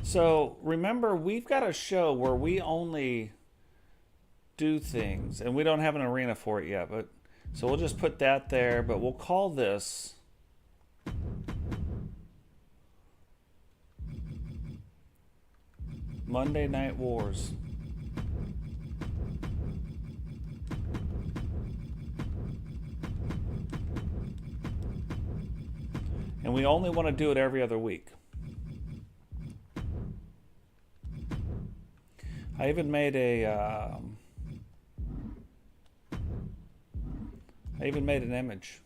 so remember, we've got a show where we only do things, and we don't have an arena for it yet, but so we'll just put that there, but we'll call this Monday Night Wars. And we only want to do it every other week. I even made an image.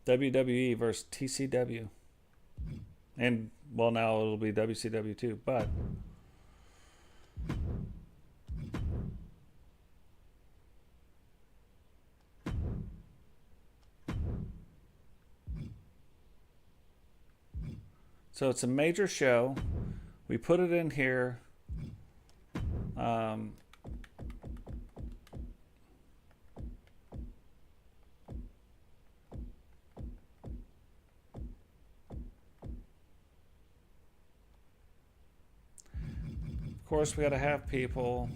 WWE versus TCW. And, well, now it'll be WCW too, but so it's a major show. We put it in here. Of course, we got to have people.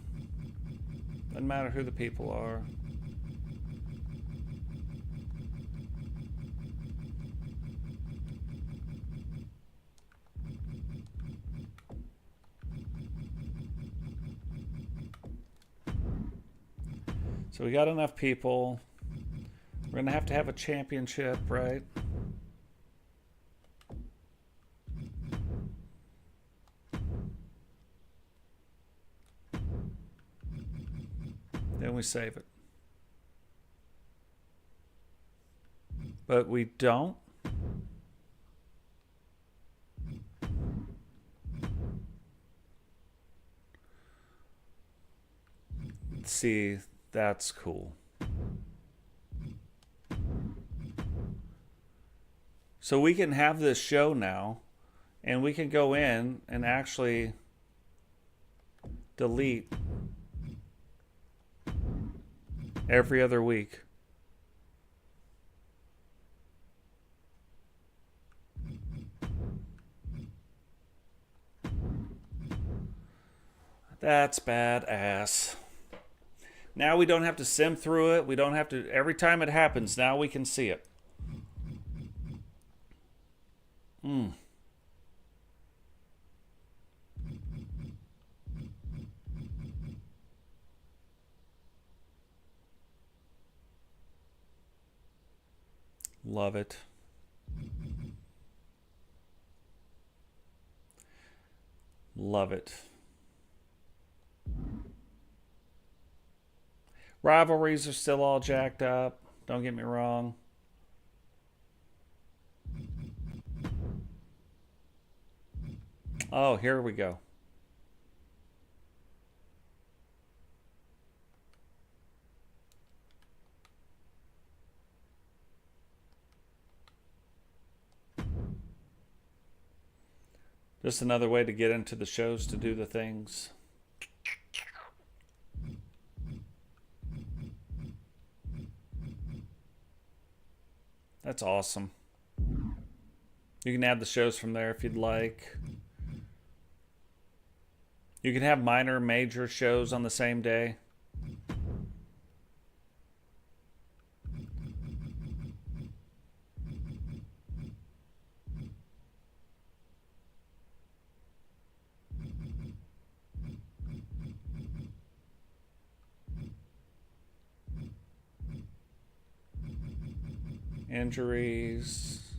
Doesn't matter who the people are. So we got enough people. We're going to have a championship, right? Then we save it. But we don't. Let's see, that's cool. So we can have this show now, and we can go in and actually delete every other week. That's badass. Now we don't have to sim through it. We don't have to, every time it happens, now we can see it. Love it. Love it. Rivalries are still all jacked up. Don't get me wrong. Oh, here we go. Just another way to get into the shows to do the things. That's awesome. You can add the shows from there if you'd like. You can have minor, major shows on the same day. Injuries.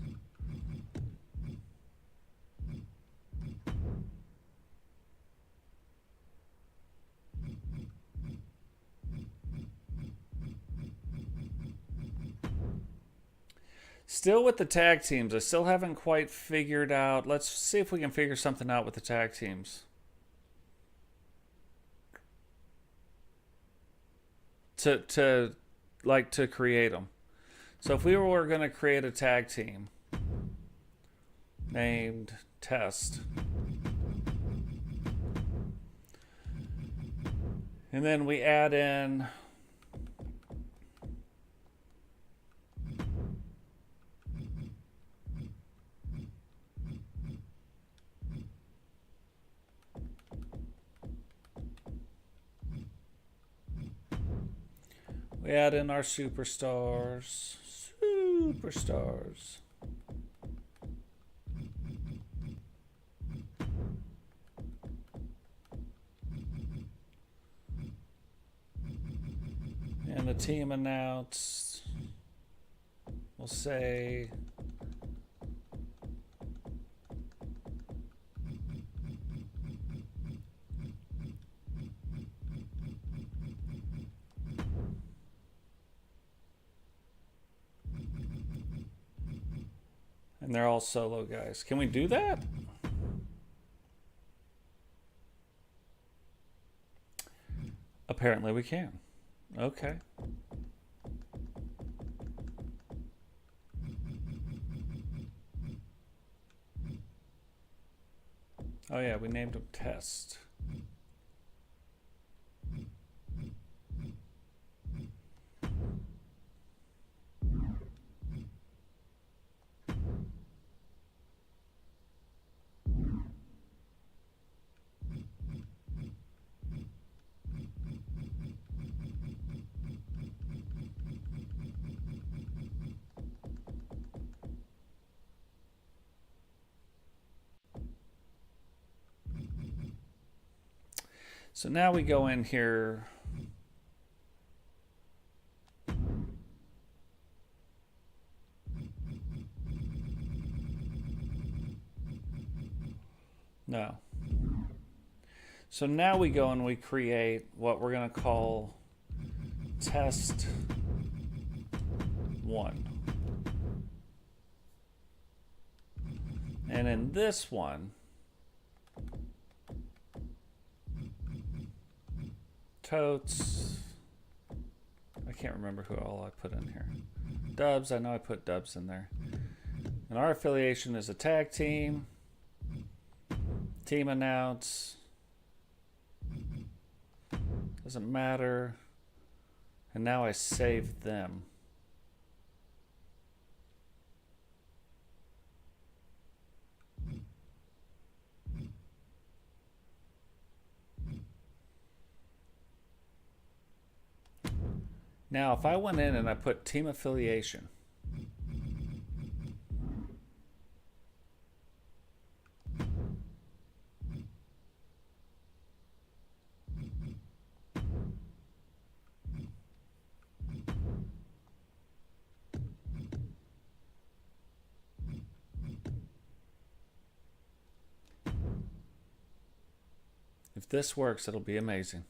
Still with the tag teams. I still haven't quite figured out. Let's see if we can figure something out with the tag teams. to create them. So if we were going to create a tag team named Test, and then we add in our superstars. And the team announced, we'll say and they're all solo guys. Can we do that? Apparently we can. Okay. Oh yeah, we named him Test. So now we go in here. No. So now we go and we create what we're going to call Test 1. And in this one, Totes, I can't remember who all I put in here. Dubs, I know I put Dubs in there. And our affiliation is a tag team. Team announce. Doesn't matter. And now I save them. Now, if I went in and I put team affiliation, if this works, it'll be amazing.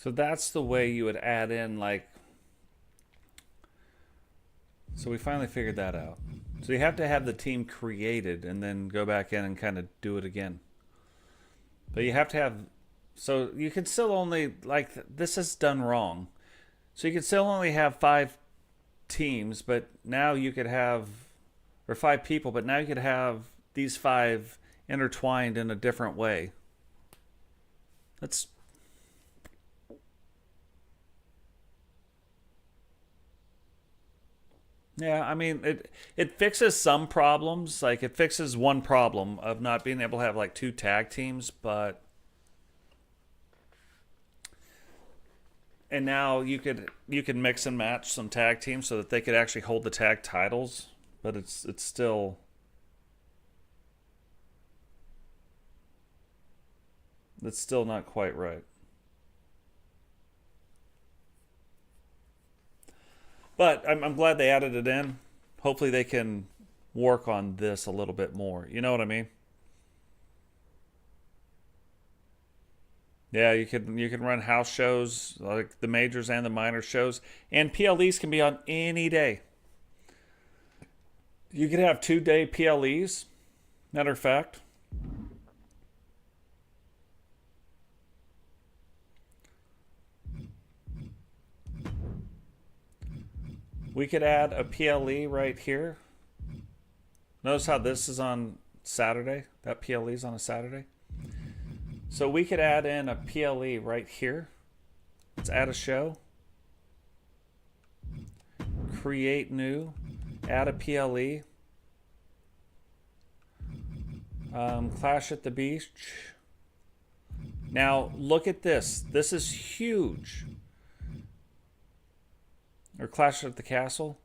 So that's the way you would add in, like, so we finally figured that out. So you have to have the team created and then go back in and kind of do it again. But you have to have, so you can still only, like, this is done wrong. So you can still only have 5 teams, but now you could have, or 5 people, but now you could have these 5 intertwined in a different way. That's, Yeah, I mean it fixes some problems. Like it fixes one problem of not being able to have like two tag teams, but and now you could mix and match some tag teams so that they could actually hold the tag titles, but it's still not quite right. But I'm glad they added it in. Hopefully they can work on this a little bit more. You know what I mean? Yeah, you can run house shows like the majors and the minor shows, and PLEs can be on any day. You could have 2-day PLEs. Matter of fact, we could add a PLE right here. Notice how this is on Saturday. That PLE is on a Saturday. So we could add in a PLE right here. Let's add a show. Create new. Add a PLE. Clash at the Beach. Now look at this. This is huge. Or Clash at the Castle.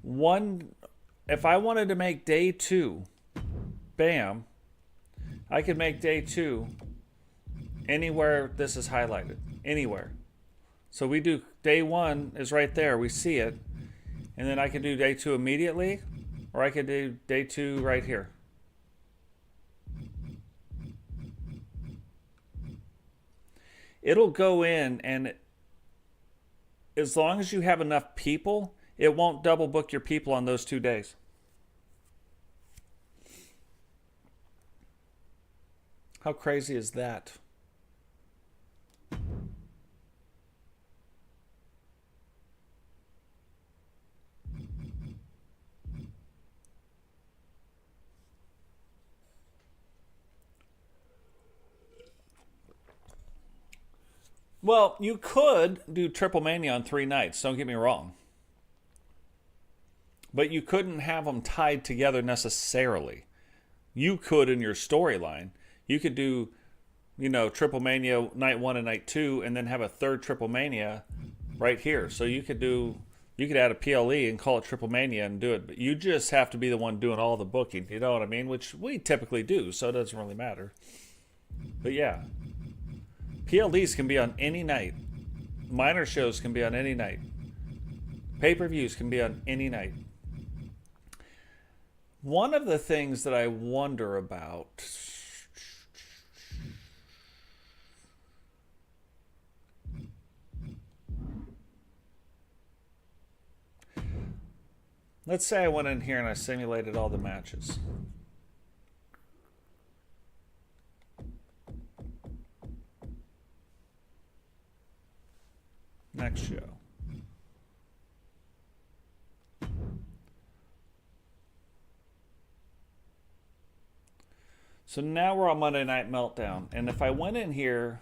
If I wanted to make day 2, bam, I could make day 2 anywhere this is highlighted. Anywhere. So we do day 1 is right there. We see it. And then I could do day 2 immediately. Or I could do day 2 right here. It'll go in, and as long as you have enough people, it won't double book your people on those 2 days. How crazy is that? Well, you could do Triple Mania on 3 nights, don't get me wrong. But you couldn't have them tied together necessarily. You could in your storyline. You could do, Triple Mania night 1 and night 2, and then have a third Triple Mania right here. So you could add a PLE and call it Triple Mania and do it. But you just have to be the one doing all the booking. You know what I mean? Which we typically do, so it doesn't really matter. But yeah. PLEs can be on any night. Minor shows can be on any night. Pay-per-views can be on any night. One of the things that I wonder about... Let's say I went in here and I simulated all the matches. Next show. So now we're on Monday Night Meltdown. And if I went in here...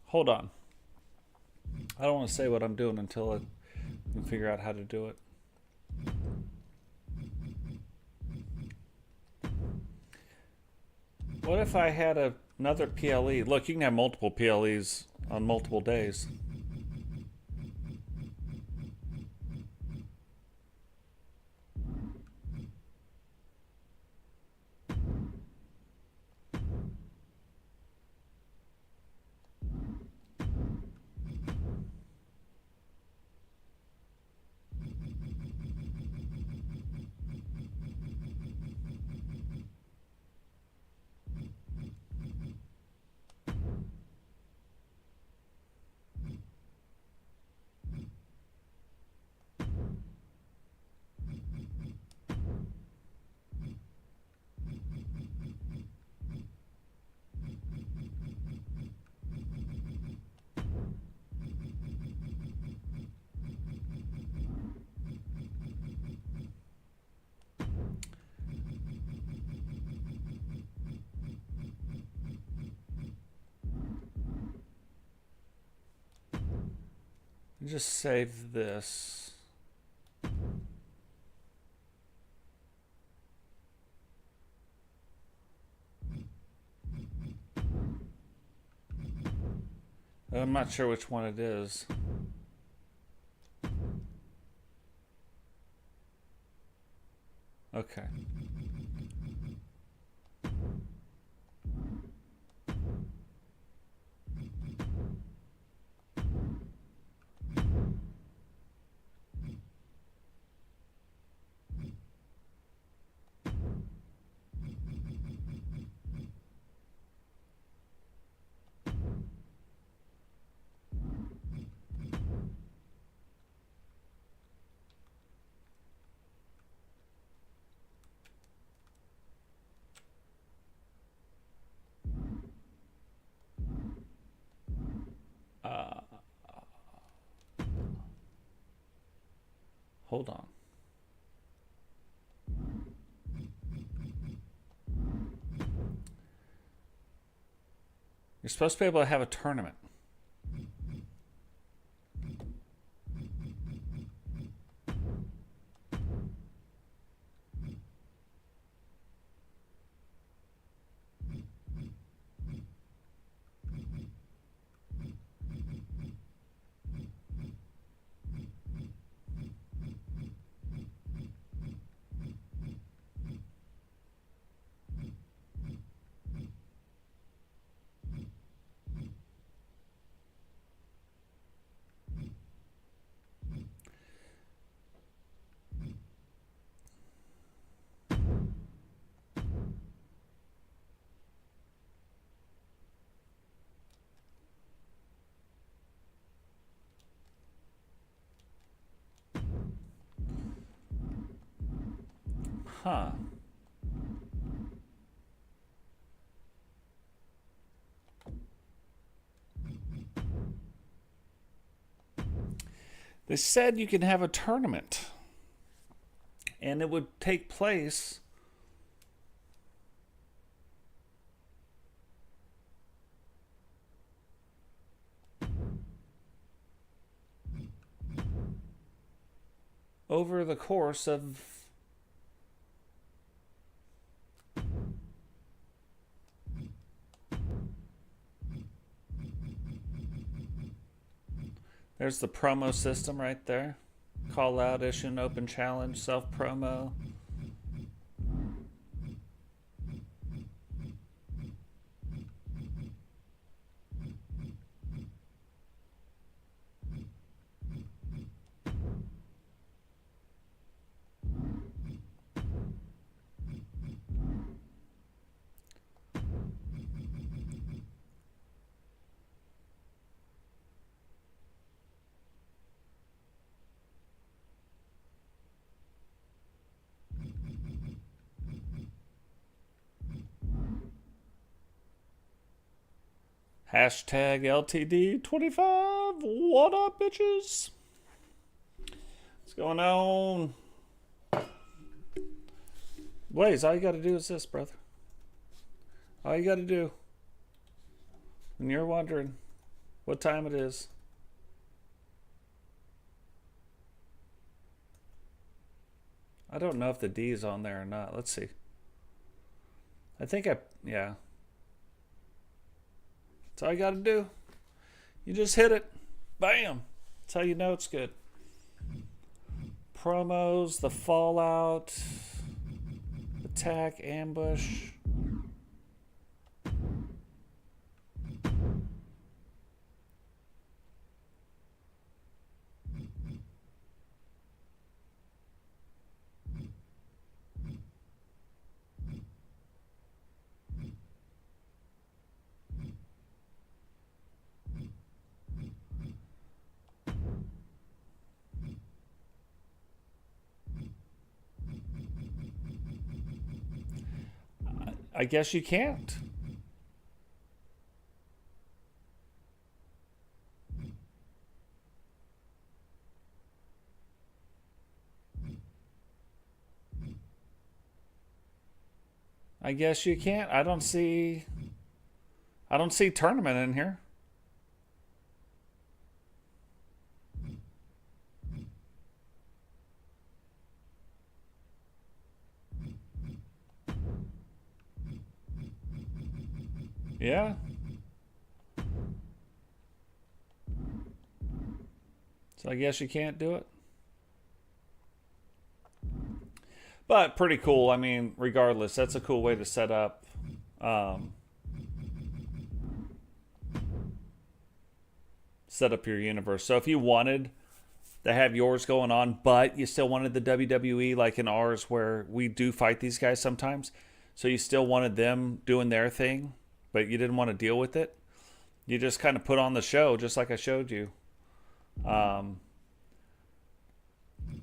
Hold on. I don't want to say what I'm doing until I can figure out how to do it. What if I had another PLE? Look, you can have multiple PLEs on multiple days. Just save this. I'm not sure which one it is. Okay. Hold on. You're supposed to be able to have a tournament. Huh. They said you can have a tournament, and it would take place over the course of there's the promo system right there. Call out, issue an open challenge, self promo. Hashtag LTD25. What up, bitches? What's going on? Blaze, all you got to do is this, brother. All you got to do. When you're wondering what time it is. I don't know if the D is on there or not. Let's see. I think yeah. That's all you got to do. You just hit it. Bam. That's how you know it's good. Promos, the fallout, attack, ambush. I guess you can't. I guess you can't. I don't see tournament in here. Yeah. So I guess you can't do it. But pretty cool. I mean, regardless, that's a cool way to set up. Set up your universe. So if you wanted to have yours going on, but you still wanted the WWE, like in ours, where we do fight these guys sometimes, so you still wanted them doing their thing, but you didn't want to deal with it, you just kind of put on the show, just like I showed you.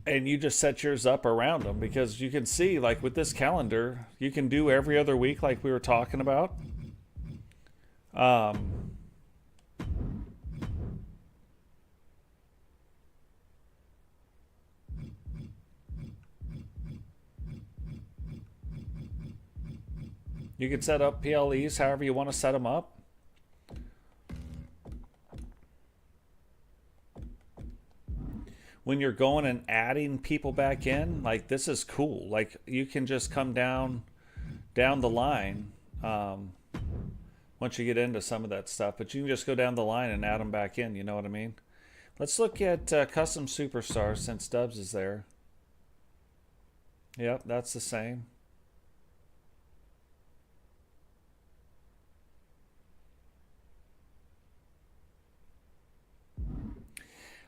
And you just set yours up around them, because you can see, like with this calendar, you can do every other week like we were talking about. You can set up PLEs however you want to set them up. When you're going and adding people back in, like this is cool. Like you can just come down the line once you get into some of that stuff. But you can just go down the line and add them back in. You know what I mean? Let's look at custom superstars since Dubs is there. Yep, that's the same.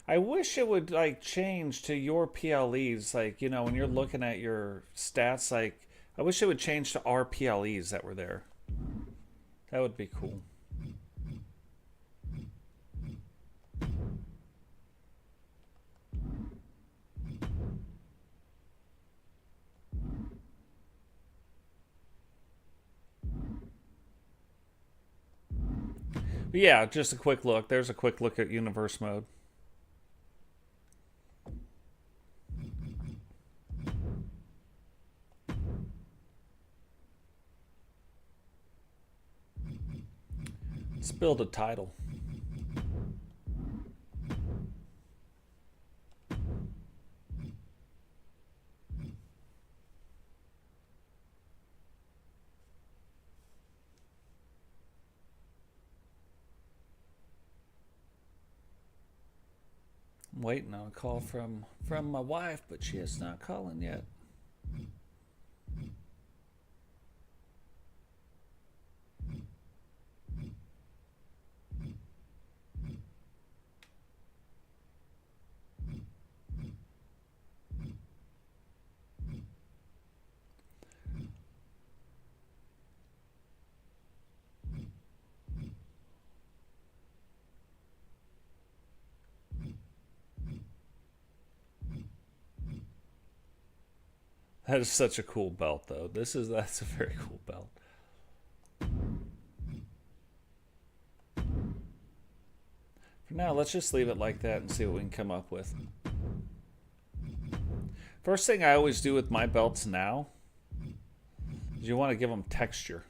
I wish it would like change to your PLEs, like, you know, when you're looking at your stats, like I wish it would change to our PLEs that were there. That would be cool. But yeah, just a quick look. There's a quick look at universe mode. Let's build a title. I'm waiting on a call from my wife, but she is not calling yet. That is such a cool belt, though. That's a very cool belt. For now, let's just leave it like that and see what we can come up with. First thing I always do with my belts now is you want to give them texture.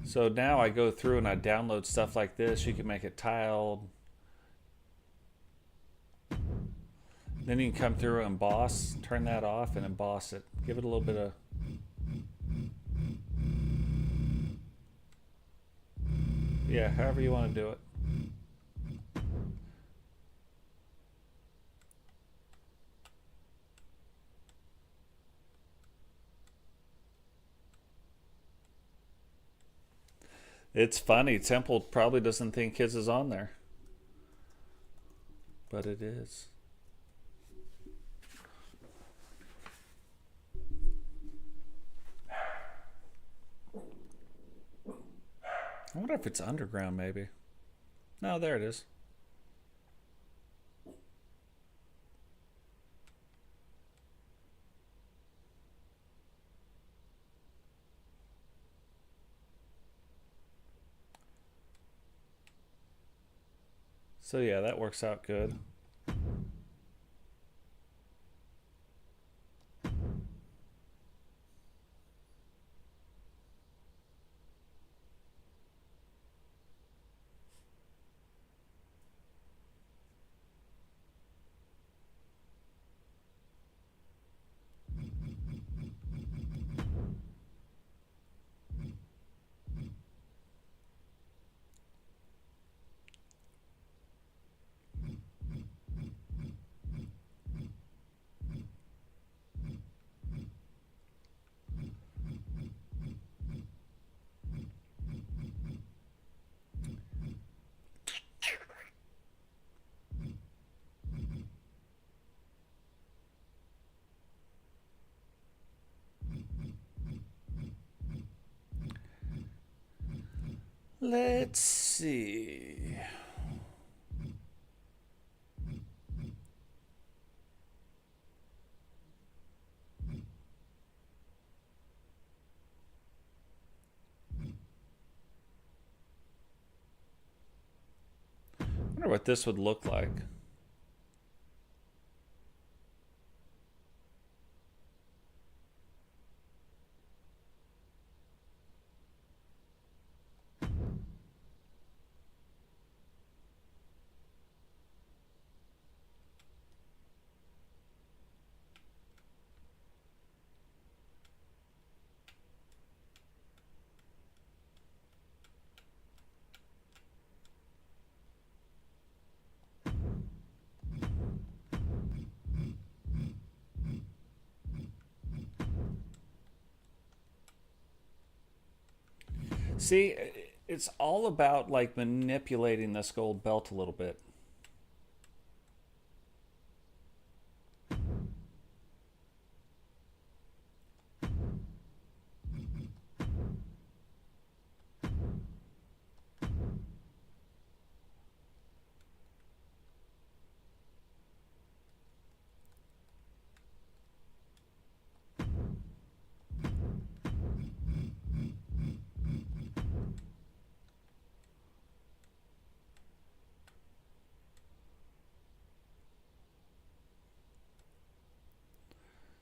So now I go through and I download stuff like this. You can make it tiled. Then you can come through and emboss, turn that off and emboss it. Give it a little bit of... Yeah, however you want to do it. It's funny. Temple probably doesn't think his is on there. But it is. I wonder if it's underground, maybe. No, there it is. So yeah, that works out good. Let's see. I wonder what this would look like. See, it's all about like manipulating this gold belt a little bit.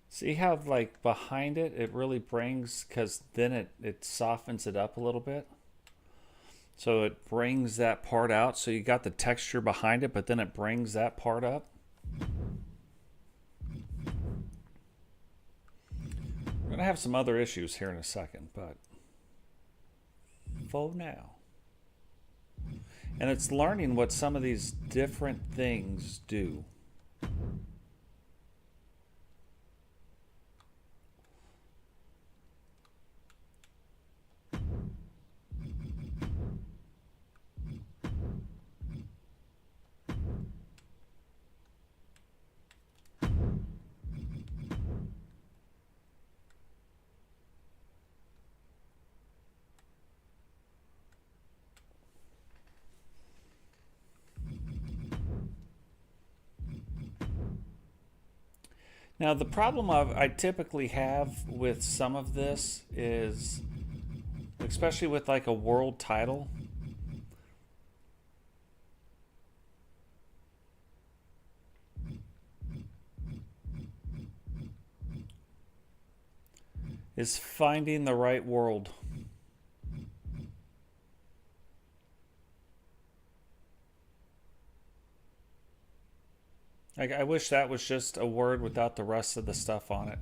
See how like behind it, it really brings, because then it softens it up a little bit. So it brings that part out. So you got the texture behind it, but then it brings that part up. We're going to have some other issues here in a second, but for now. And it's learning what some of these different things do. Now, the problem I typically have with some of this is, especially with like a world title, is finding the right world. Like, I wish that was just a word without the rest of the stuff on it.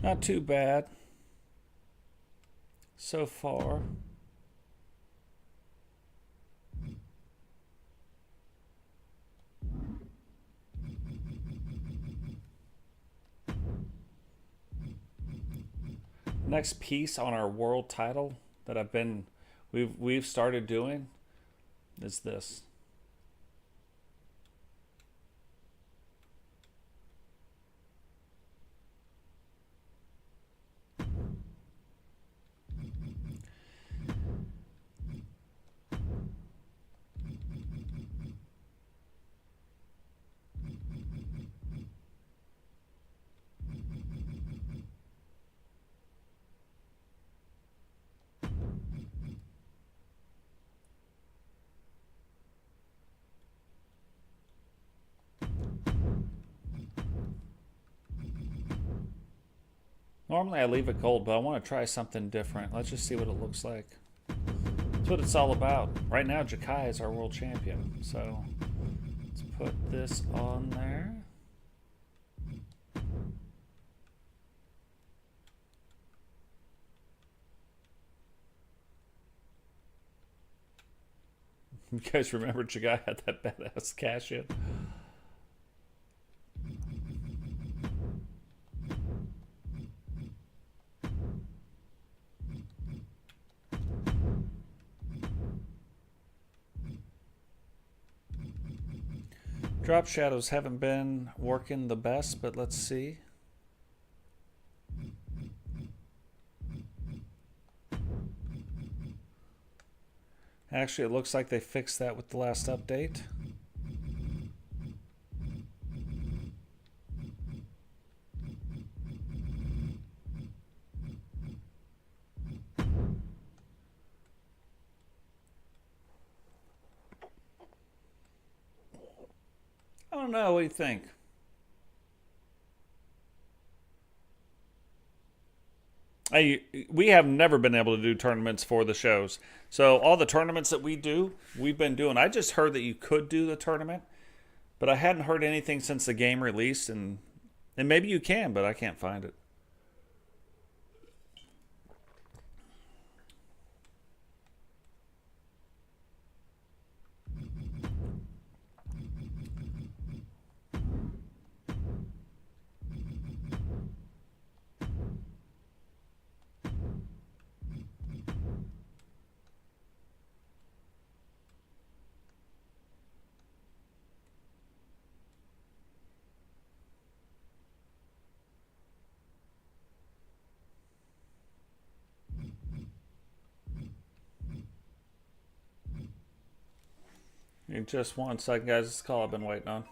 Not too bad so far. Next piece on our world title that we've started doing is this. Normally I leave it gold, but I want to try something different. Let's just see what it looks like. That's what it's all about. Right now, Jakai is our world champion. So let's put this on there. You guys remember Jakai had that badass cash in? Drop shadows haven't been working the best, but let's see. Actually, it looks like they fixed that with the last update. I don't know. What do you think? We have never been able to do tournaments for the shows. So all the tournaments that we do, we've been doing. I just heard that you could do the tournament, but I hadn't heard anything since the game released, and maybe you can, but I can't find it. Just 1 second, guys. This call I've been waiting on.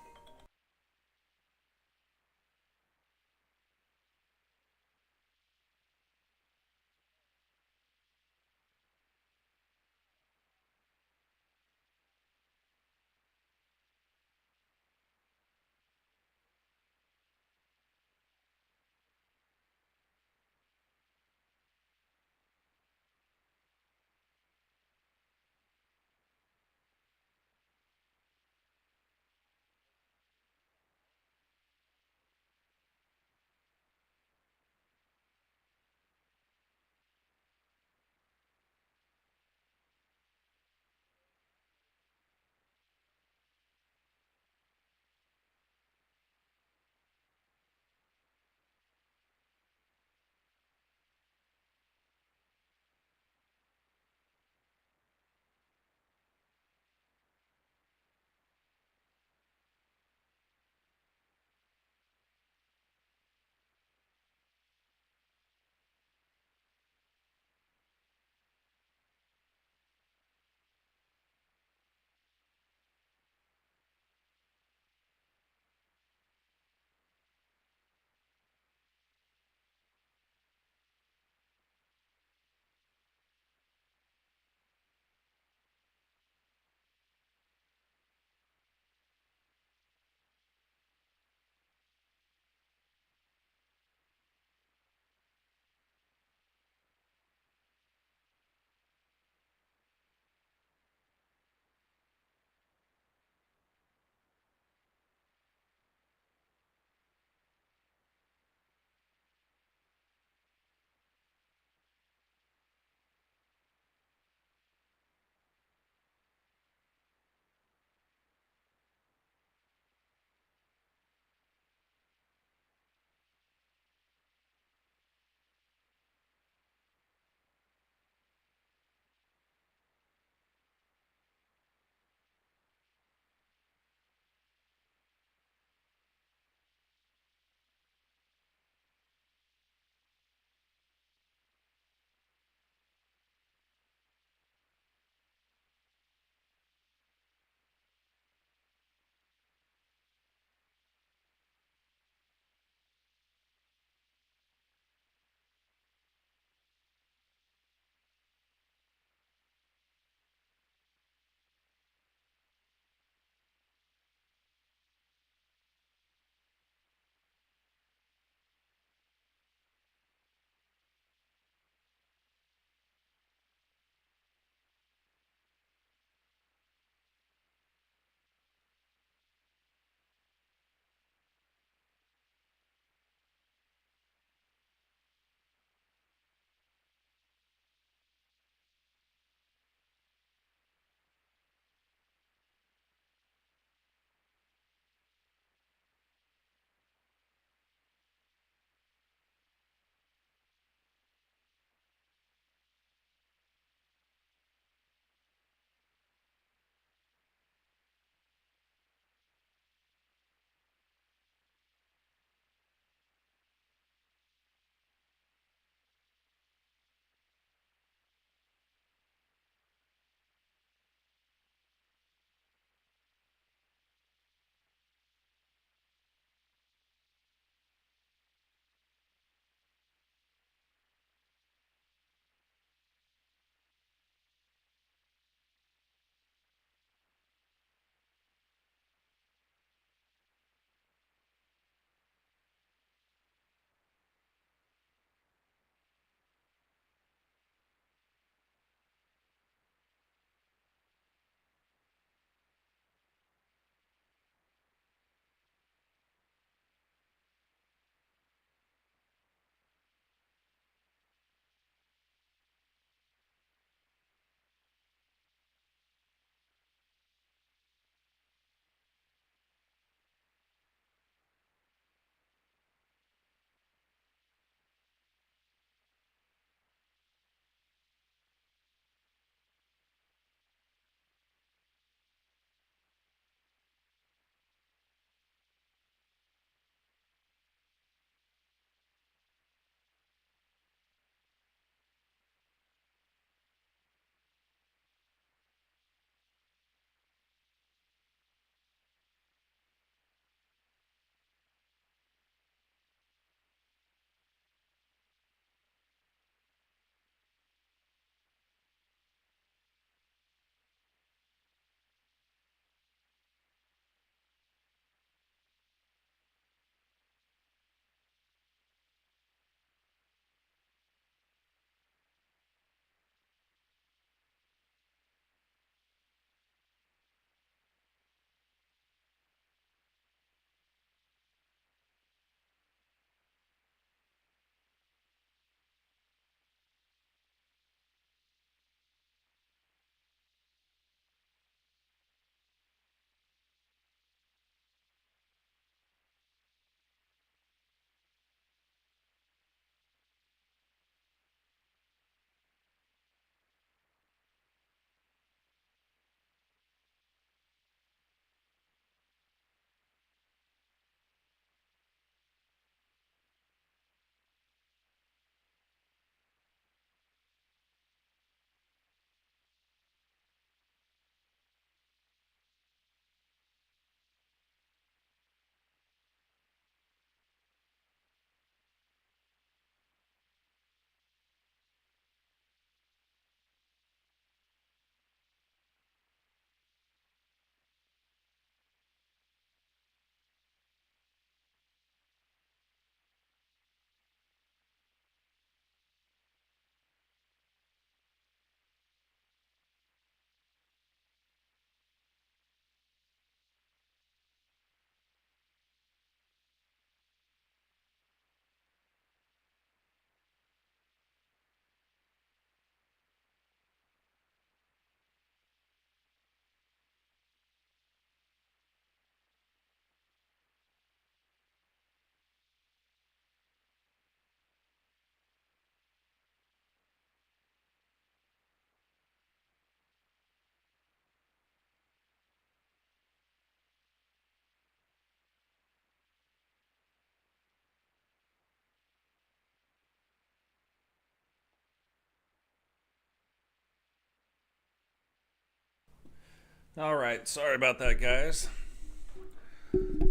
All right, sorry about that, guys.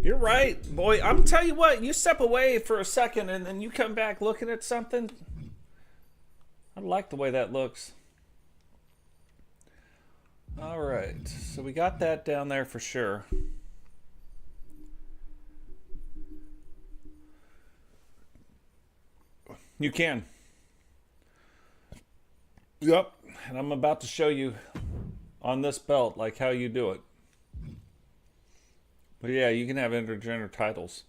You're right, boy. I'm tell you what. You step away for a second and then you come back looking at something. I like the way that looks. All right, so we got that down there for sure. You can. Yep, and I'm about to show you on this belt like how you do it. But yeah, you can have intergender titles.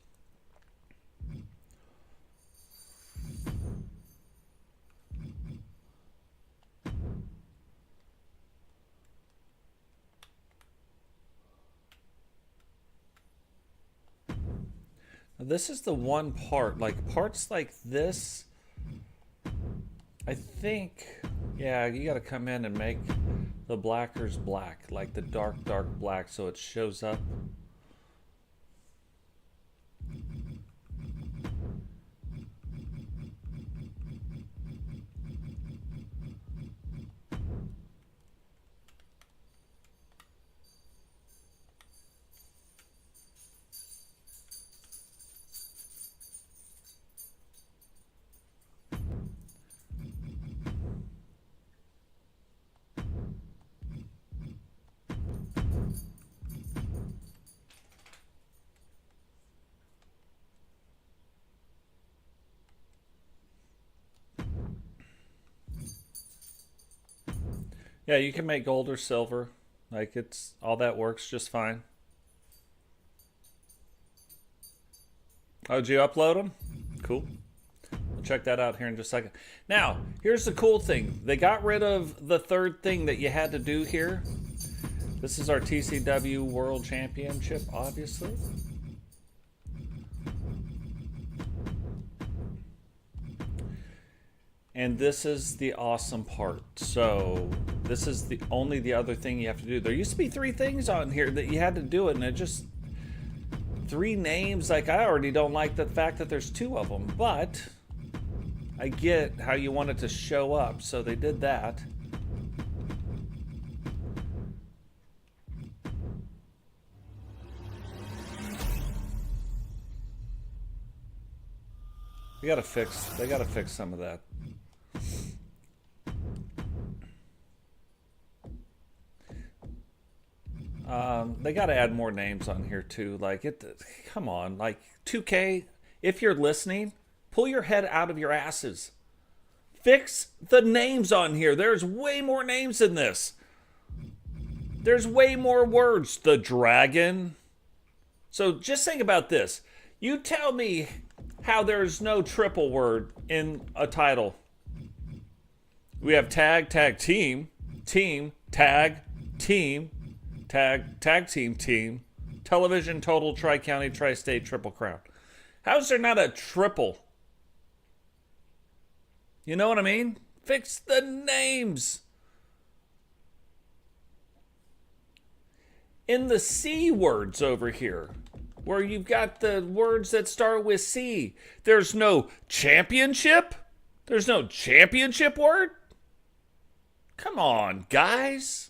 Now, this is the one part, like parts like this, I think, yeah, you got to come in and make the blackers black, like the dark black, so it shows up. Yeah, you can make gold or silver. Like it's all that works just fine. Oh, did you upload them? Cool. We'll check that out here in just a second. Now, here's the cool thing. They got rid of the third thing that you had to do here. This is our TCW World Championship, obviously. And this is the awesome part. So this is the other thing you have to do. There used to be 3 things on here that you had to do it, and it just 3 names. Like I already don't like the fact that there's 2 of them, but I get how you want it to show up, so they did that. They gotta fix some of that. They got to add more names on here too. Like come on, like 2K. If you're listening, pull your head out of your asses. Fix the names on here. There's way more names than this. There's way more words. The dragon. So just think about this. You tell me how there's no triple word in a title. We have tag team, tag, team. Tag team, television, total, tri-county, tri-state, triple crown. How is there not a triple? You know what I mean? Fix the names. In the C words over here, where you've got the words that start with C, there's no championship? There's no championship word? Come on, guys.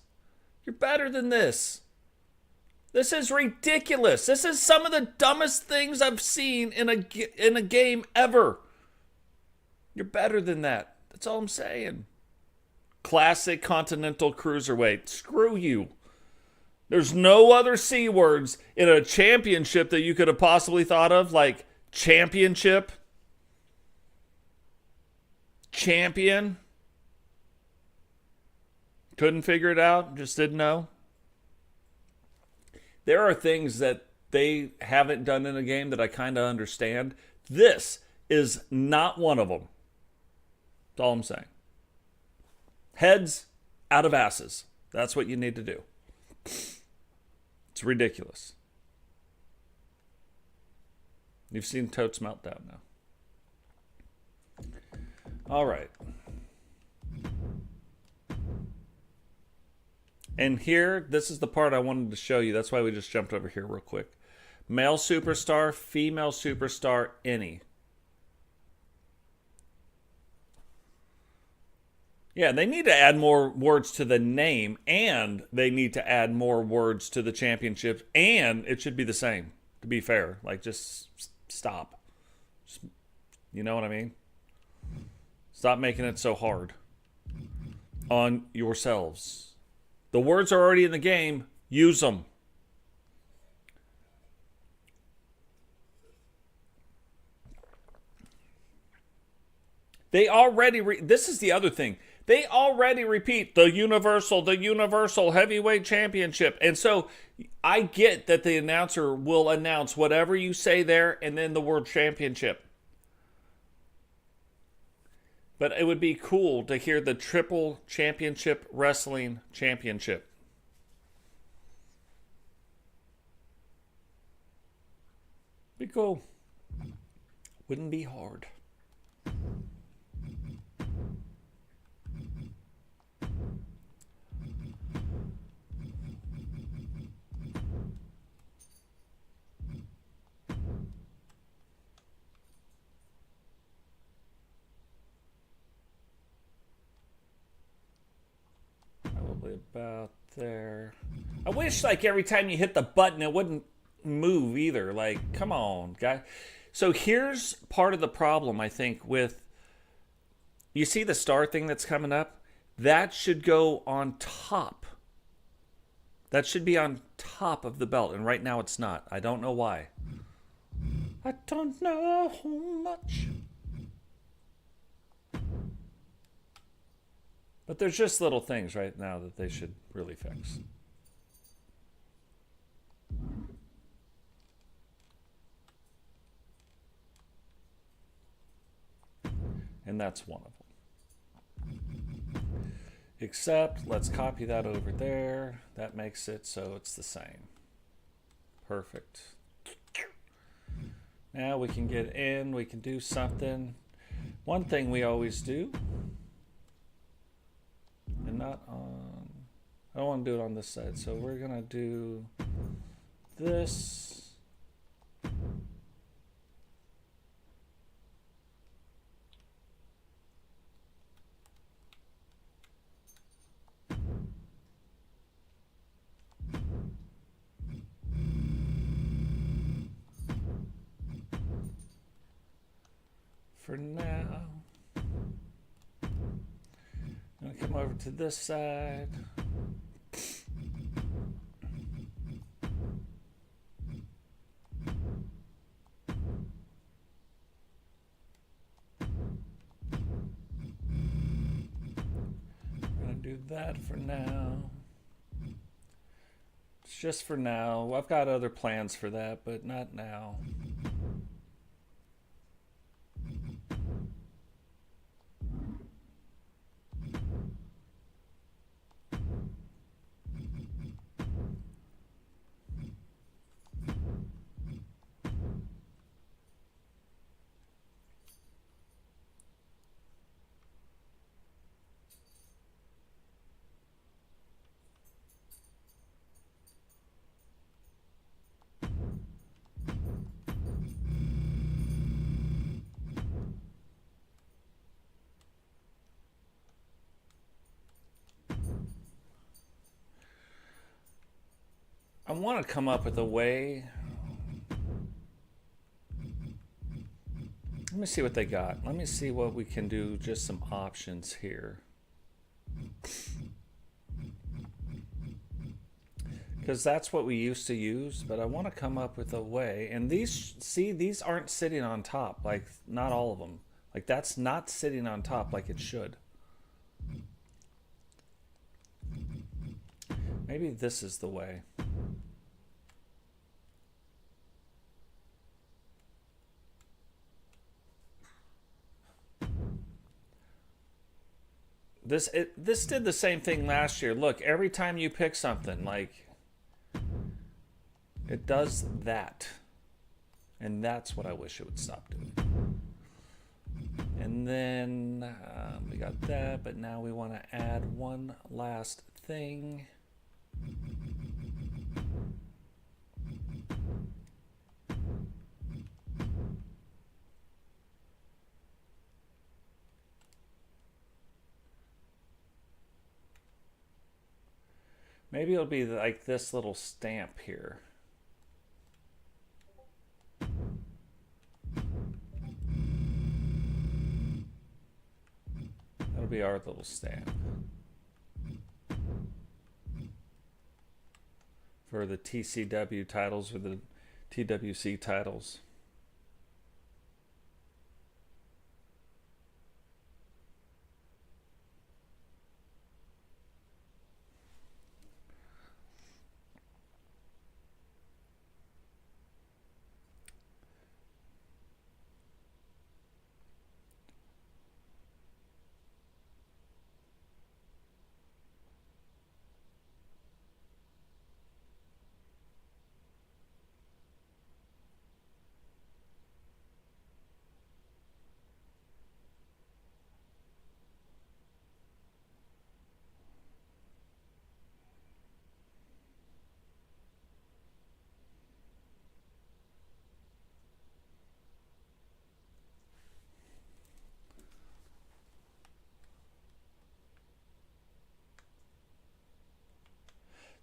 You're better than this. This is ridiculous. This is some of the dumbest things I've seen in a game ever. You're better than that. That's all I'm saying. Classic Continental Cruiserweight. Screw you. There's no other C words in a championship that you could have possibly thought of, like championship, champion. Couldn't figure it out, just didn't know. There are things that they haven't done in a game that I kind of understand. This is not one of them. That's all I'm saying. Heads out of asses. That's what you need to do. It's ridiculous. You've seen Totes Meltdown now. All right. And here, this is the part I wanted to show you. That's why we just jumped over here real quick. Male superstar, female superstar, any. Yeah, they need to add more words to the name, and they need to add more words to the championship, and it should be the same, to be fair. Like, just stop. You know what I mean? Stop making it so hard on yourselves. The words are already in the game. Use them. They already, this is the other thing. They already repeat the Universal Heavyweight Championship. And so I get that the announcer will announce whatever you say there and then the word championship. But it would be cool to hear the Triple Championship Wrestling Championship. Be cool. Wouldn't be hard. Probably about there. I wish, like, every time you hit the button, it wouldn't move either. Like, come on, guy. So here's part of the problem, I think, with, you see the star thing that's coming up? That should go on top. That should be on top of the belt, and right now it's not. I don't know why. I don't know how much. But there's just little things right now that they should really fix. And that's one of them. Except, let's copy that over there. That makes it so it's the same. Perfect. Now we can get in, we can do something. One thing we always do, and not on, I don't want to do it on this side, so we're going to do this. For now, I'm going to come over to this side. I'm going to do that for now. It's just for now. I've got other plans for that, but not now. I want to come up with a way. Let me see what they got. Let me see what we can do. Just some options here. Because that's what we used to use, but I want to come up with a way. And these, see, these aren't sitting on top. Like, not all of them. Like, that's not sitting on top like it should. Maybe this is the way. This did the same thing last year. Look, every time you pick something, like, it does that. And that's what I wish it would stop doing. And then we got that, but now we want to add one last thing. Maybe it'll be like this little stamp here. That'll be our little stamp for the TCW titles or the TWC titles.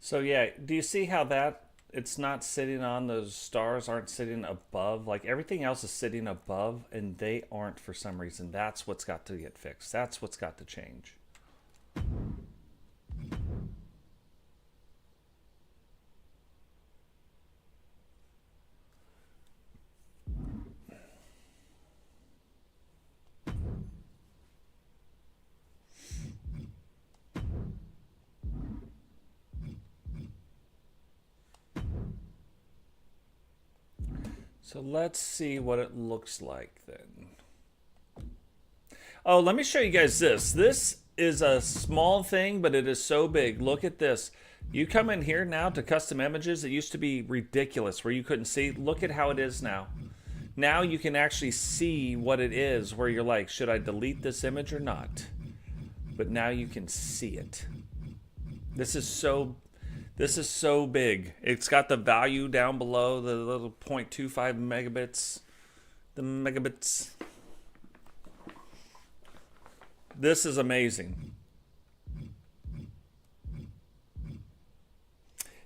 So yeah, do you see how that it's not sitting on, those stars aren't sitting above, like everything else is sitting above and they aren't for some reason. That's what's got to get fixed. That's what's got to change. So let's see what it looks like then. Oh, let me show you guys this. This is a small thing, but it is so big. Look at this. You come in here now to custom images. It used to be ridiculous where you couldn't see. Look at how it is now. Now you can actually see what it is, where you're like, should I delete this image or not? But now you can see it. This is so big. It's got the value down below, the little 0.25 megabits. The megabits. This is amazing.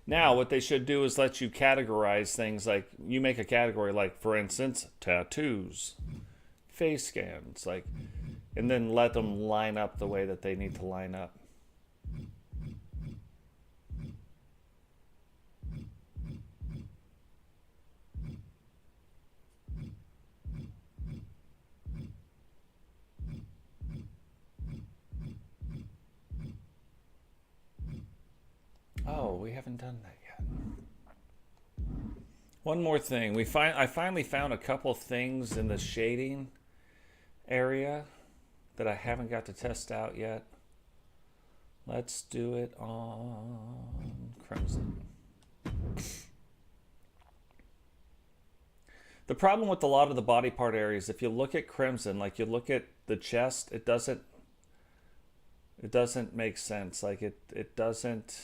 Now, what they should do is let you categorize things, like you make a category, like for instance, tattoos, face scans, like, and then let them line up the way that they need to line up. Oh, we haven't done that yet. One more thing. I finally found a couple things in the shading area that I haven't got to test out yet. Let's do it on Crimson. The problem with a lot of the body part areas, if you look at Crimson, like you look at the chest, it doesn't make sense. Like it doesn't.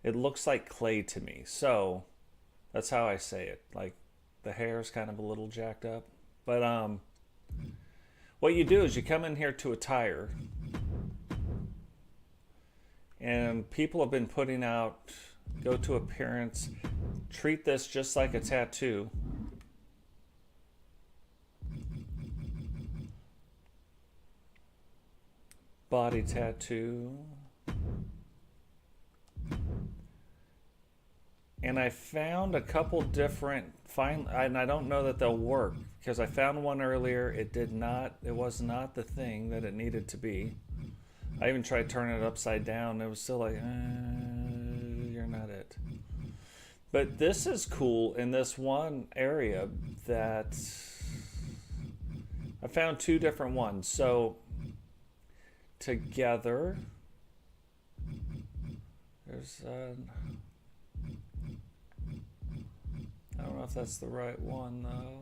It looks like clay to me. So that's how I say it. Like the hair is kind of a little jacked up. But what you do is you come in here to attire. And people have been putting out, go to appearance, treat this just like a tattoo. Body tattoo. And I found a couple different, and I don't know that they'll work because I found one earlier. It was not the thing that it needed to be. I even tried turning it upside down. It was still like, you're not it. But this is cool in this one area that I found two different ones. So together, there's I don't know if that's the right one though.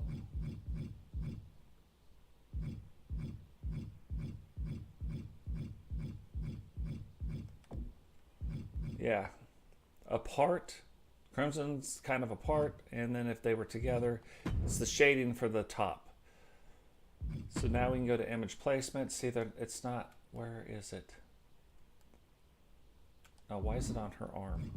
Yeah, apart. Crimson's kind of apart, and then if they were together, it's the shading for the top. So now we can go to image placement. See that it's not. Where is it? Oh, why is it on her arm?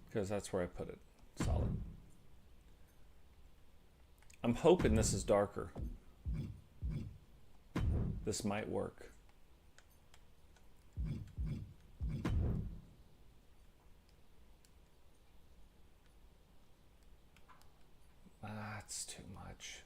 Because that's where I put it. Solid. I'm hoping this is darker. This might work. That's too much.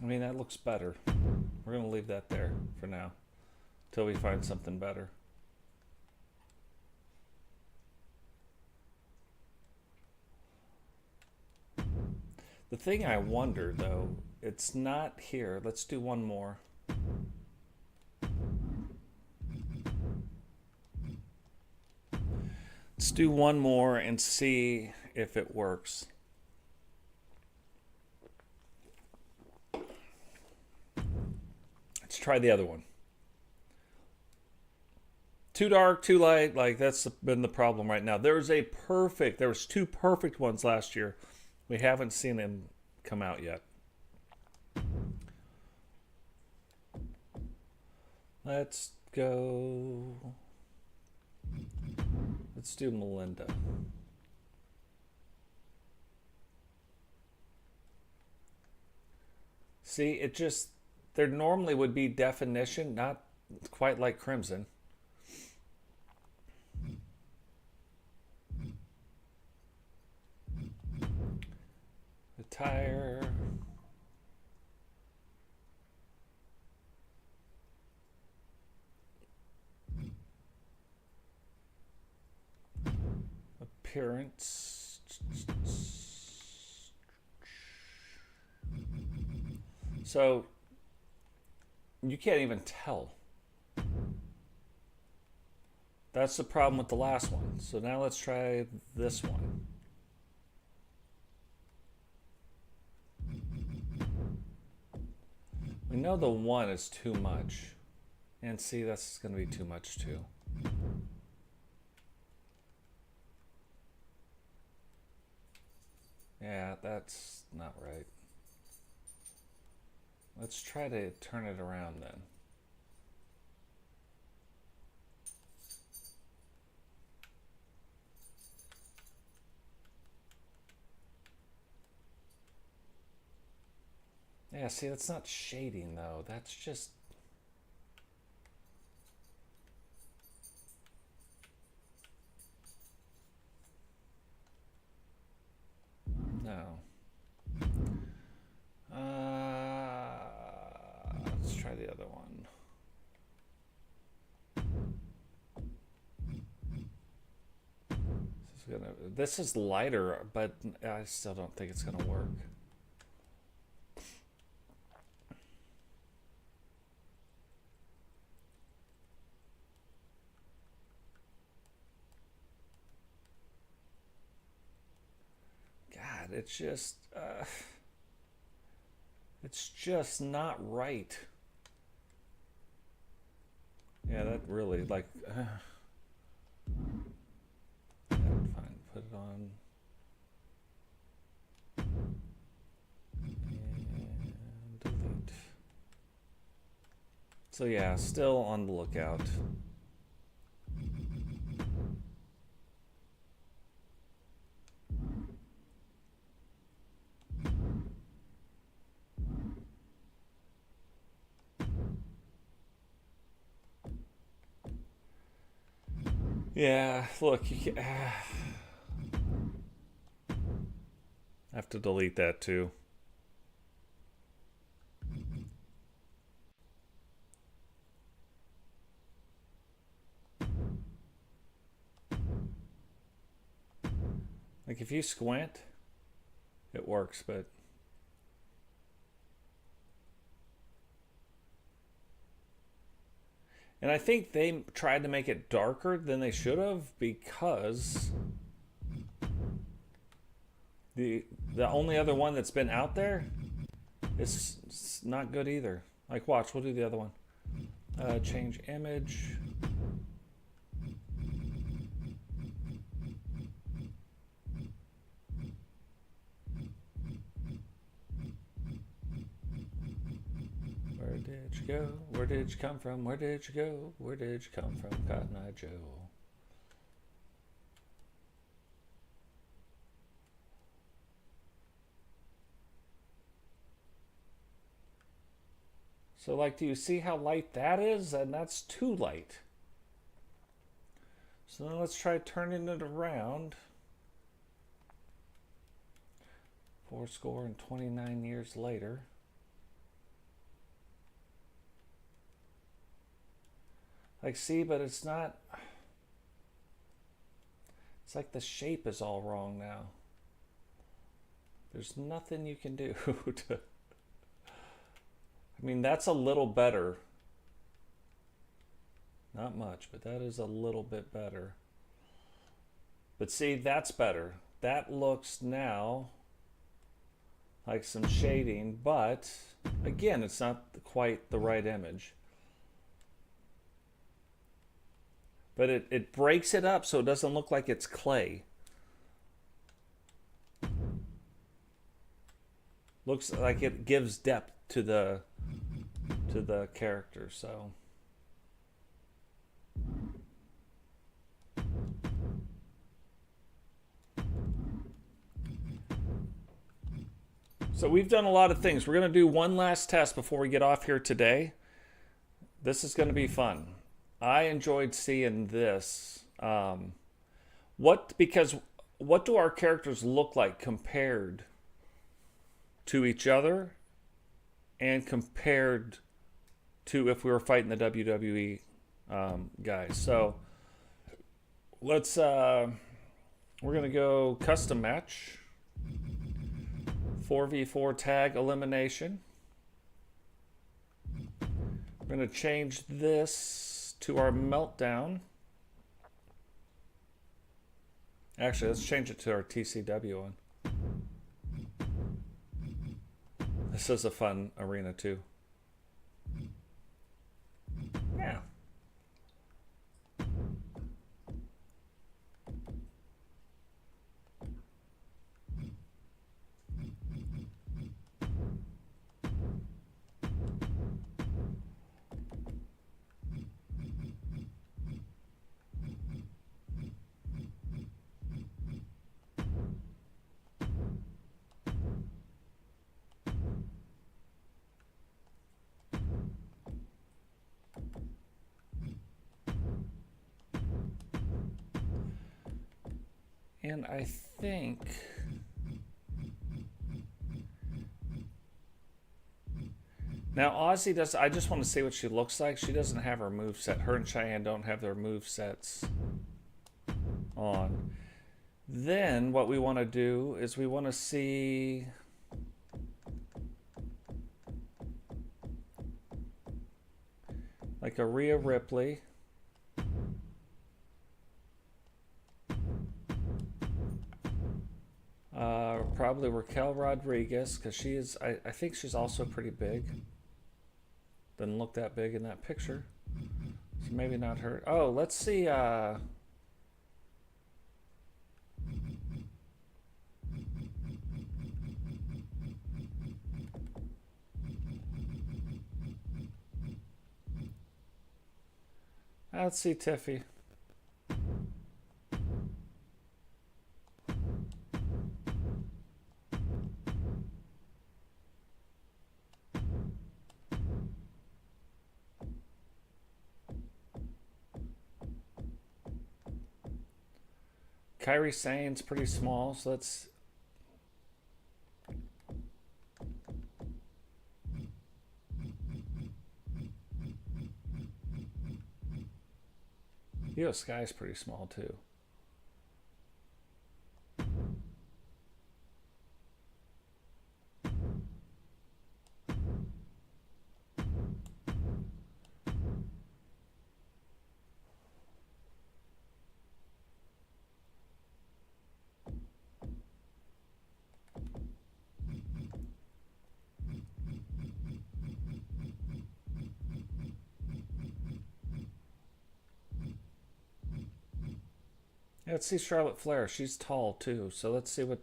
I mean, that looks better. We're going to leave that there for now till we find something better. The thing I wonder, though, it's not here. Let's do one more. Let's do one more and see if it works. Let's try the other one. Too dark, too light, like that's been the problem right now. There was two perfect ones last year. We haven't seen them come out yet. Let's go. Let's do Melinda. See, it just, there normally would be definition, not quite like Crimson. Attire. Appearance. So you can't even tell. That's the problem with the last one. So now let's try this one. We know the one is too much. And see, that's going to be too much too. Yeah, that's not right. Let's try to turn it around then. Yeah, see, that's not shading though. That's just... No. Let's try the other one. This is lighter, but I still don't think it's gonna work. God, it's just not right. Yeah, that really, like, fine, put it on. And delete. So yeah, still on the lookout. Yeah, look, you can, I have to delete that too. Like if you squint, it works, but and I think they tried to make it darker than they should have because the only other one that's been out there is not good either. Like, watch, we'll do the other one. Change image. Where did you go? Where did you come from? Where did you go? Where did you come from, Cotton Eye Joe? So, like, do you see how light that is? And that's too light. So then let's try turning it around. 429 years later. Like, see, but it's not... It's like the shape is all wrong now. There's nothing you can do to... I mean, that's a little better. Not much, but that is a little bit better. But see, that's better. That looks now like some shading, but again, it's not quite the right image. But it breaks it up so it doesn't look like it's clay. Looks like it gives depth to the character, so. So we've done a lot of things. We're going to do one last test before we get off here today. This is going to be fun. I enjoyed seeing this. Because what do our characters look like compared to each other and compared to if we were fighting the WWE guys? So let's we're gonna go custom match, 4v4 tag elimination. We're gonna change this to our meltdown. Actually, let's change it to our TCW one. This is a fun arena too. Yeah. And I think now Aussie does. I just want to see what she looks like. She doesn't have her moveset. Her and Cheyenne don't have their movesets on. Then what we want to do is we want to see like a Rhea Ripley. Probably Raquel Rodriguez, because she is, I think she's also pretty big. Doesn't look that big in that picture. So maybe not her. Oh, let's see. Let's see Tiffy. Kairi Sane's pretty small, so let's... Io Sky's pretty small too. Yeah, let's see Charlotte Flair. She's tall too, so let's see what.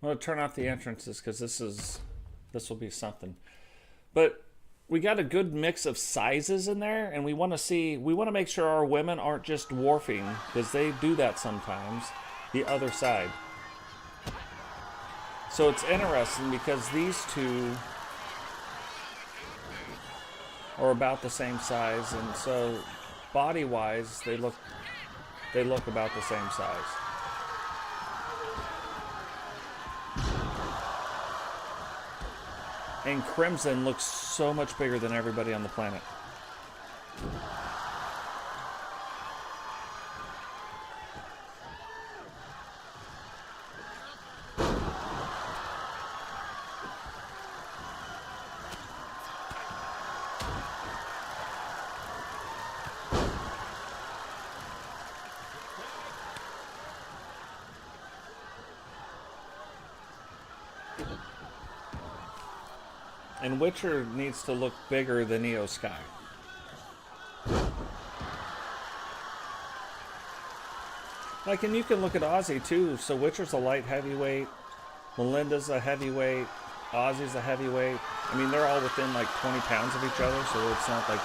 I'm gonna turn off the entrances because this will be something. But we got a good mix of sizes in there, and we want to make sure our women aren't just dwarfing, because they do that sometimes. The other side. So it's interesting because these two are about the same size, and so body-wise they look about the same size. And Crimson looks so much bigger than everybody on the planet. And Witcher needs to look bigger than Io Sky. Like, and you can look at Aussie too. So Witcher's a light heavyweight, Melinda's a heavyweight, Aussie's a heavyweight. I mean, they're all within like 20 pounds of each other, so it's not like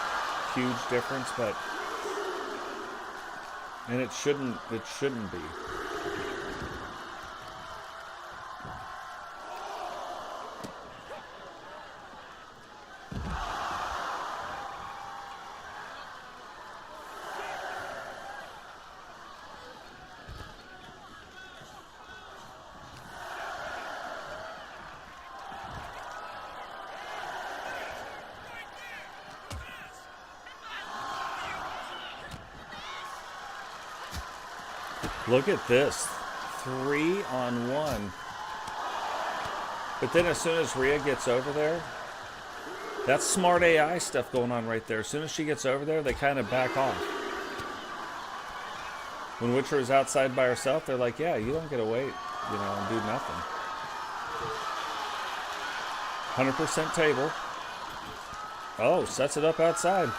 huge difference, but and it shouldn't be. Look at this. 3-on-1. But then as soon as Rhea gets over there, that's smart AI stuff going on right there. As soon as she gets over there, they kind of back off. When Witcher is outside by herself, they're like, yeah, you don't get to wait, and do nothing. 100% table. Oh, sets it up outside.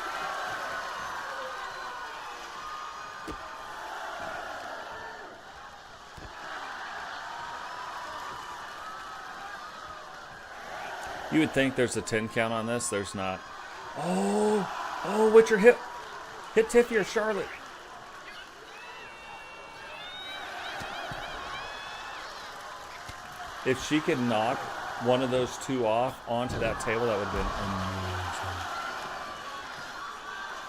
You would think there's a 10 count on this. There's not. Oh, Witcher hit Tiffy or Charlotte. If she could knock one of those two off onto that table, that would have been amazing.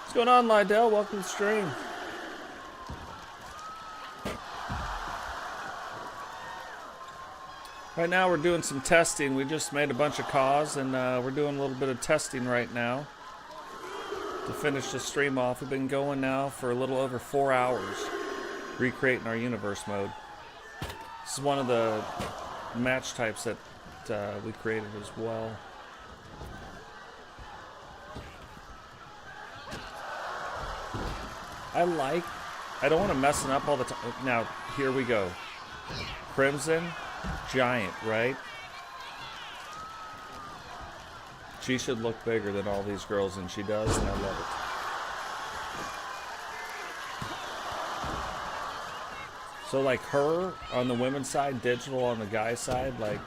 What's going on, Lydell? Welcome to the stream. Right now we're doing some testing. We just made a bunch of CAWs, and we're doing a little bit of testing right now to finish the stream off. We've been going now for a little over 4 hours, recreating our universe mode. This is one of the match types that we created as well. I don't want to mess it up all the time. Now, here we go. Crimson. Giant, right? She should look bigger than all these girls, and she does, and I love it. So, like, her on the women's side, Digital on the guy's side, like,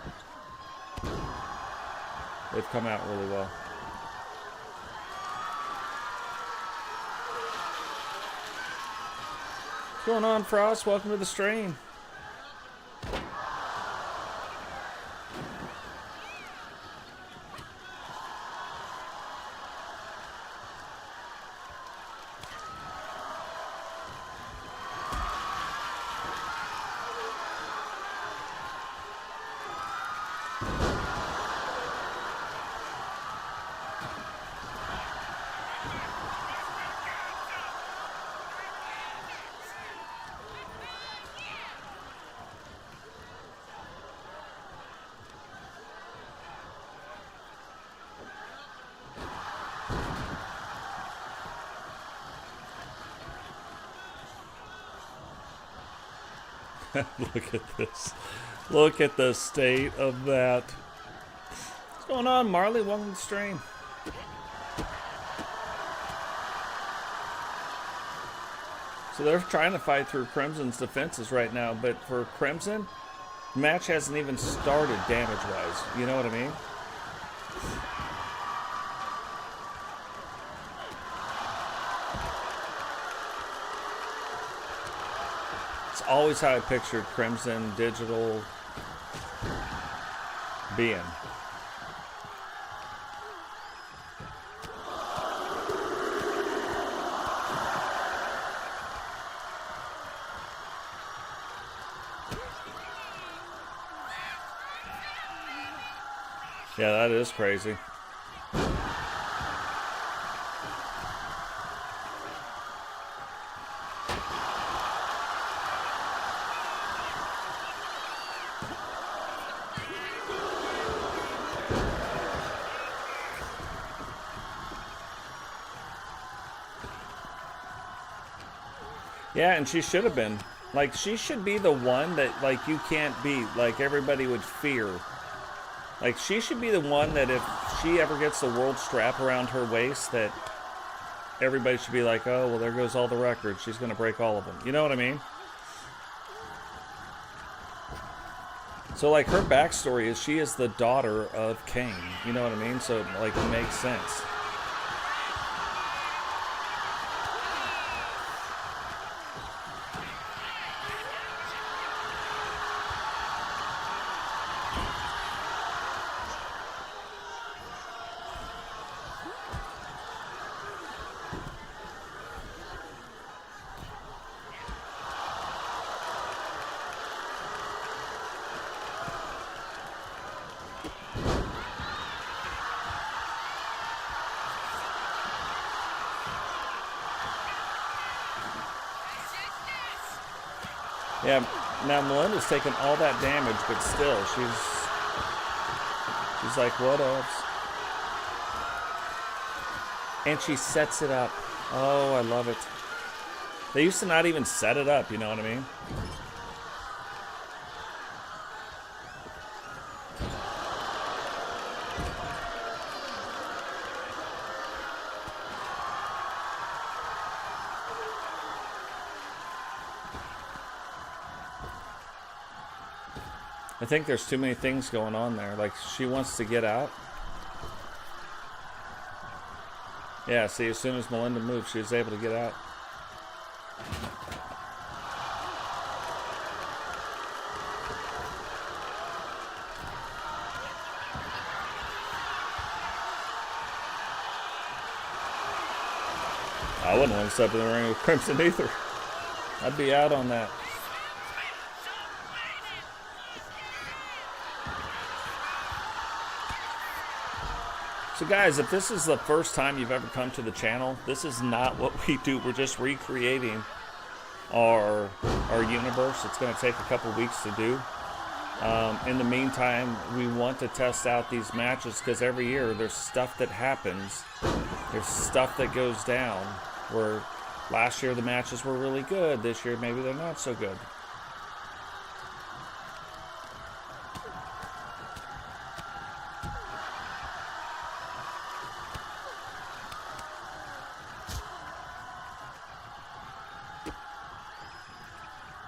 they've come out really well. What's going on, Frost? Welcome to the stream. Look at this. Look at the state of that. What's going on, Marley? Welcome to the stream. So they're trying to fight through Crimson's defenses right now, but for Crimson, the match hasn't even started damage-wise. You know what I mean? It's always how I pictured Crimson Digital being. Yeah, that is crazy. Yeah, and she should have been. Like, she should be the one that, like, you can't beat. Like, everybody would fear. Like, she should be the one that if she ever gets the world strap around her waist, that everybody should be like, oh, well, there goes all the records. She's going to break all of them. You know what I mean? So, like, her backstory is she is the daughter of Kane. You know what I mean? So, like, it makes sense. Yeah, now Melinda's taking all that damage, but still, she's like, what else? And she sets it up. Oh, I love it. They used to not even set it up, you know what I mean? I think there's too many things going on there. Like, she wants to get out. Yeah, see, as soon as Melinda moved, she was able to get out. I wouldn't want to step in the ring with Crimson either. I'd be out on that. So guys, if this is the first time you've ever come to the channel, this is not what we do. We're just recreating our universe. It's going to take a couple weeks to do. In the meantime, we want to test out these matches because every year there's stuff that happens. There's stuff that goes down where last year the matches were really good. This year maybe they're not so good.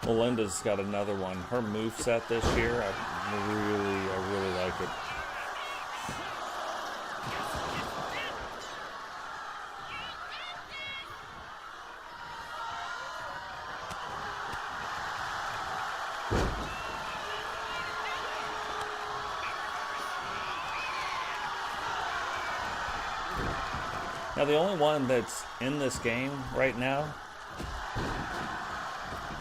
Melinda's got another one. Her moveset this year, I really like it. Now the only one that's in this game right now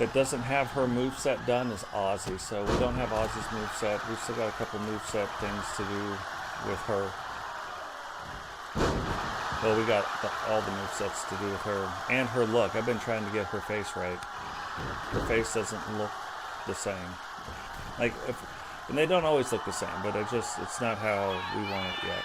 that doesn't have her moveset done is Aussie. So we don't have Aussie's moveset. We've still got a couple moveset things to do with her. Well, we got all the movesets to do with her. And her look. I've been trying to get her face right. Her face doesn't look the same. Like, and they don't always look the same, but it's not how we want it yet.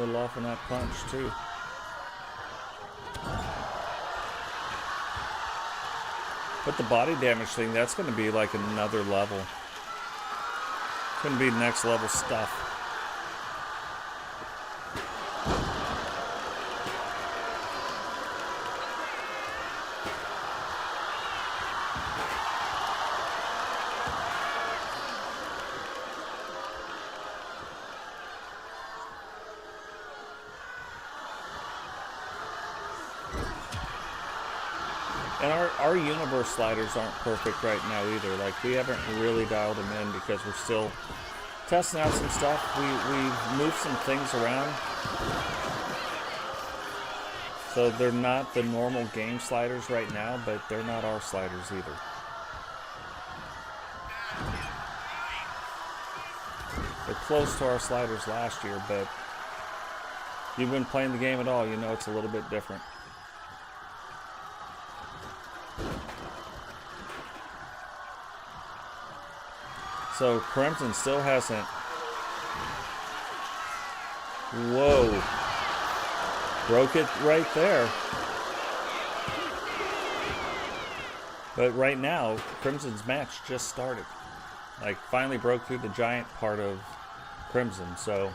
little off on that punch too. But the body damage thing, that's going to be like another level. It's going to be next level stuff. And our universe sliders aren't perfect right now either. Like, we haven't really dialed them in because we're still testing out some stuff. We've moved some things around. So they're not the normal game sliders right now, but they're not our sliders either. They're close to our sliders last year, but if you've been playing the game at all, you know it's a little bit different. So Crimson still hasn't. Whoa. Broke it right there. But right now, Crimson's match just started. Like, finally broke through the giant part of Crimson, so.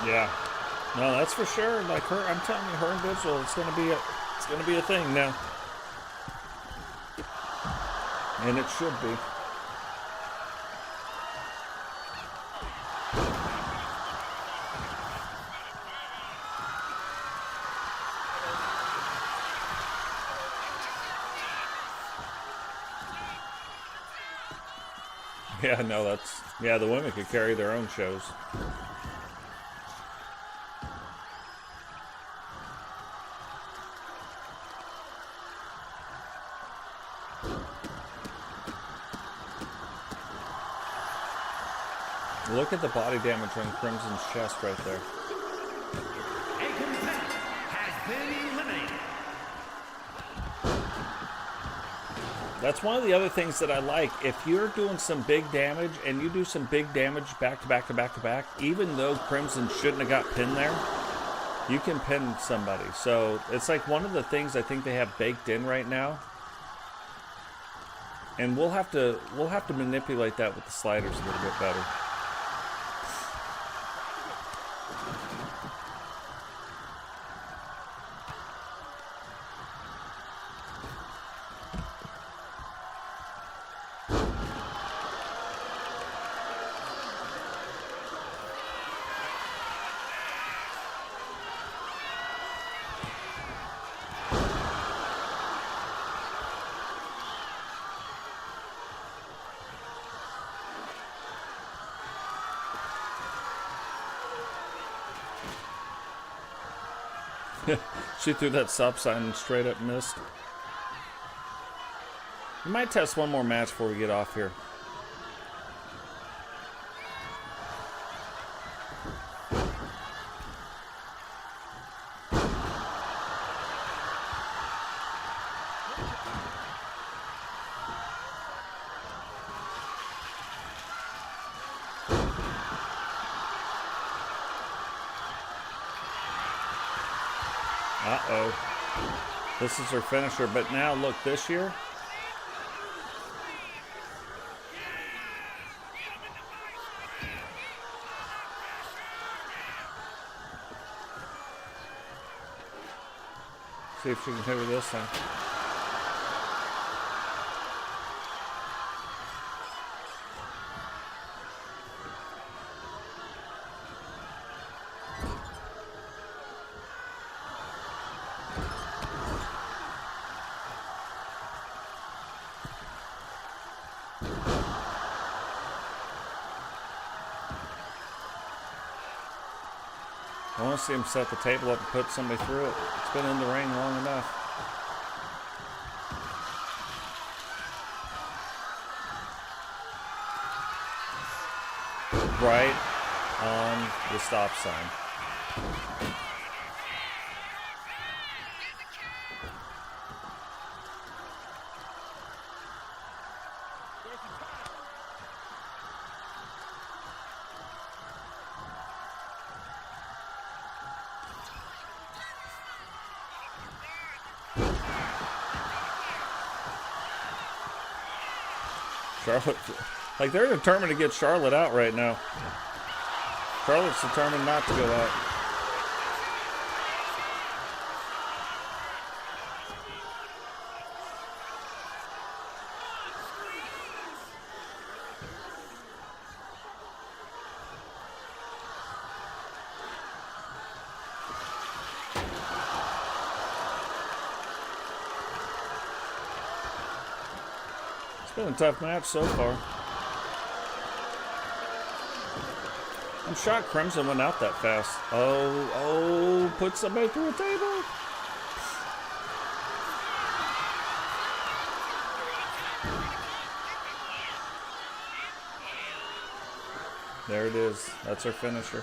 Yeah, no, that's for sure. Like her, I'm telling you, her and Digital, it's gonna be a thing now, and it should be. Yeah, no, the women could carry their own shows. Look at the body damage on Crimson's chest right there. A contestant has been eliminated. That's one of the other things that I like. If you're doing some big damage and you do some big damage back to back to back to back, even though Crimson shouldn't have got pinned there, you can pin somebody. So it's like one of the things I think they have baked in right now. And we'll have to manipulate that with the sliders a little bit better. She threw that stop sign and straight up missed. We might test one more match before we get off here. Uh-oh. This is her finisher, but now look, this year. See if she can hit her this time. want to see him set the table up and put somebody through it. It's been in the ring long enough. Right on the stop sign. Charlotte, like they're determined to get Charlotte out right now. Charlotte's determined not to go out. It's been a tough match so far. I'm shocked Crimson went out that fast. Oh, put somebody through a table. There it is. That's our finisher.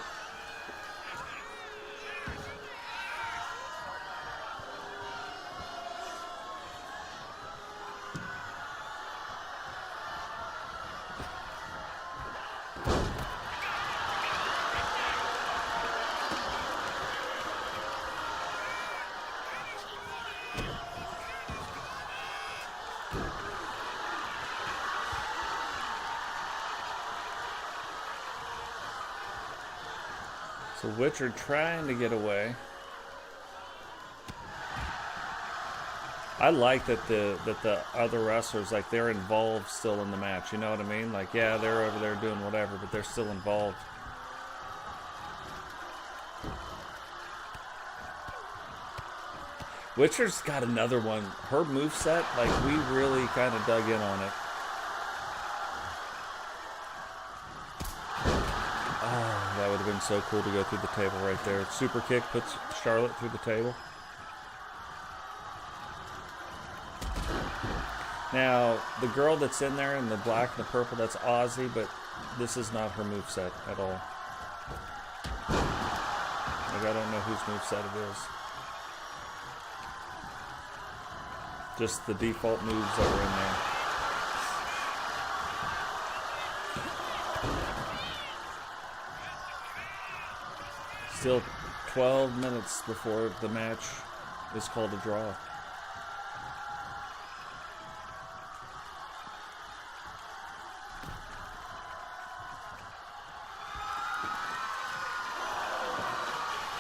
So Witcher trying to get away. I like that the other wrestlers, like, they're involved still in the match. You know what I mean? Like, yeah, they're over there doing whatever, but they're still involved. Witcher's got another one. Her moveset, like, we really kind of dug in on it. Oh, that would have been so cool to go through the table right there. Super kick puts Charlotte through the table. Now, the girl that's in there in the black and the purple, that's Aussie, but this is not her moveset at all. Like, I don't know whose moveset it is. Just the default moves that are in there. Still 12 minutes before the match is called a draw.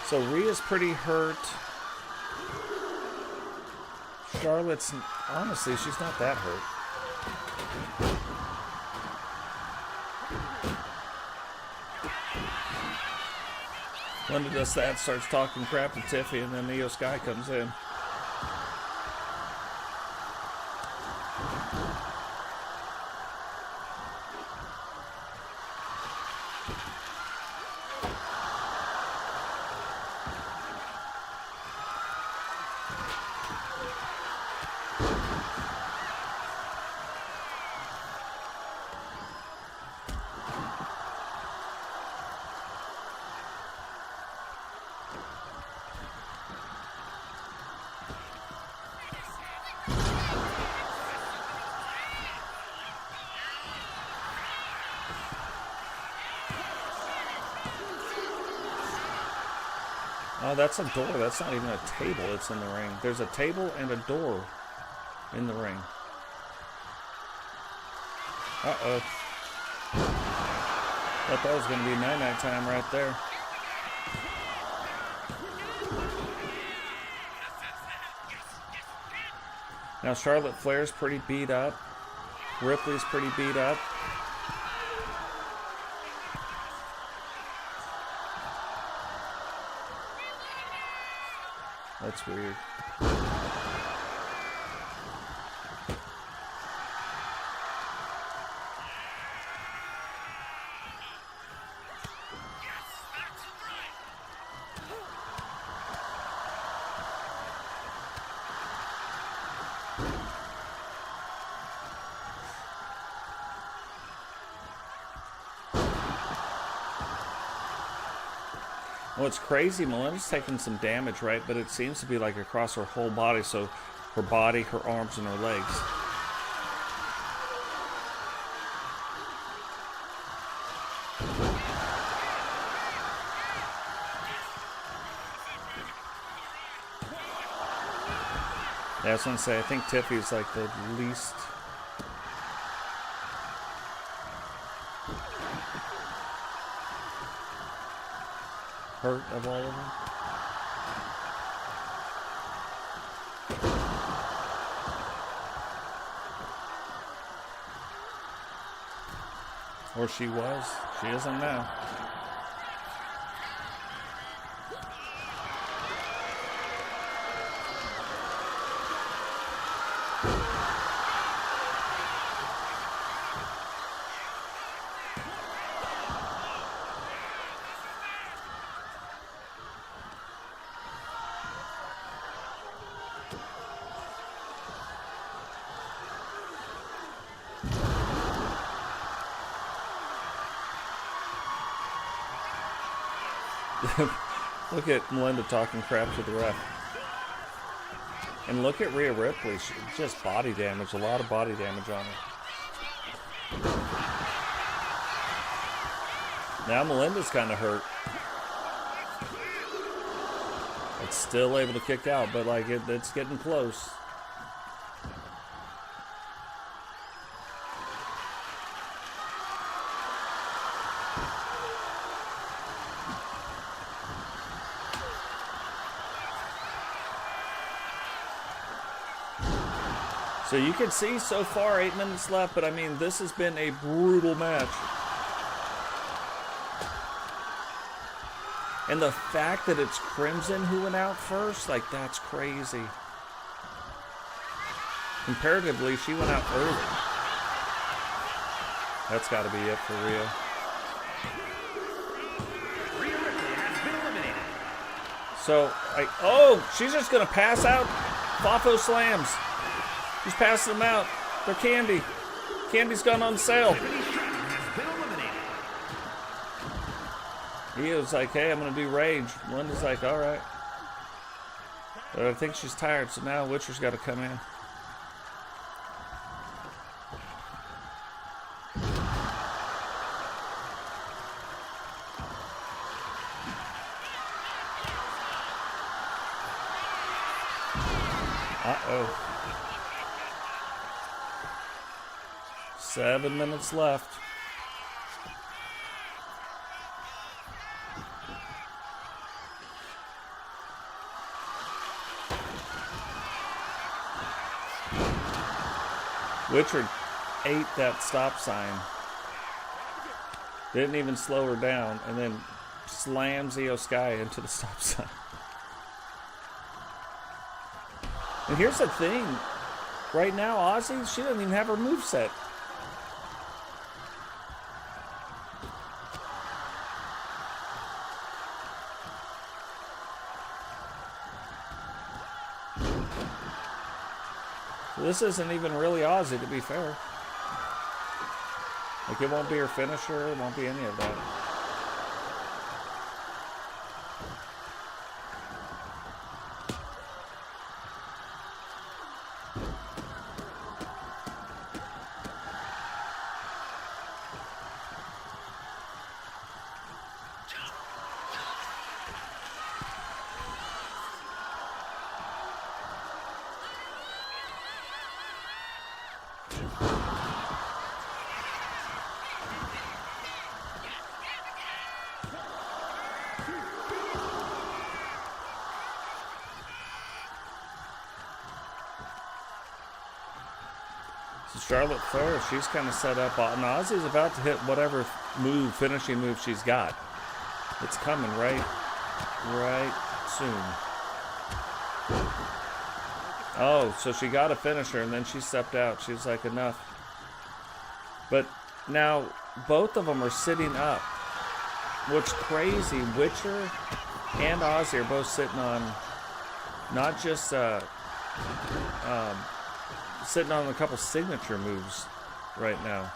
So Rhea's pretty hurt. Charlotte's, honestly, she's not that hurt. Linda does that, starts talking crap to Tiffy, and then Io Sky comes in. Oh, that's a door. That's not even a table. It's in the ring. There's a table and a door in the ring. Uh-oh. Thought that was going to be night-night time right there. Now Charlotte Flair's pretty beat up. Ripley's pretty beat up. That's weird. Well, it's crazy. Melinda's taking some damage, right? But it seems to be like across her whole body. So her body, her arms, and her legs. Yeah, I was going to say, I think Tiffy's like the least... hurt of all of them. Or she was. She isn't now. Look at Melinda talking crap to the ref. And look at Rhea Ripley. She just body damage. A lot of body damage on her. Now Melinda's kind of hurt. It's still able to kick out, but like it's getting close. So you can see so far 8 minutes left, but I mean, this has been a brutal match. And the fact that it's Crimson who went out first, like that's crazy. Comparatively, she went out early. That's got to be it for Rhea. Rhea Ripley has been eliminated. So, oh, she's just going to pass out Fafo slams. She's passing them out. They're candy. Candy's gone on sale. He was like, hey, I'm going to do Rage. Melinda's like, all right. But I think she's tired, so now Witcher's got to come in. Uh-oh. 7 minutes left. Witcher ate that stop sign. Didn't even slow her down, and then slams Io Sky into the stop sign. And here's the thing. Right now, Ozzy, she doesn't even have her moveset. This isn't even really Ozzy, to be fair. Like, it won't be her finisher, it won't be any of that. Charlotte Flair, she's kind of set up. And Ozzy's about to hit whatever move, finishing move she's got. It's coming right soon. Oh, so she got a finisher and then she stepped out. She was like, enough. But now both of them are sitting up. What's crazy, Witcher and Ozzy are both sitting on not just sitting on a couple signature moves right now.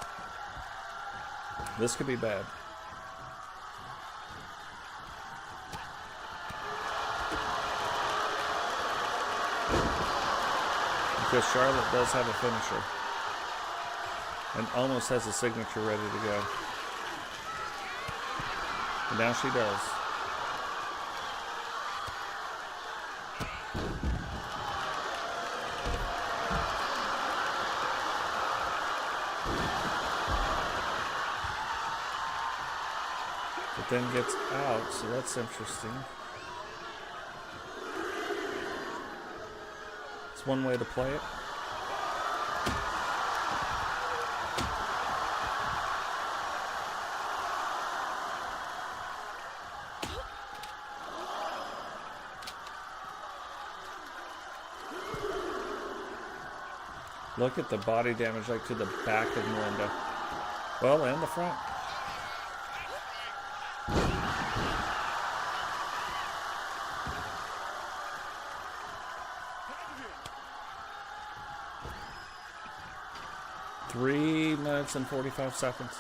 This could be bad. Because Charlotte does have a finisher. And almost has a signature ready to go. And now she does. But then gets out, so that's interesting. It's one way to play it. Look at the body damage, like to the back of Melinda. Well, and the front. Three minutes and 45 seconds.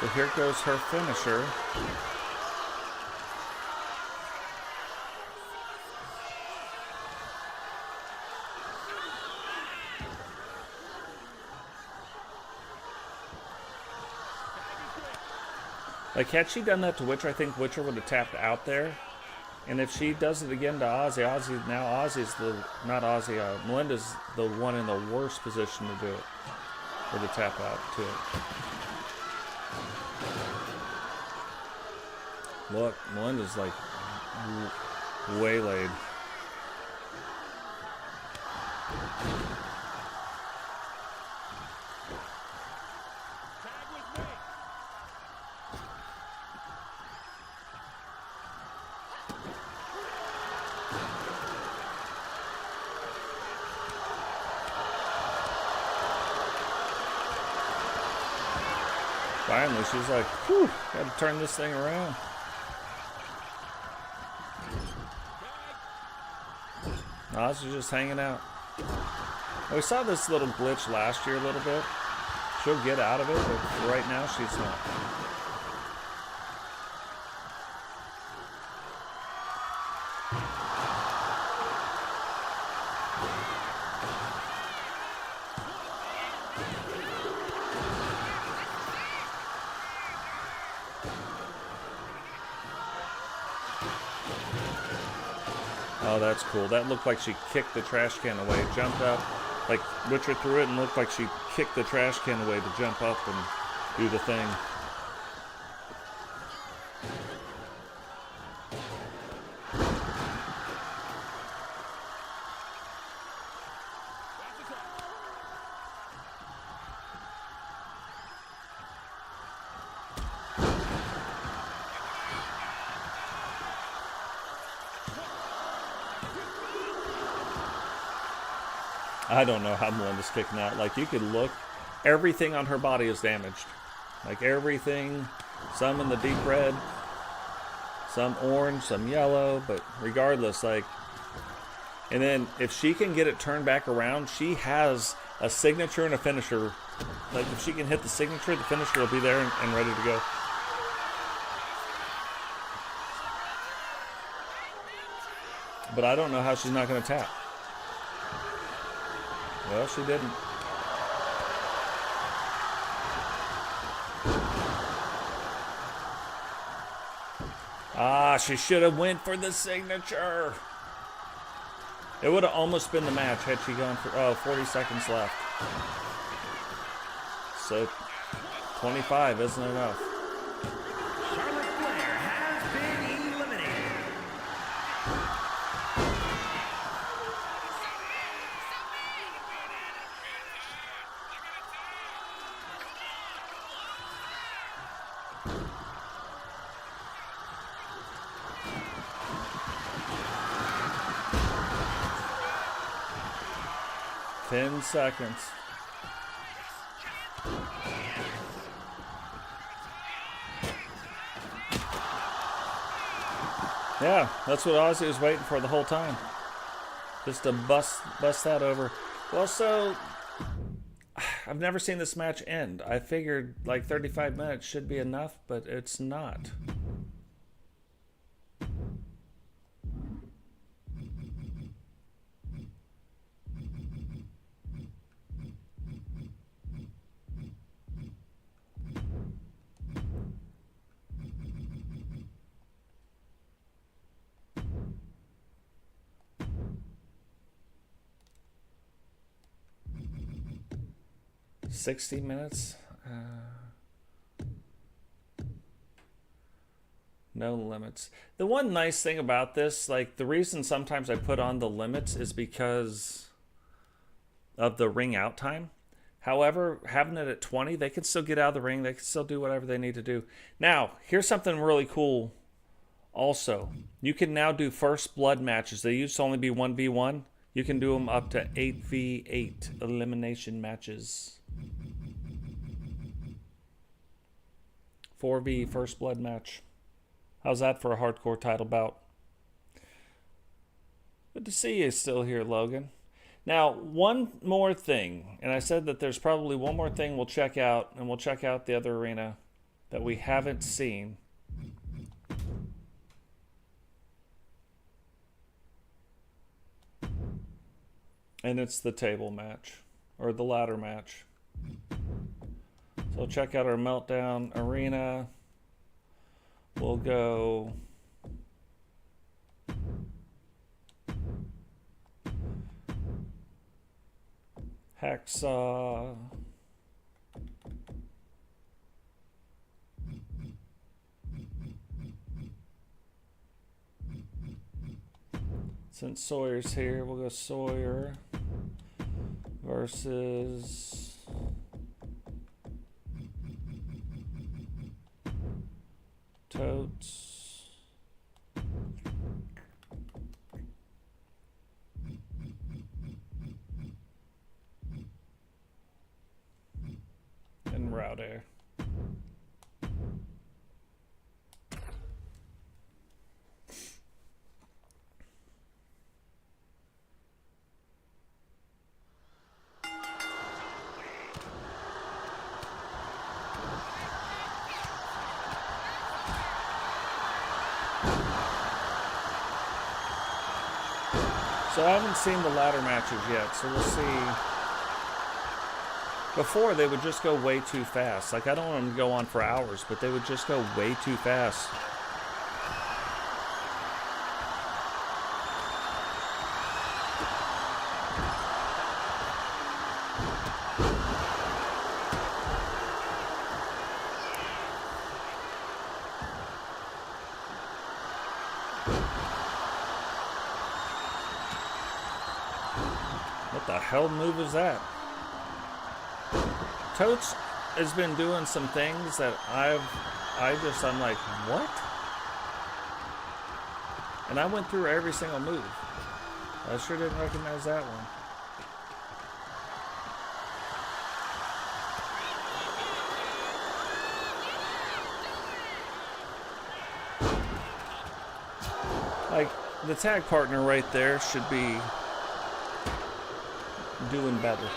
So here goes her finisher. Like, had she done that to Witcher, I think Witcher would have tapped out there. And if she does it again to Ozzy, Ozzy's the, not Ozzy, Melinda's the one in the worst position to do it. Or to tap out to it. Look, Melinda's like waylaid. Finally, she's like, whew, gotta turn this thing around. Ozzy's just hanging out. We saw this little glitch last year a little bit. She'll get out of it, but right now she's not. Oh, that's cool. That looked like she kicked the trash can away, jumped up, like Witcher threw it and looked like she kicked the trash can away to jump up and do the thing. I don't know how Melinda's kicking out. Like, you could look, everything on her body is damaged. Like, everything, some in the deep red, some orange, some yellow, but regardless, like, and then if she can get it turned back around, she has a signature and a finisher. Like, if she can hit the signature, the finisher will be there and ready to go. But I don't know how she's not going to tap. Well, she didn't. Ah, she should have went for the signature. It would have almost been the match had she gone for 40 seconds left. So 25 isn't enough. Charlotte Flair has been eliminated. Ten seconds. Yeah, that's what Ozzy was waiting for the whole time. Just to bust that over. Well, so I've never seen this match end. I figured like 35 minutes should be enough, but it's not. $60 minutes. No limits. The one nice thing about this, like the reason sometimes I put on the limits is because of the ring out time. However, having it at 20, they can still get out of the ring. They can still do whatever they need to do. Now, here's something really cool also. You can now do first blood matches. They used to only be 1v1. You can do them up to 8v8 elimination matches. 4v first blood match. How's that for a hardcore title bout? Good to see you still here, Logan. Now, one more thing, and I said that there's probably one more thing we'll check out, and we'll check out the other arena that we haven't seen. And it's the table match, or the ladder match. So check out our Meltdown arena. We'll go Hacksaw. Since Sawyer's here, we'll go Sawyer versus Totes. And Router. So I haven't seen the ladder matches yet, so we'll see. Before, they would just go way too fast. Like, I don't want them to go on for hours, but they would just go way too fast. What the hell move is that? Totes has been doing some things that I'm like, what? And I went through every single move. I sure didn't recognize that one. Like, the tag partner right there should be doing better.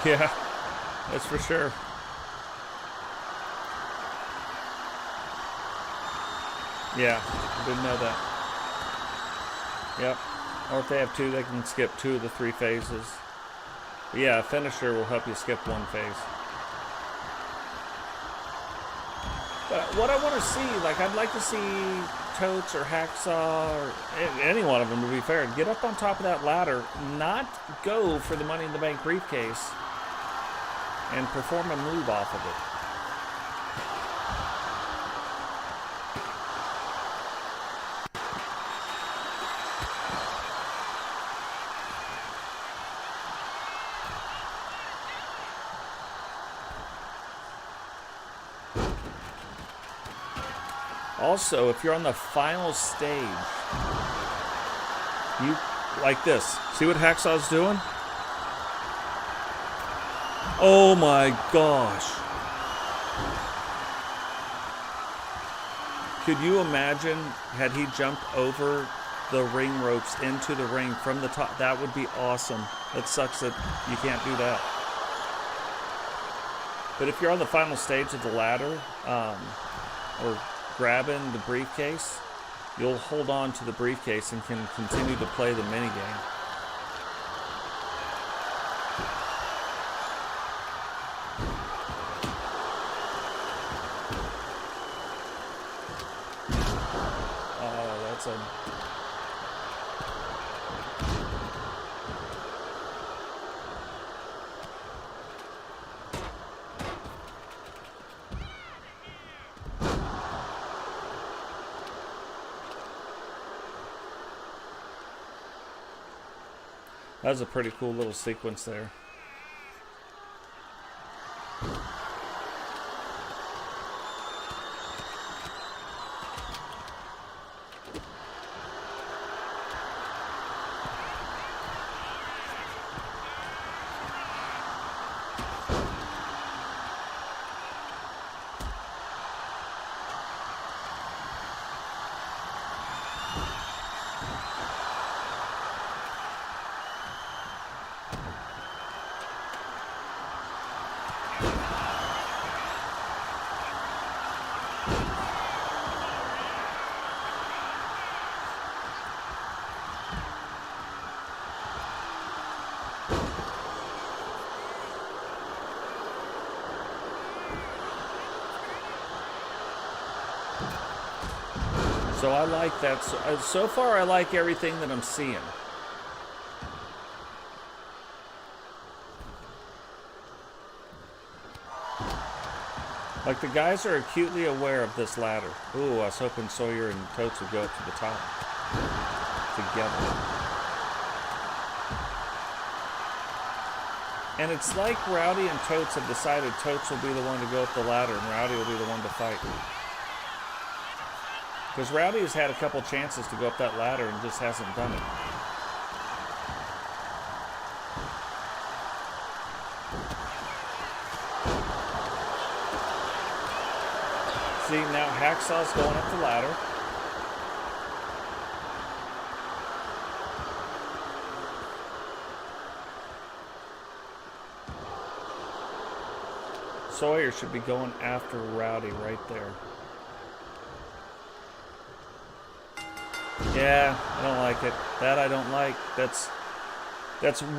Yeah, that's for sure. Yeah, didn't know that. Yep. Or if they have two, they can skip 2 of the 3 phases. But yeah, a finisher will help you skip 1 phase. But what I want to see, like, I'd like to see Totes or Hacksaw or any one of them, to be fair, get up on top of that ladder, not go for the Money in the Bank briefcase, and perform a move off of it. Also, if you're on the final stage, you like this. See what Hacksaw's doing? Oh my gosh. Could you imagine had he jumped over the ring ropes into the ring from the top? That would be awesome. It sucks that you can't do that. But if you're on the final stage of the ladder, or grabbing the briefcase, you'll hold on to the briefcase and can continue to play the minigame. Oh, that's a... That was a pretty cool little sequence there. So I like that. So far, I like everything that I'm seeing. Like, the guys are acutely aware of this ladder. Ooh, I was hoping Sawyer and Totes would go up to the top together. And it's like Rowdy and Totes have decided Totes will be the one to go up the ladder and Rowdy will be the one to fight. Because Rowdy has had a couple chances to go up that ladder and just hasn't done it. See, now Hacksaw's going up the ladder. Sawyer should be going after Rowdy right there. Yeah, I don't like it. That I don't like. That's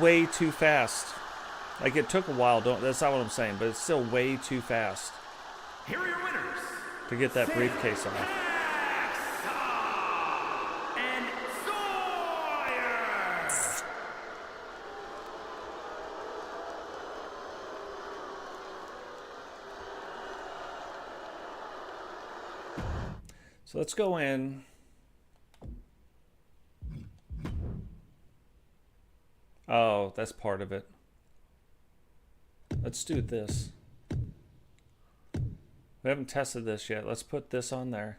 way too fast. Like, it took a while. That's not what I'm saying, but it's still way too fast. Here are your winners. To get that briefcase off. Hacksaw and Sawyer. So let's go in. Oh, that's part of it. Let's do this. We haven't tested this yet. Let's put this on there.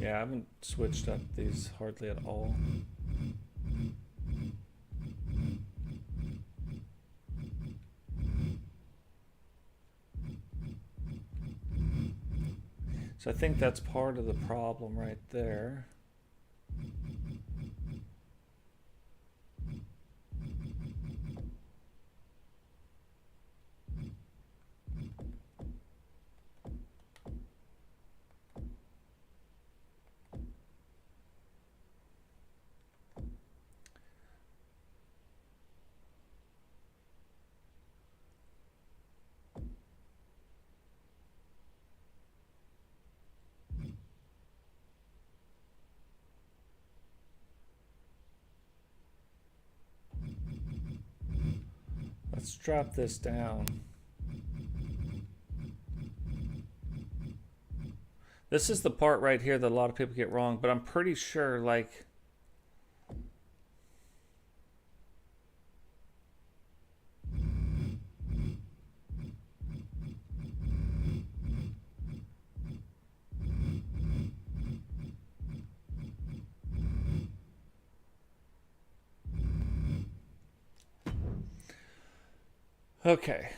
Yeah, I haven't switched up these hardly at all. So I think that's part of the problem right there. Let's drop this down. This is the part right here that a lot of people get wrong, but I'm pretty sure, like, Okay.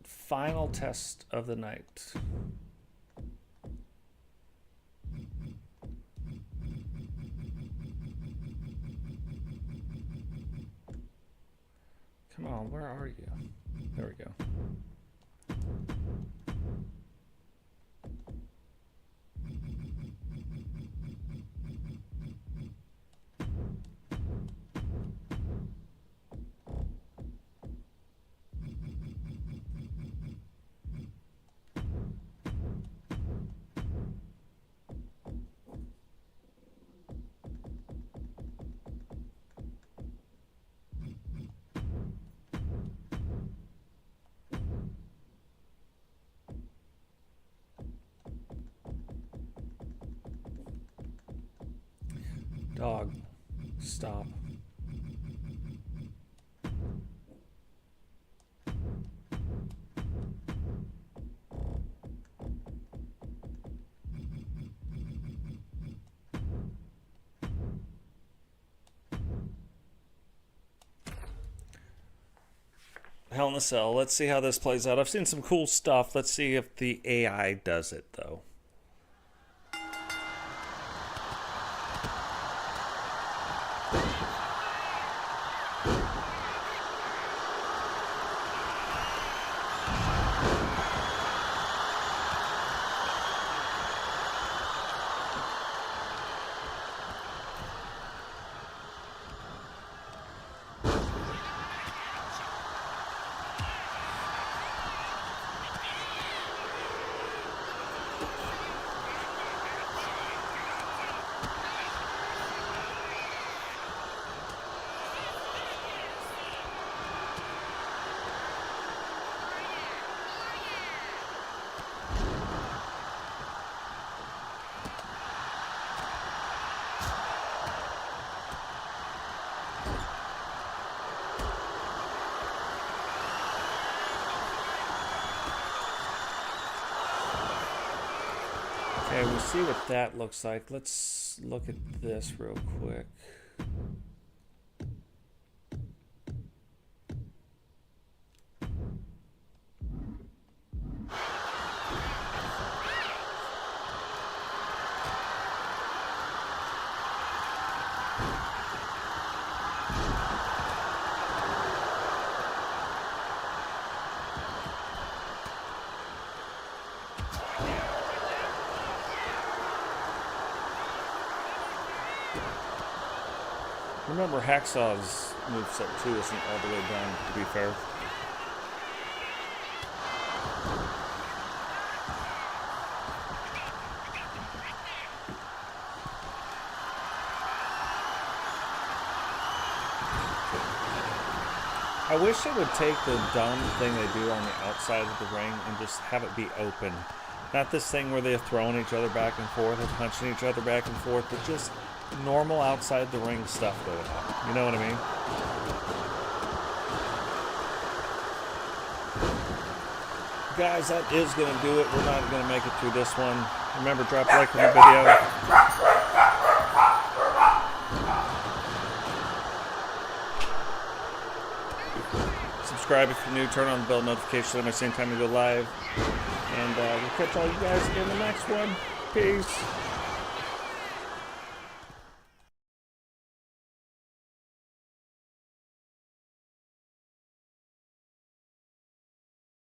Final test of the night. Come on, where are you? There we go. Dog, stop. Hell in a Cell. Let's see how this plays out. I've seen some cool stuff. Let's see if the AI does it, though. Okay, we'll see what that looks like. Let's look at this real quick. Remember, Hacksaw's moveset 2 isn't all the way done, to be fair. I wish they would take the dumb thing they do on the outside of the ring and just have it be open. Not this thing where they're throwing each other back and forth or punching each other back and forth, but just normal outside the ring stuff going on. You know what I mean? Guys, that is going to do it. We're not going to make it through this one. Remember, drop a like on the video. Subscribe if you're new. Turn on the bell notification at the same time we go live. And we'll catch all you guys in the next one. Peace.